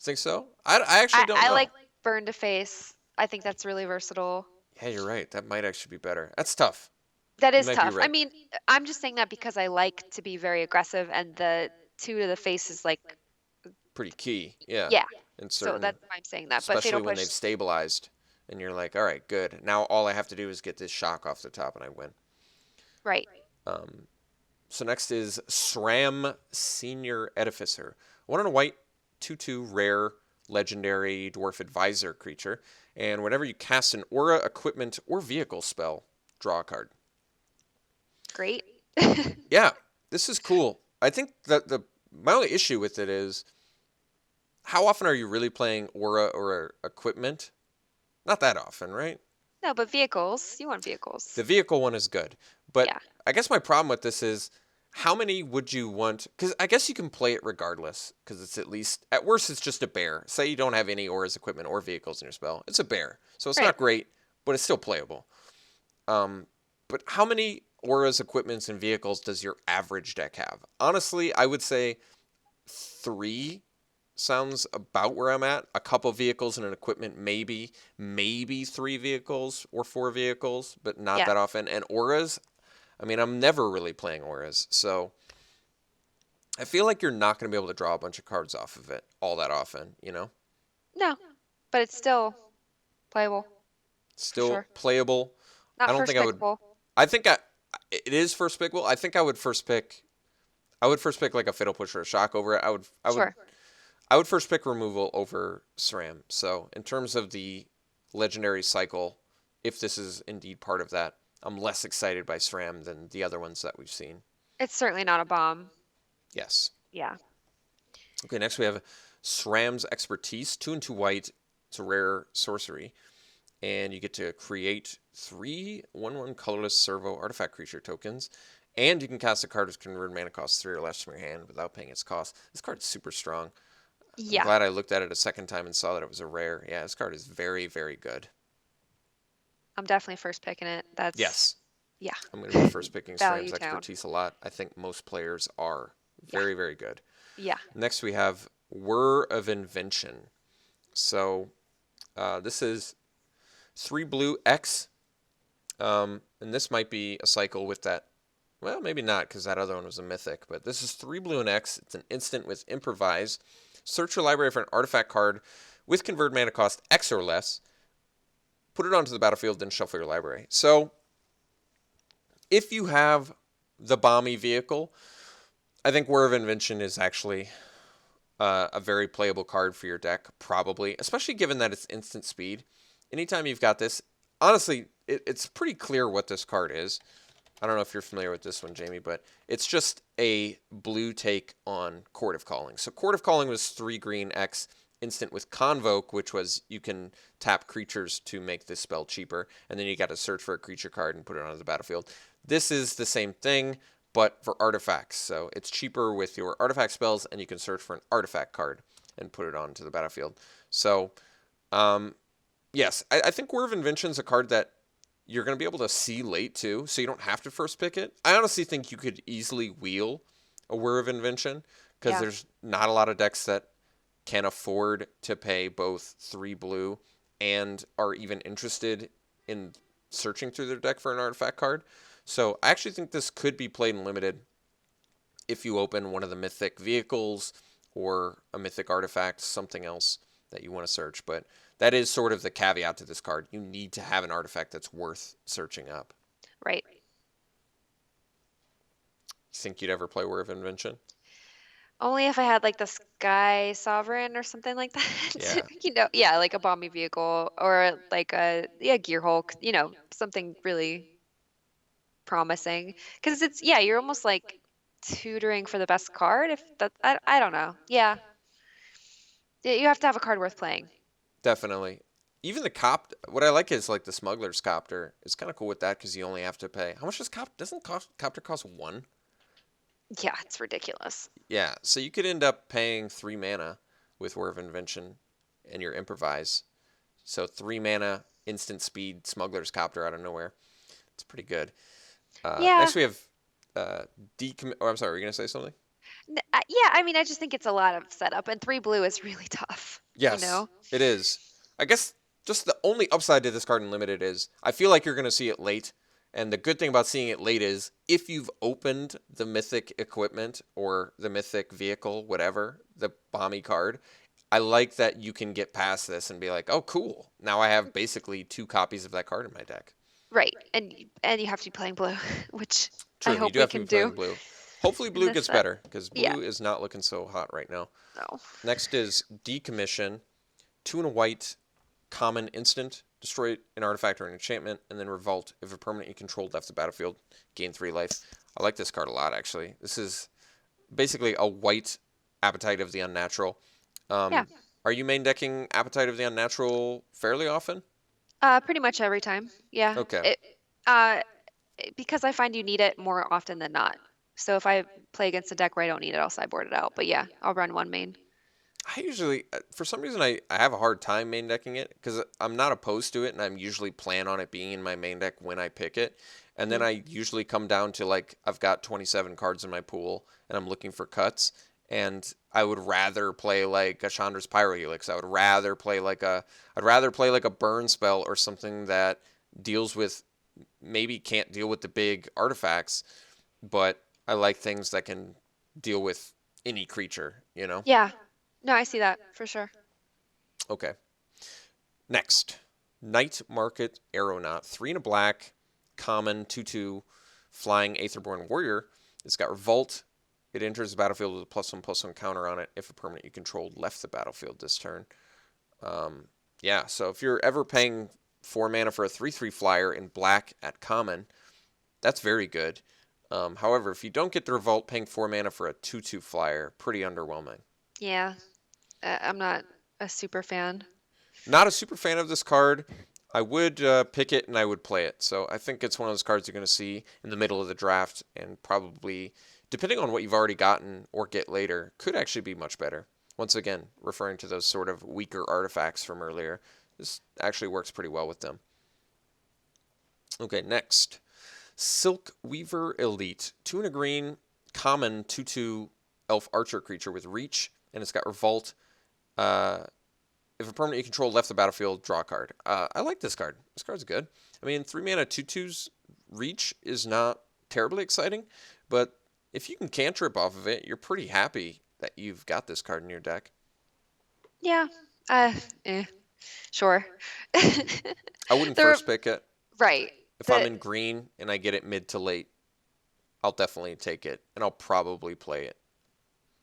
Think so? I actually don't I like know. burn to face. I think that's really versatile. Yeah, you're right. That might actually be better. That's tough. That You is might be tough. I right. mean, I'm just saying that because I like to be very aggressive, and the 2 to the face is like, Pretty key. Yeah. yeah. In So certain, that's why I'm saying that. But especially Fatal when Push, they've stabilized and you're like, all right, good. Now all I have to do is get this shock off the top and I win. right. Um, so next is SRAM Senior Edificer. 1 and a white, 2/2 rare legendary dwarf advisor creature. And whenever you cast an aura, equipment, or vehicle spell, draw a card. Great. Yeah, this is cool. I think that my only issue with it is how often are you really playing aura or equipment? Not that often, right? No, but vehicles. You want vehicles. The vehicle one is good, but Yeah. I guess my problem with this is how many would you want? Because I guess you can play it regardless, because it's at least, at worst, it's just a bear. Say you don't have any auras, equipment, or vehicles in your spell. It's a bear. So it's Right. not great, but it's still playable. But how many auras, equipments, and vehicles does your average deck have? Honestly, I would say 3 sounds about where I'm at. A couple vehicles and an equipment, maybe 3 vehicles or 4 vehicles, but not Yeah. that often. And auras, I mean, I'm never really playing auras, so I feel like you're not going to be able to draw a bunch of cards off of it all that often, you know? No, but it's still playable for Still sure. playable. I Not don't first think I would. pickable. I think it is first pickable. I think I would first pick. I would first pick like a Fiddle Push or a Shock over it. Sure. I would first pick removal over SRAM. So in terms of the legendary cycle, if this is indeed part of that, I'm less excited by SRAM than the other ones that we've seen. It's certainly not a bomb. Yes. Yeah. Okay, next we have SRAM's Expertise, 2 and 2 white. It's a rare sorcery. And you get to create 3 1/1 colorless servo artifact creature tokens. And you can cast a card with converted mana cost 3 or less from your hand without paying its cost. This card is super strong. I'm Yeah. glad I looked at it a second time and saw that it was a rare. Yeah, this card is very, very good. I'm definitely first picking it. That's Yes, yeah. I'm going to be first picking Value SRAM's town. Expertise a lot. I think most players are. Yeah. Very, very good. Yeah. Next we have Whir of Invention. So this is 3 blue X. And this might be a cycle with that. Well, maybe not, because that other one was a mythic. But this is 3 blue and X. It's an instant with Improvise. Search your library for an artifact card with convert mana cost X or less. Put it onto the battlefield, then shuffle your library. So, if you have the Bomby vehicle, I think Whir of Invention is actually a very playable card for your deck, probably, especially given that it's instant speed. Anytime you've got this, honestly, it's pretty clear what this card is. I don't know if you're familiar with this one, Jamie, but it's just a blue take on Court of Calling. So Court of Calling was 3 green X instant with Convoke, which was you can tap creatures to make this spell cheaper, and then you got to search for a creature card and put it onto the battlefield. This is the same thing, but for artifacts. So it's cheaper with your artifact spells, and you can search for an artifact card and put it onto the battlefield. So, yes, I think Whir of Invention is a card that you're going to be able to see late too, so you don't have to first pick it. I honestly think you could easily wheel a Whir of Invention because Yeah. there's not a lot of decks that can afford to pay both 3 blue and are even interested in searching through their deck for an artifact card. So I actually think this could be played in limited if you open one of the mythic vehicles or a mythic artifact, something else that you want to search. But that is sort of the caveat to this card. You need to have an artifact that's worth searching up. Right. Think you'd ever play Whir of Invention? Only if I had like the Sky Sovereign or something like that. Yeah. Yeah, like a Bomby vehicle or like a Gear Hulk, something really promising. Because you're almost like tutoring for the best card if that I don't know. Yeah. You have to have a card worth playing. Definitely. Even the cop, what I like is like the Smuggler's Copter. It's kind of cool with that because you only have to pay. How much does Copter cost 1? Yeah, it's ridiculous. Yeah, so you could end up paying 3 mana with Whir of Invention and your Improvise. So 3 mana, instant speed, Smuggler's Copter out of nowhere. It's pretty good. Yeah. Next we have Oh, I'm sorry, were you going to say something? Yeah, I mean, I just think it's a lot of setup, and 3 blue is really tough. Yes, it is. I guess just the only upside to this card in Limited is I feel like you're going to see it late. And the good thing about seeing it late is if you've opened the mythic equipment or the mythic vehicle, whatever, the Bomby card, I like that you can get past this and be like, oh, cool. Now I have basically 2 copies of that card in my deck. Right, and you have to be playing blue, which True, I hope you do we have to can be playing do. blue. Hopefully blue gets better because blue Yeah. is not looking so hot right now. No. Next is Decommission, 2 and a white. common instant, destroy an artifact or an enchantment, and then revolt. If a permanent you controlled left the battlefield, gain 3 life. I like this card a lot, actually. This is basically a white Appetite of the Unnatural. Yeah. Are you main decking Appetite of the Unnatural fairly often? Pretty much every time. Yeah. Okay. Uh, because I find you need it more often than not. So if I play against a deck where I don't need it, I'll sideboard it out. But yeah, I'll run one main. I usually, for some reason, I have a hard time main decking it because I'm not opposed to it, and I'm usually plan on it being in my main deck when I pick it. And then Mhm. I usually come down to like I've got 27 cards in my pool, and I'm looking for cuts. And I would rather play like a Chandra's Pyrohelix. I'd rather play like a burn spell or something that deals with maybe can't deal with the big artifacts, but I like things that can deal with any creature, you know? Yeah. No, I see that for sure. Okay. Next, Night Market Aeronaut. 3 and a black, common, 2/2, flying Aetherborn Warrior. It's got Revolt. It enters the battlefield with a +1/+1 counter on it if a permanent you controlled left the battlefield this turn. Yeah, so if you're ever paying 4 mana for a 3/3 flyer in black at common, that's very good. However, if you don't get the Revolt, paying 4 mana for a 2/2 flyer, pretty underwhelming. Yeah. I'm not a super fan. Not a super fan of this card. I would pick it and I would play it. So I think it's one of those cards you're going to see in the middle of the draft and probably, depending on what you've already gotten or get later, could actually be much better. Once again, referring to those sort of weaker artifacts from earlier, this actually works pretty well with them. Okay, next. Silk Weaver Elite. 2 and a green, common 2/2 elf archer creature with reach, and it's got Revolt. If a permanent you control left the battlefield, draw a card. I like this card. This card's good. I mean, 3 mana 2/2's reach is not terribly exciting, but if you can cantrip off of it, you're pretty happy that you've got this card in your deck. Yeah. Uh, eh. Sure. I wouldn't They're first pick it. right. If I'm in green and I get it mid to late, I'll definitely take it, and I'll probably play it.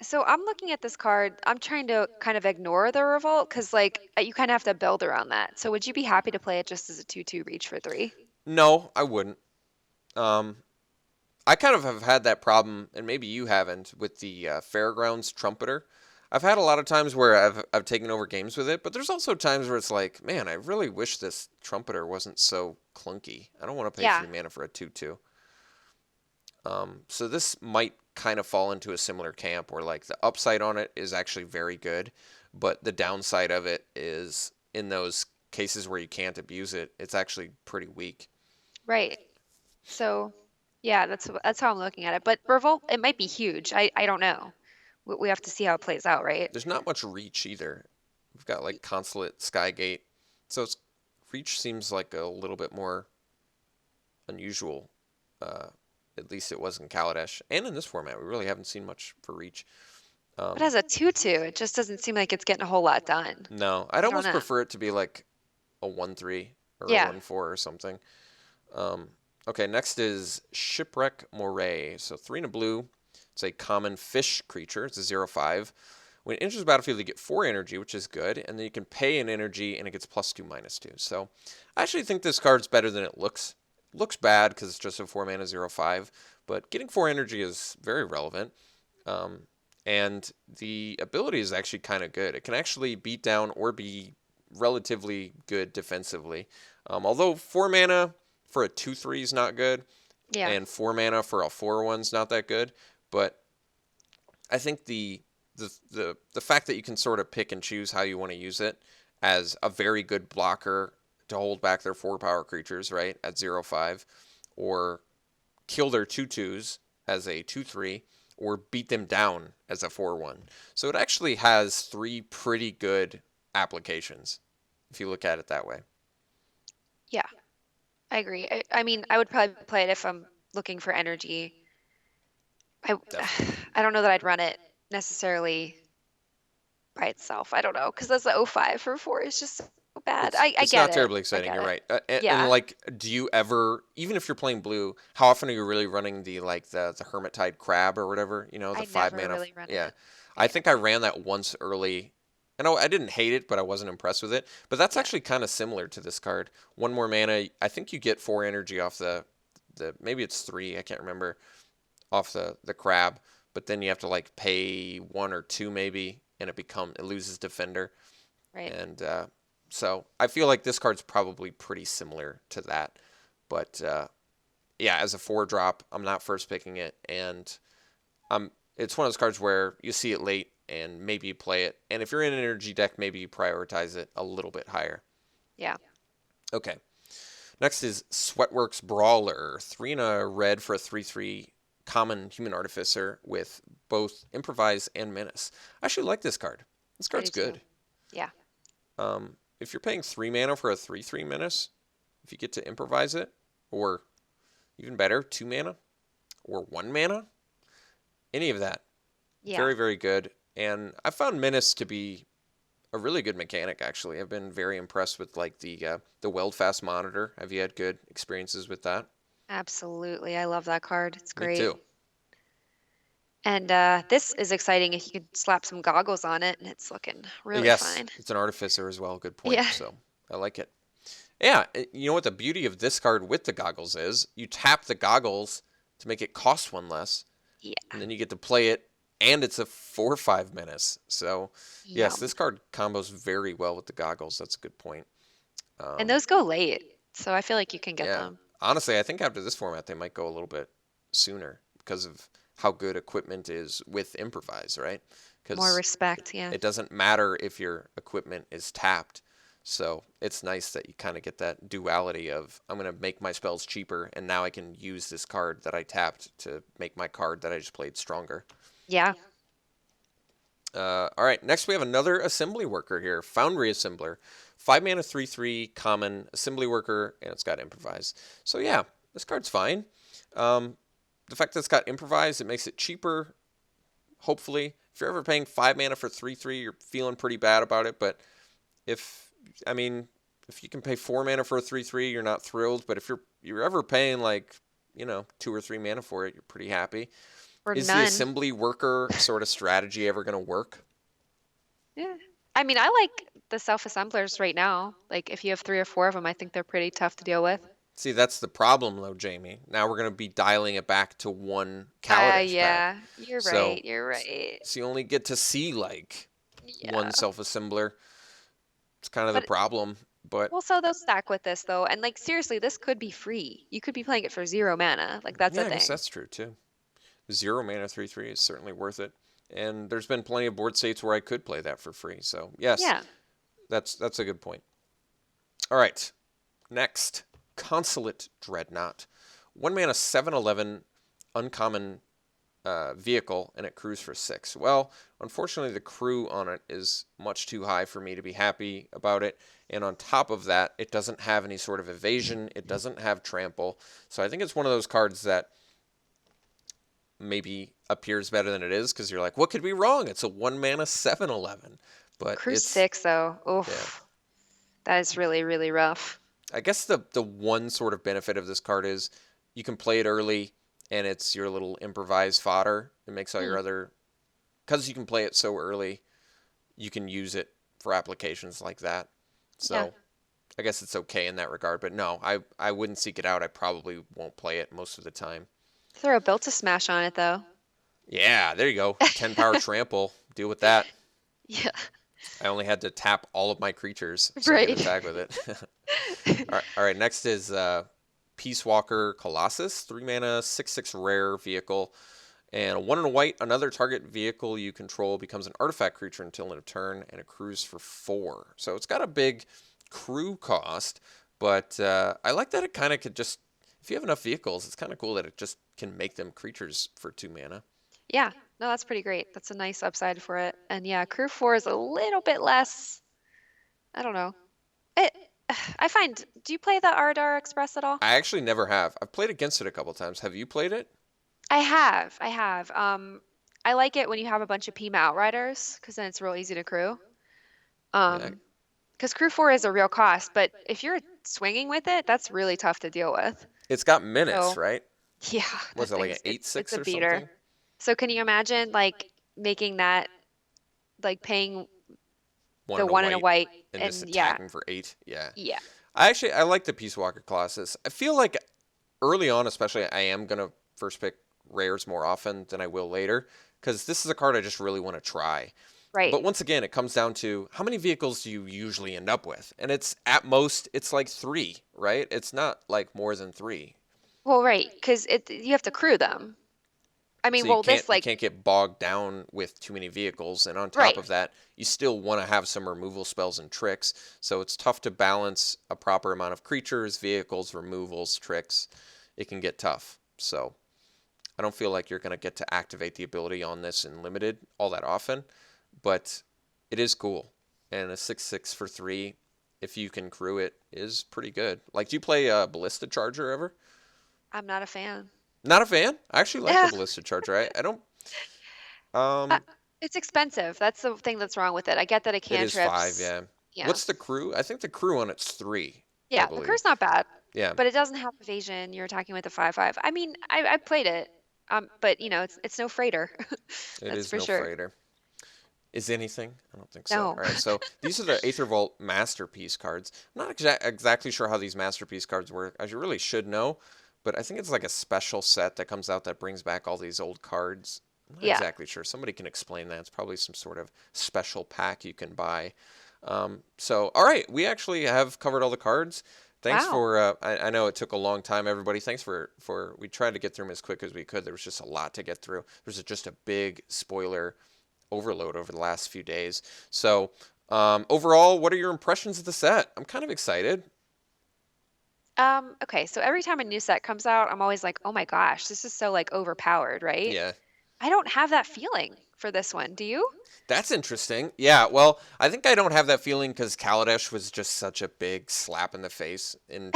So I'm looking at this card. I'm trying to kind of ignore the revolt because, like, you kind of have to build around that. So would you be happy to play it just as a 2/2 reach for 3? No, I wouldn't. Um, I kind of have had that problem, and maybe you haven't, with the Fairgrounds Trumpeter. I've had a lot of times where I've taken over games with it, but there's also times where it's like, man, I really wish this Trumpeter wasn't so clunky. I don't want to pay Yeah. 3 mana for a 2/2. So this might kind of fall into a similar camp where like the upside on it is actually very good, but the downside of it is in those cases where you can't abuse it, it's actually pretty weak. Right. So yeah, that's how I'm looking at it. But revolt, it might be huge. I don't know. We have to see how it plays out, right? There's not much reach either. We've got like Consulate, Skygate, so reach seems like a little bit more unusual. At least it was in Kaladesh, and in this format, we really haven't seen much for reach. But as a 2/2, it just doesn't seem like it's getting a whole lot done. No, I'd I don't almost know. prefer it to be like a 1/3 or a Yeah. 1/4 or something. Okay, next is Shipwreck Moray. So 3 and a blue. It's a common fish creature. It's a 0/5. When it enters the battlefield, you get 4 energy, which is good, and then you can pay an energy, and it gets +2/-2. So I actually think this card's better than it looks. It looks bad because it's just a 4 mana 0/5, but getting 4 energy is very relevant. And the ability is actually kind of good. It can actually beat down or be relatively good defensively. Although 4 mana for a 2/3 is not good, Yeah. and 4 mana for a 4/1 is not that good. But I think the fact that you can sort of pick and choose how you want to use it as a very good blocker to hold back their 4 power creatures, right, at 0/5, or kill their 2/2s as a 2/3, or beat them down as a 4/1. So it actually has 3 pretty good applications if you look at it that way. Yeah. I agree. I mean, I would probably play it if I'm looking for energy. I Definitely. I don't know that I'd run it necessarily by itself. I don't know, because that's the 05 for 4 is just so bad. I It's get not it. terribly I exciting. get You're it. right. And Yeah. like, do you ever, even if you're playing blue, how often are you really running the like the Hermittide Crab or whatever? You know, the I five never mana. really run Yeah, it. I Yeah. think I ran that once early And I didn't hate it, but I wasn't impressed with it. But that's Yeah, actually kind of similar to this card. One more mana. I think you get 4 energy off the maybe it's 3. I can't remember off the crab. But then you have to like pay 1 or 2 maybe, and it loses defender. right. And so I feel like this card's probably pretty similar to that. But yeah, as a 4 drop, I'm not first picking it, and it's one of those cards where you see it late and maybe you play it. And if you're in an energy deck, maybe you prioritize it a little bit higher. Yeah. Okay. Next is Sweatworks Brawler. 3 and a red for a 3/3 common human artificer with both improvise and menace. I actually like this card. This I card's do too. good. Yeah. If you're paying 3 mana for a 3/3 menace, if you get to improvise it, or even better, 2 mana or 1 mana, any of that, Yeah. very, very good. And I found menace to be a really good mechanic. Actually, I've been very impressed with like the weld fast monitor. Have you had good experiences with that? Absolutely. I love that card. It's Me great. too. And this is exciting if you could slap some goggles on it and it's looking really Yes, fine. it's an artificer as well. Good point. Yeah. So I like it. Yeah, you know what the beauty of this card with the goggles is? You tap the goggles to make it cost 1 less, Yeah. and then you get to play it, and it's a 4/5 menace. So yes, Yum. this card combos very well with the goggles. That's a good point. And Um, those go late, so I feel like you can get yeah, them. honestly, I think after this format they might go a little bit sooner because of how good equipment is with improvise, right? More Because respect, yeah. it doesn't matter if your equipment is tapped. So it's nice that you kind of get that duality of I'm going to make my spells cheaper, and now I can use this card that I tapped to make my card that I just played stronger. Yeah. All right, next we have another assembly worker here, Foundry Assembler. 5 mana 3/3 common assembly worker, and it's got improvise. So yeah, this card's fine. The fact that it's got improvise, it makes it cheaper, hopefully. If you're ever paying 5 mana for 3/3, you're feeling pretty bad about it, but if I mean, if you can pay 4 mana for a 3/3, you're not thrilled. But if you're ever paying like 2 or 3 mana for it, you're pretty happy. Or Is the none. assembly worker sort of strategy ever going to work? Yeah. I mean, I like the self-assemblers right now. Like, if you have 3 or 4 of them, I think they're pretty tough to deal with. See, that's the problem though, Jamie. Now we're going to be dialing it back to one Kaladesh pack. Yeah. You're So, right. You're right. so you only get to see like one Yeah. self-assembler. It's kind of the But problem, but we'll sell those stack with this though. And like seriously, this could be free. You could be playing it for 0 mana. Like that's a yeah, I guess thing. that's true too. 0 mana 3/3 is certainly worth it. And there's been plenty of board states where I could play that for free. So yes, Yeah. that's a good point. All right, next, Consulate Dreadnought. 1 mana 7/11 uncommon vehicle, and it crews for 6. Well, unfortunately, the crew on it is much too high for me to be happy about it. And on top of that, it doesn't have any sort of evasion. It doesn't have trample. So I think it's one of those cards that maybe appears better than it is because you're like, what could be wrong? It's a 1 mana 7/11. But Cruise it's, 6 though. yeah. Oof. That is really, really rough. I guess the one sort of benefit of this card is you can play it early and it's your little improvised fodder. It makes all Hmm. your other, because you can play it so early, you can use it for applications like that. Yeah. So I guess it's okay in that regard. But no, I wouldn't seek it out. I probably won't play it most of the time. Throw a built to smash on it though. Yeah, there you go. 10 power trample. Deal with that. Yeah. I only had to tap all of my creatures, so I get Right. attack with it. All right. Next is Peace Walker Colossus, 3 mana, 6/6 rare vehicle, and 1 and a white. Another target vehicle you control becomes an artifact creature until end of turn, and it crews for 4. So it's got a big crew cost, but I like that it kind of could just, if you have enough vehicles, it's kind of cool that it just can make them creatures for 2 mana. Yeah. No, that's pretty great. That's a nice upside for it. And yeah, crew 4 is a little bit less. I don't know. It. I find. Do you play the Ardar Express at all? I actually never have. I've played against it a couple times. Have you played it? I have. I have. I like it when you have a bunch of Pima Outriders because then it's real easy to crew. Yeah, Because crew 4 is a real cost, but if you're swinging with it, that's really tough to deal with. it's got menace, So right? yeah, Was that it like an thing's it's 8/6 a or something? beater. So can you imagine like making that like paying one The in a one in a white white, and just and yeah, attacking for 8. Yeah. yeah, I like the Peace Walker classes. I feel like early on, especially, I am gonna first pick rares more often than I will later, because this is a card I just really want to try. right. But once again, it comes down to how many vehicles do you usually end up with? And it's at most, it's like 3, right? It's not like more than 3. Well, right, because you have to crew them. I mean, So well, this you like can't get bogged down with too many vehicles, and on top right. of that, you still want to have some removal spells and tricks. So it's tough to balance a proper amount of creatures, vehicles, removals, tricks. It can get tough. So I don't feel like you're going to get to activate the ability on this in limited all that often, but it is cool. And a 6/6 for 3, if you can crew it, is pretty good. Like, do you play Ballista Charger ever? I'm not a fan. Not a fan. I actually like the Yeah, Ballista Charger. I don't. uh, Um, it's expensive. That's the thing that's wrong with it. I get that it it is 5, cantrips. yeah. Yeah, What's the crew? I think the crew on it's 3, I yeah. The believe. crew's not bad, Yeah, but it doesn't have evasion. You're attacking with a 5/5. I mean, I played it, but it's no freighter. it That's is for no sure. freighter. Is anything? I don't think so. No. All right, so these are the Aether Revolt Masterpiece cards. I'm not exactly sure how these Masterpiece cards work. I really should know, but I think it's like a special set that comes out that brings back all these old cards. I'm not Yeah. exactly sure. Somebody can explain that. It's probably some sort of special pack you can buy. So, all right, we actually have covered all the cards. Thanks Wow. for, I know it took a long time, everybody. Thanks we tried to get through them as quick as we could. There was just a lot to get through. There's just a big spoiler overload over the last few days. So, overall, what are your impressions of the set? I'm kind of excited. Okay, so every time a new set comes out, I'm always like, oh my gosh, this is so like overpowered, right? Yeah, I don't have that feeling for this one. Do you? that's interesting. Yeah, well, I think I don't have that feeling because Kaladesh was just such a big slap in the face in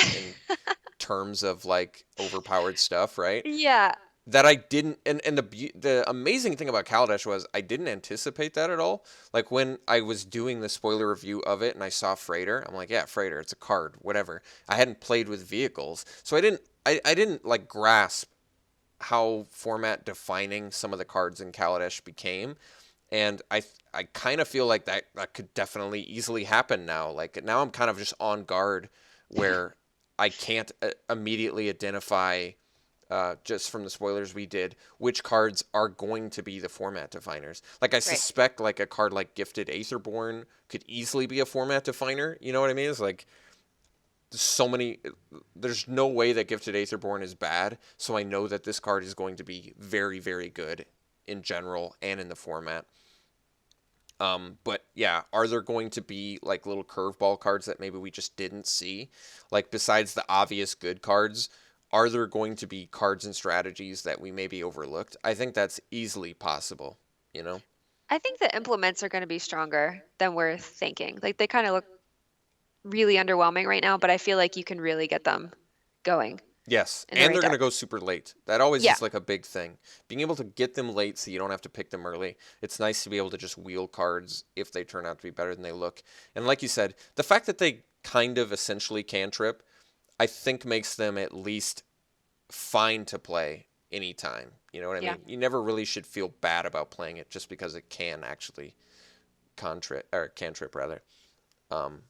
terms of like overpowered stuff, right? Yeah. That I didn't, and the amazing thing about Kaladesh was I didn't anticipate that at all. Like when I was doing the spoiler review of it and I saw Freighter, I'm like, yeah, Freighter, it's a card, whatever. I hadn't played with vehicles, so I didn't like grasp how format defining some of the cards in Kaladesh became. And I kind of feel like that could definitely easily happen now. Like now I'm kind of just on guard where I can't immediately identify, just from the spoilers we did, which cards are going to be the format definers. Like I Right. suspect like a card like Gifted Aetherborn could easily be a format definer. You know what I mean? It's like so many. There's no way that Gifted Aetherborn is bad, so I know that this card is going to be very, very good in general and in the format. But yeah, are there going to be like little curveball cards that maybe we just didn't see? Like besides the obvious good cards, are there going to be cards and strategies that we maybe overlooked? I think that's easily possible, you know? I think the implements are going to be stronger than we're thinking. Like they kind of look really underwhelming right now, but I feel like you can really get them going Yes, in the and right they're going deck. to go super late. That always Yeah. is like a big thing. Being able to get them late so you don't have to pick them early. It's nice to be able to just wheel cards if they turn out to be better than they look. And like you said, the fact that they kind of essentially cantrip, I think makes them at least fine to play anytime. You know what I Yeah. mean? You never really should feel bad about playing it just because it can actually cantrip rather. Um,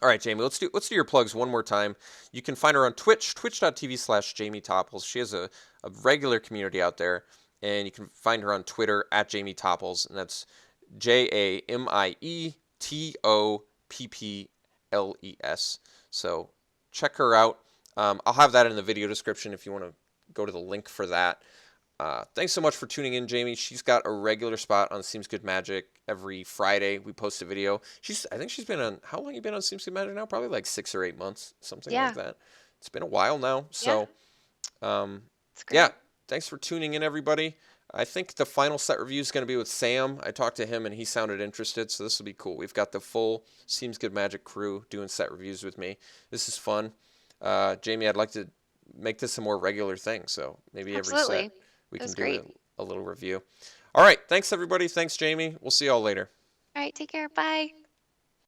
all right, Jamie, let's do your plugs one more time. You can find her on Twitch, twitch.tv/Jamie Topples. She has a regular community out there, and you can find her on Twitter at Jamie Topples, and that's JamieTopples. So check her out. I'll have that in the video description if you want to go to the link for that. Thanks so much for tuning in, Jamie. She's got a regular spot on Seems Good Magic every Friday. We post a video. I think she's been on, how long you been on Seems Good Magic now? Probably like 6 or 8 months, something like Yeah. that. It's been a while now. Yeah. So, um, It's yeah, great. thanks for tuning in, everybody. I think the final set review is going to be with Sam. I talked to him and he sounded interested, so this will be cool. We've got the full Seems Good Magic crew doing set reviews with me. This is fun. Jamie, I'd like to make this a more regular thing, so maybe every set Absolutely. we It can was do great. a little review. All right, thanks everybody. Thanks Jamie. We'll see y'all later. All right, take care. Bye.